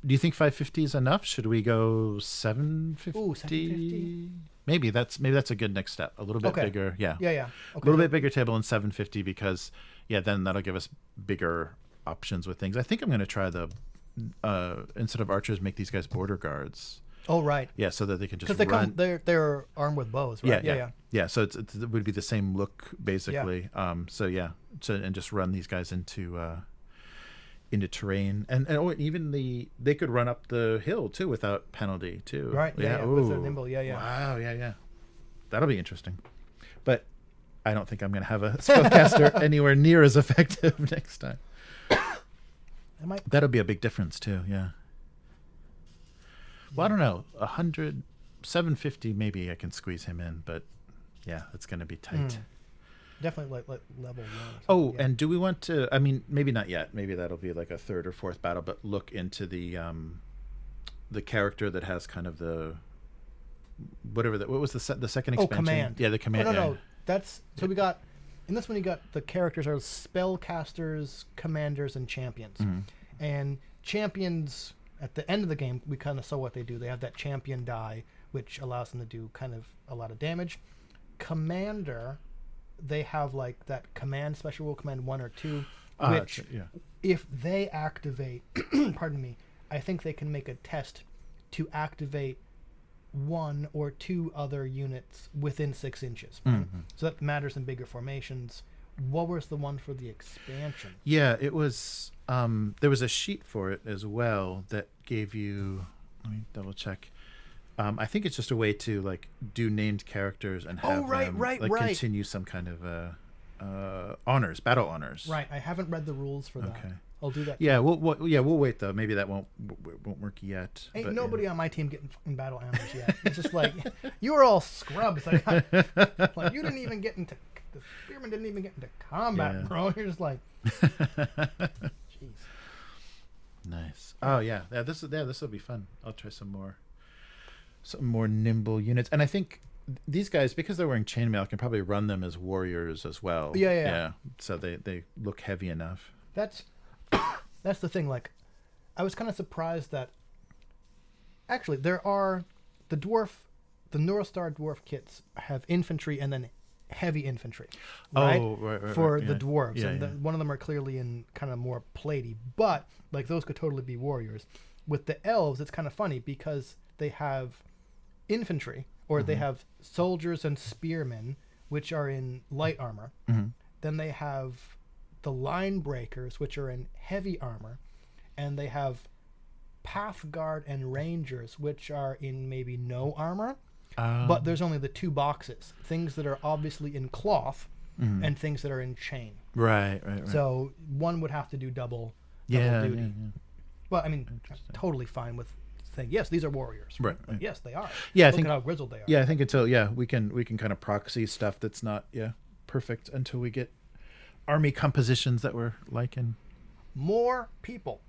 do you think 550 is enough? Should we go 750? Ooh, 750. Maybe that's a good next step. A little bit bigger, yeah. Yeah. Okay. A little bit bigger table and 750, because then that'll give us bigger options with things. I think I'm going to try the instead of archers, make these guys border guards. Oh right. Yeah, so that they can just run. Because they're armed with bows, right? Yeah. So it would be the same look basically. Yeah. And just run these guys into terrain, and even they could run up the hill too without penalty too. Right. Yeah. With their nimble. Yeah. Wow. Yeah. That'll be interesting, but I don't think I'm going to have a spellcaster anywhere near as effective next time. That'll be a big difference too. Yeah. Well, I don't know. 750 maybe I can squeeze him in, but yeah, it's going to be tight. Definitely level 1. And do we want to? I mean, maybe not yet. Maybe that'll be like a 3rd or 4th battle. But look into the character that has kind of the what was the second expansion? Command. Yeah, the command. No. That's so we got in this one. You got the characters are spellcasters, commanders, and champions. And champions, at the end of the game, we kind of saw what they do. They have that champion die, which allows them to do kind of a lot of damage. Commander, they have that command, special rule command 1 or 2, which if they activate, pardon me, I think they can make a test to activate 1 or 2 other units within 6 inches. Right? So that matters in bigger formations. What was the one for the expansion? Yeah, it was. There was a sheet for it as well that gave you. Let me double check. I think it's just a way to do named characters and have them continue some kind of honors, battle honors. Right. I haven't read the rules for that. Okay. I'll do that. Yeah, we'll wait though. Maybe that won't work yet. Ain't nobody on my team getting in battle honors yet. It's just you were all scrubs. You didn't even get into the spearmen didn't even get into combat, Yeah. bro. You're just like, jeez. Nice. Oh yeah, this will be fun. I'll try some more nimble units, and I think these guys, because they're wearing chainmail, I can probably run them as warriors as well. Yeah. So they look heavy enough. That's the thing. Like, I was kind of surprised that actually there are the North Star dwarf kits have infantry and then heavy infantry, right? Oh, right. For Yeah. the dwarves, Yeah, and yeah. one of them are clearly in kind of more platey, but like those could totally be warriors. With the elves, it's kind of funny because they have infantry, or they have soldiers and spearmen, which are in light armor. Mhm. Then they have the line breakers, which are in heavy armor, and they have path guard and rangers, which are in maybe no armor. But there's only the two boxes, things that are obviously in cloth and things that are in chain. Right. So one would have to do double duty. Yeah. But I mean, Interesting. totally fine with saying, yes, these are warriors. Right, But right. yes, they are. Yeah, I Look think- at how grizzled they are. Yeah, I think until we can kind of proxy stuff that's not perfect until we get army compositions that we're liking. More people.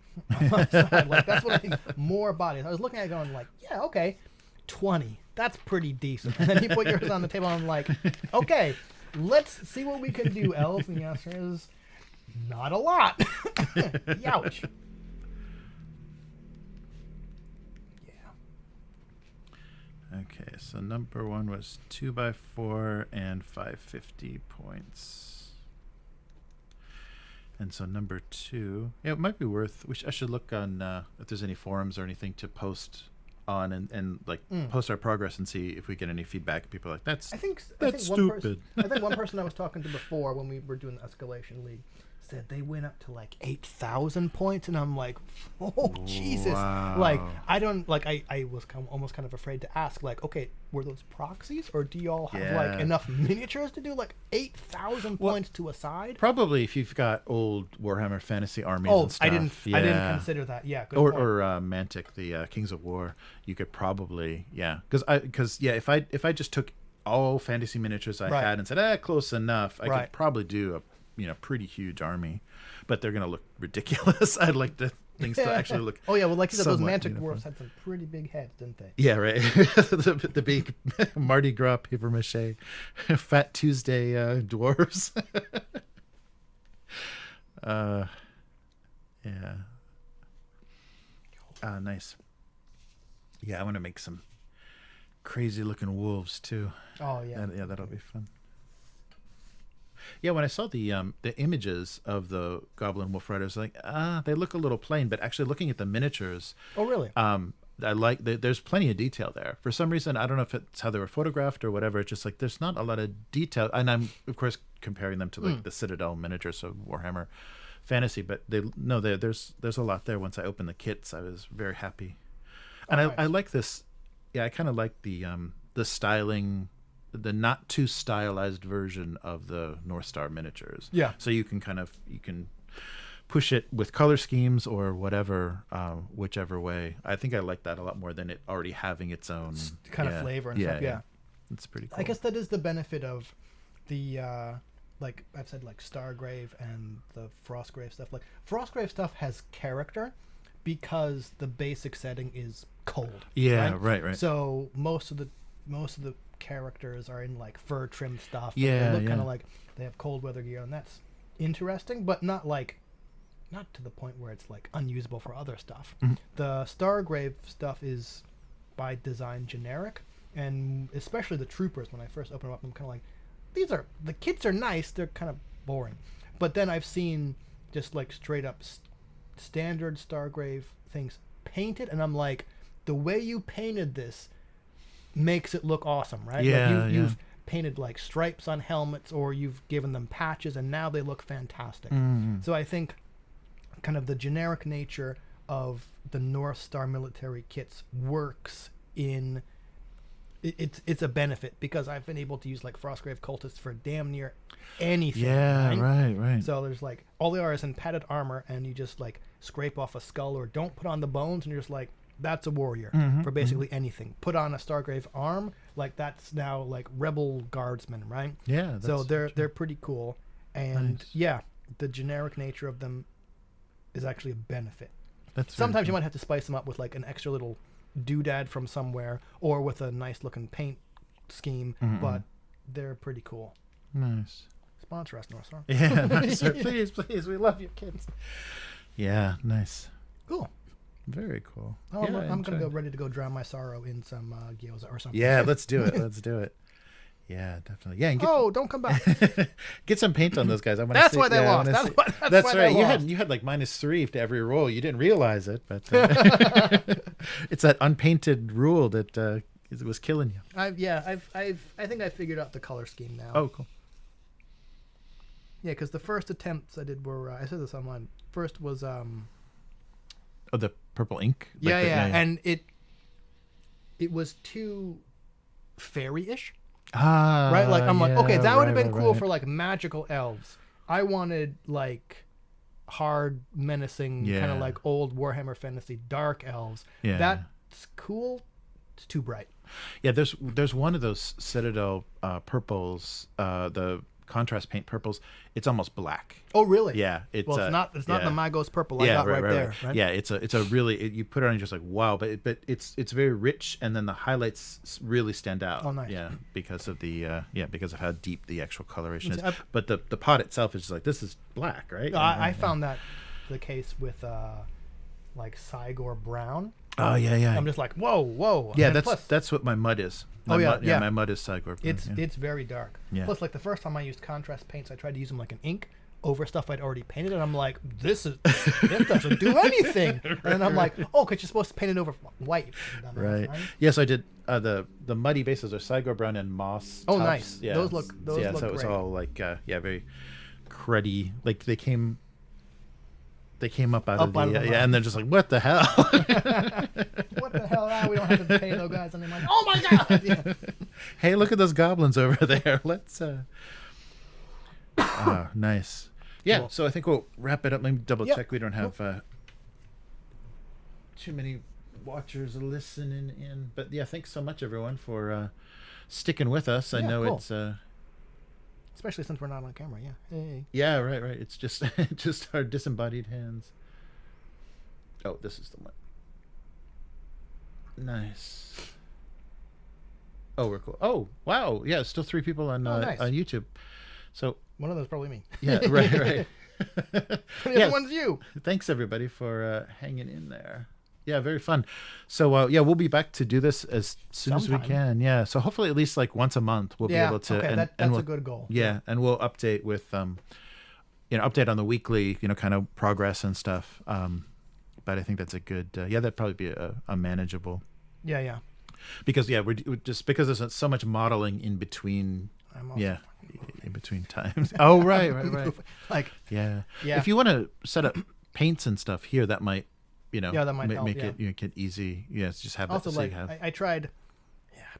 Like, that's what I think. More bodies. I was looking at it going like, yeah, okay, 20. That's pretty decent. And then you put yours on the table and I'm like, okay, let's see what we can do, Elves. And the answer is not a lot. Youch. Yeah. Okay, so number 1 was 2x4 and 550 points. And so number 2, it might be worth. I should look on if there's any forums or anything to post on and like post our progress and see if we get any feedback. People are like, that's I think that's stupid. I think one person I was talking to before when we were doing the Escalation League said they went up to like 8,000 points, and I'm like, oh Jesus! Wow. Like I don't like I was almost kind of afraid to ask, like, okay, were those proxies, or do y'all have like Yeah. enough miniatures to do like 8,000 Well, points to a side? Probably if you've got old Warhammer Fantasy armies Oh, and stuff. I didn't consider that. Yeah, good or point. Mantic, the Kings of War, you could probably because if I just took all fantasy miniatures I Right. had and said close enough, I Right. could probably do a pretty huge army, but they're gonna look ridiculous. I'd like things to actually look. Oh yeah, well, like you said, those somewhat Mantic uniform. dwarfs had some pretty big heads, didn't they? Yeah, right. the big Mardi Gras paper mache, Fat Tuesday dwarves. Yeah. Nice. Yeah, I want to make some crazy looking wolves too. Oh yeah. That'll be fun. Yeah, when I saw the images of the Goblin Wolf Riders, like they look a little plain, but actually looking at the miniatures, Oh really? I like there's plenty of detail there. For some reason, I don't know if it's how they were photographed or whatever. It's just like there's not a lot of detail, and I'm of course comparing them to like the Citadel miniatures of Warhammer Fantasy, but there's a lot there. Once I opened the kits, I was very happy, and nice. I like this. Yeah, I kind of like the styling, the not too stylized version of the North Star miniatures. Yeah. So you can push it with color schemes or whatever, whichever way. I think I like that a lot more than it already having its own kind of flavor and stuff. Yeah. It's pretty cool. I guess that is the benefit of the like I've said, like Stargrave and the Frostgrave stuff. Like Frostgrave stuff has character because the basic setting is cold. Yeah, right. So most of the characters are in like fur trimmed stuff. and Yeah, they look kind yeah. of like they have cold weather gear, and that's interesting, but not to the point where it's like unusable for other stuff. The Stargrave stuff is by design generic, and especially the troopers. When I first opened them up, I'm kind of like, the kits are nice, they're kind of boring. But then I've seen just like straight up standard Stargrave things painted, and I'm like, the way you painted this makes it look awesome, right? Yeah, like you've painted like stripes on helmets, or you've given them patches, and now they look fantastic. So I think kind of the generic nature of the North Star military kits works in it's a benefit, because I've been able to use like Frostgrave cultists for damn near anything. Yeah, right. So there's like all they are is in padded armor, and you just like scrape off a skull or don't put on the bones, and you're just like, that's a warrior for basically anything. Put on a Stargrave arm, like that's now like rebel guardsmen, right? Yeah. So that's they're pretty cool, and Nice. yeah, the generic nature of them is actually a benefit. That's very Sometimes you cool. might have to spice them up with like an extra little doodad from somewhere, or with a nice looking paint scheme, but they're pretty cool. Nice. Sponsor us, North Star. Yeah, nice, sir. Please, please, we love you, kids. Yeah, nice. Cool. Very cool. Oh, yeah, I'm gonna go enjoy. ready to go drown my sorrow in some gyoza or something. Yeah, let's do it. Let's do it. Yeah, definitely. Yeah, and get, Oh, don't come back. get some paint on those guys. I want That's why they lost. That's why they right. lost. You had like -3 to every roll. You didn't realize it, but it's that unpainted rule that it was killing you. I think I figured out the color scheme now. Oh, cool. Yeah, because the first attempts I did were I said this online. First was Oh, the purple ink. Like and it was too fairy-ish, Ah, right? Like I'm like, yeah, okay, that would have right, been right, cool right. for like magical elves. I wanted like hard, menacing, kind Yeah. of like old Warhammer Fantasy dark elves. Yeah. That's cool. It's too bright. Yeah, there's one of those Citadel purples, the contrast paint purples. It's almost black. Oh, really? Yeah, Well, it's not yeah. the Magos purple I got right there. Right? Yeah, it's a really you put it on, you're just like wow, but it's very rich, and then the highlights really stand out. Oh, nice. Yeah, because of because of how deep the actual coloration is. I've- But the pot itself is just like, this is black, right? I found that the case with like Cygor Brown. Oh yeah. I'm just like, whoa. Yeah, And that's what my mud is. Oh, yeah, yeah. My mud is Cygor. It's very dark. Yeah. Plus, like the first time I used contrast paints, I tried to use them like an ink over stuff I'd already painted, and I'm like, this doesn't do anything. And then I'm like, oh, because you're supposed to paint it over white. Right. Yes, I did. The muddy bases are Cygor Brown and moss. Oh, tufts. nice. Yeah. Those look yeah, so it was great. all like very cruddy. Like they came up out of the out of the mud. and they're just like, what the hell? What the hell? We don't have to pay those guys. And they're like, oh my god. Yeah. Hey, look at those goblins over there. Let's. Nice. Yeah. Cool. So I think we'll wrap it up. Let me double Yep. check. We don't have too many watchers listening in. But yeah, thanks so much, everyone, for sticking with us. I Yeah, know cool. it's. Especially since we're not on camera. Yeah. Hey. Yeah, right. It's just just our disembodied hands. Oh, this is the one. Nice. Oh, we're cool. Oh, wow. Yeah, still 3 people on nice. on YouTube. So One of those probably me. yeah, right. The Yeah. other one's you. Thanks everybody for hanging in there. Yeah, very fun. So yeah, we'll be back to do this as soon as we Sometime. can. Yeah. So hopefully at least like once a month we'll be able to. Okay, and that's we'll, a good goal. Yeah, and we'll update with update on the weekly, kind of progress and stuff. But I think that's a good. That'd probably be a manageable. Yeah. Because we're just because there's so much modeling in between. I'm also Yeah, in between times. Oh right. like Yeah. Yeah. If you want to set up paints and stuff here, that might, that might help, make yeah. it make it easy. Yes, just have also that. So like you have. I tried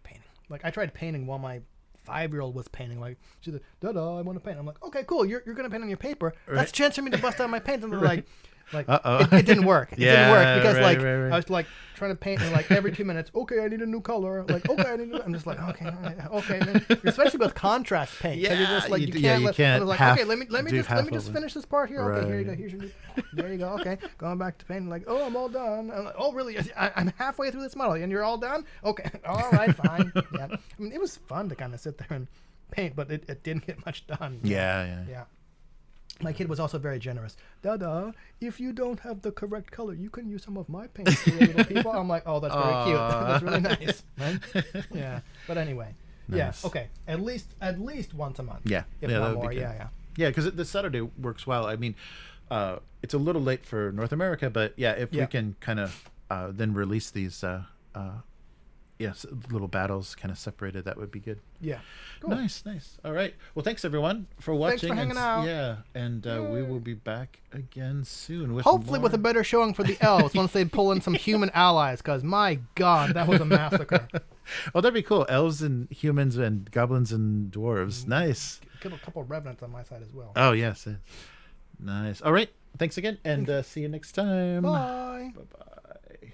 painting. Like I tried painting while my 5-year-old was painting. Like she's like, Dada, I want to paint. I'm like, okay, cool. You're gonna paint on your paper. That's a chance for me to bust out my paint. And they're like Uh-oh. it didn't work. It didn't work because right. I was like trying to paint and like every 2 minutes, okay, I need a new color. Like, okay, I need I'm just like, okay, all right, okay. And then, especially with contrast paint. 'Cause you're just like you can't. I was like, okay, let me just finish this part here. Okay, here you go. Here's your new. There you go. Okay, going back to painting. Like, oh, I'm all done. I'm like, oh, really? I'm halfway through this model and you're all done. Okay, all right, fine. Yeah, I mean, it was fun to kind of sit there and paint, but it didn't get much done. Yeah. My kid was also very generous. Dada, if you don't have the correct color, you can use some of my paint for your little people. I'm like, oh, that's very cute. That's really nice. Right? Yeah. But anyway. Nice. Yeah. Okay. At least once a month. Yeah. If that not would be more. good. Yeah. Yeah, because the Saturday works well. I mean, it's a little late for North America, but yeah, if we can kind of then release these little battles kind of separated, that would be good. Yeah. Cool. Nice. All right. Well, thanks everyone for watching. Thanks for hanging out. Yeah, and we will be back again soon with Hopefully with a better showing for the elves once they pull in some human allies, because my God, that was a massacre. Oh, that'd be cool. Elves and humans and goblins and dwarves. Nice. Kill a couple of revenants on my side as well. Oh yes. Nice. All right. Thanks again, and see you next time. Bye. Bye-bye.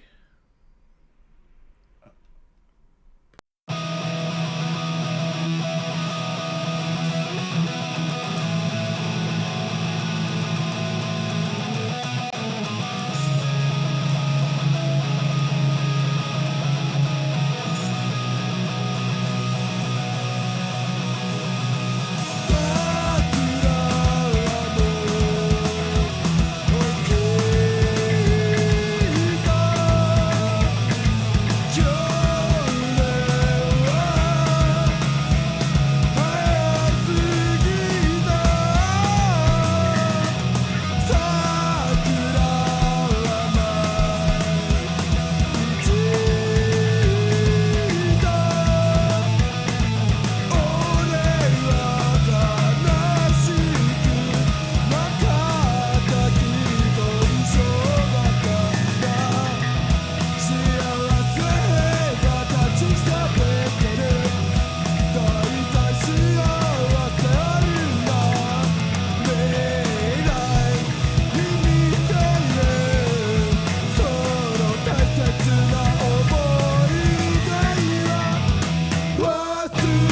through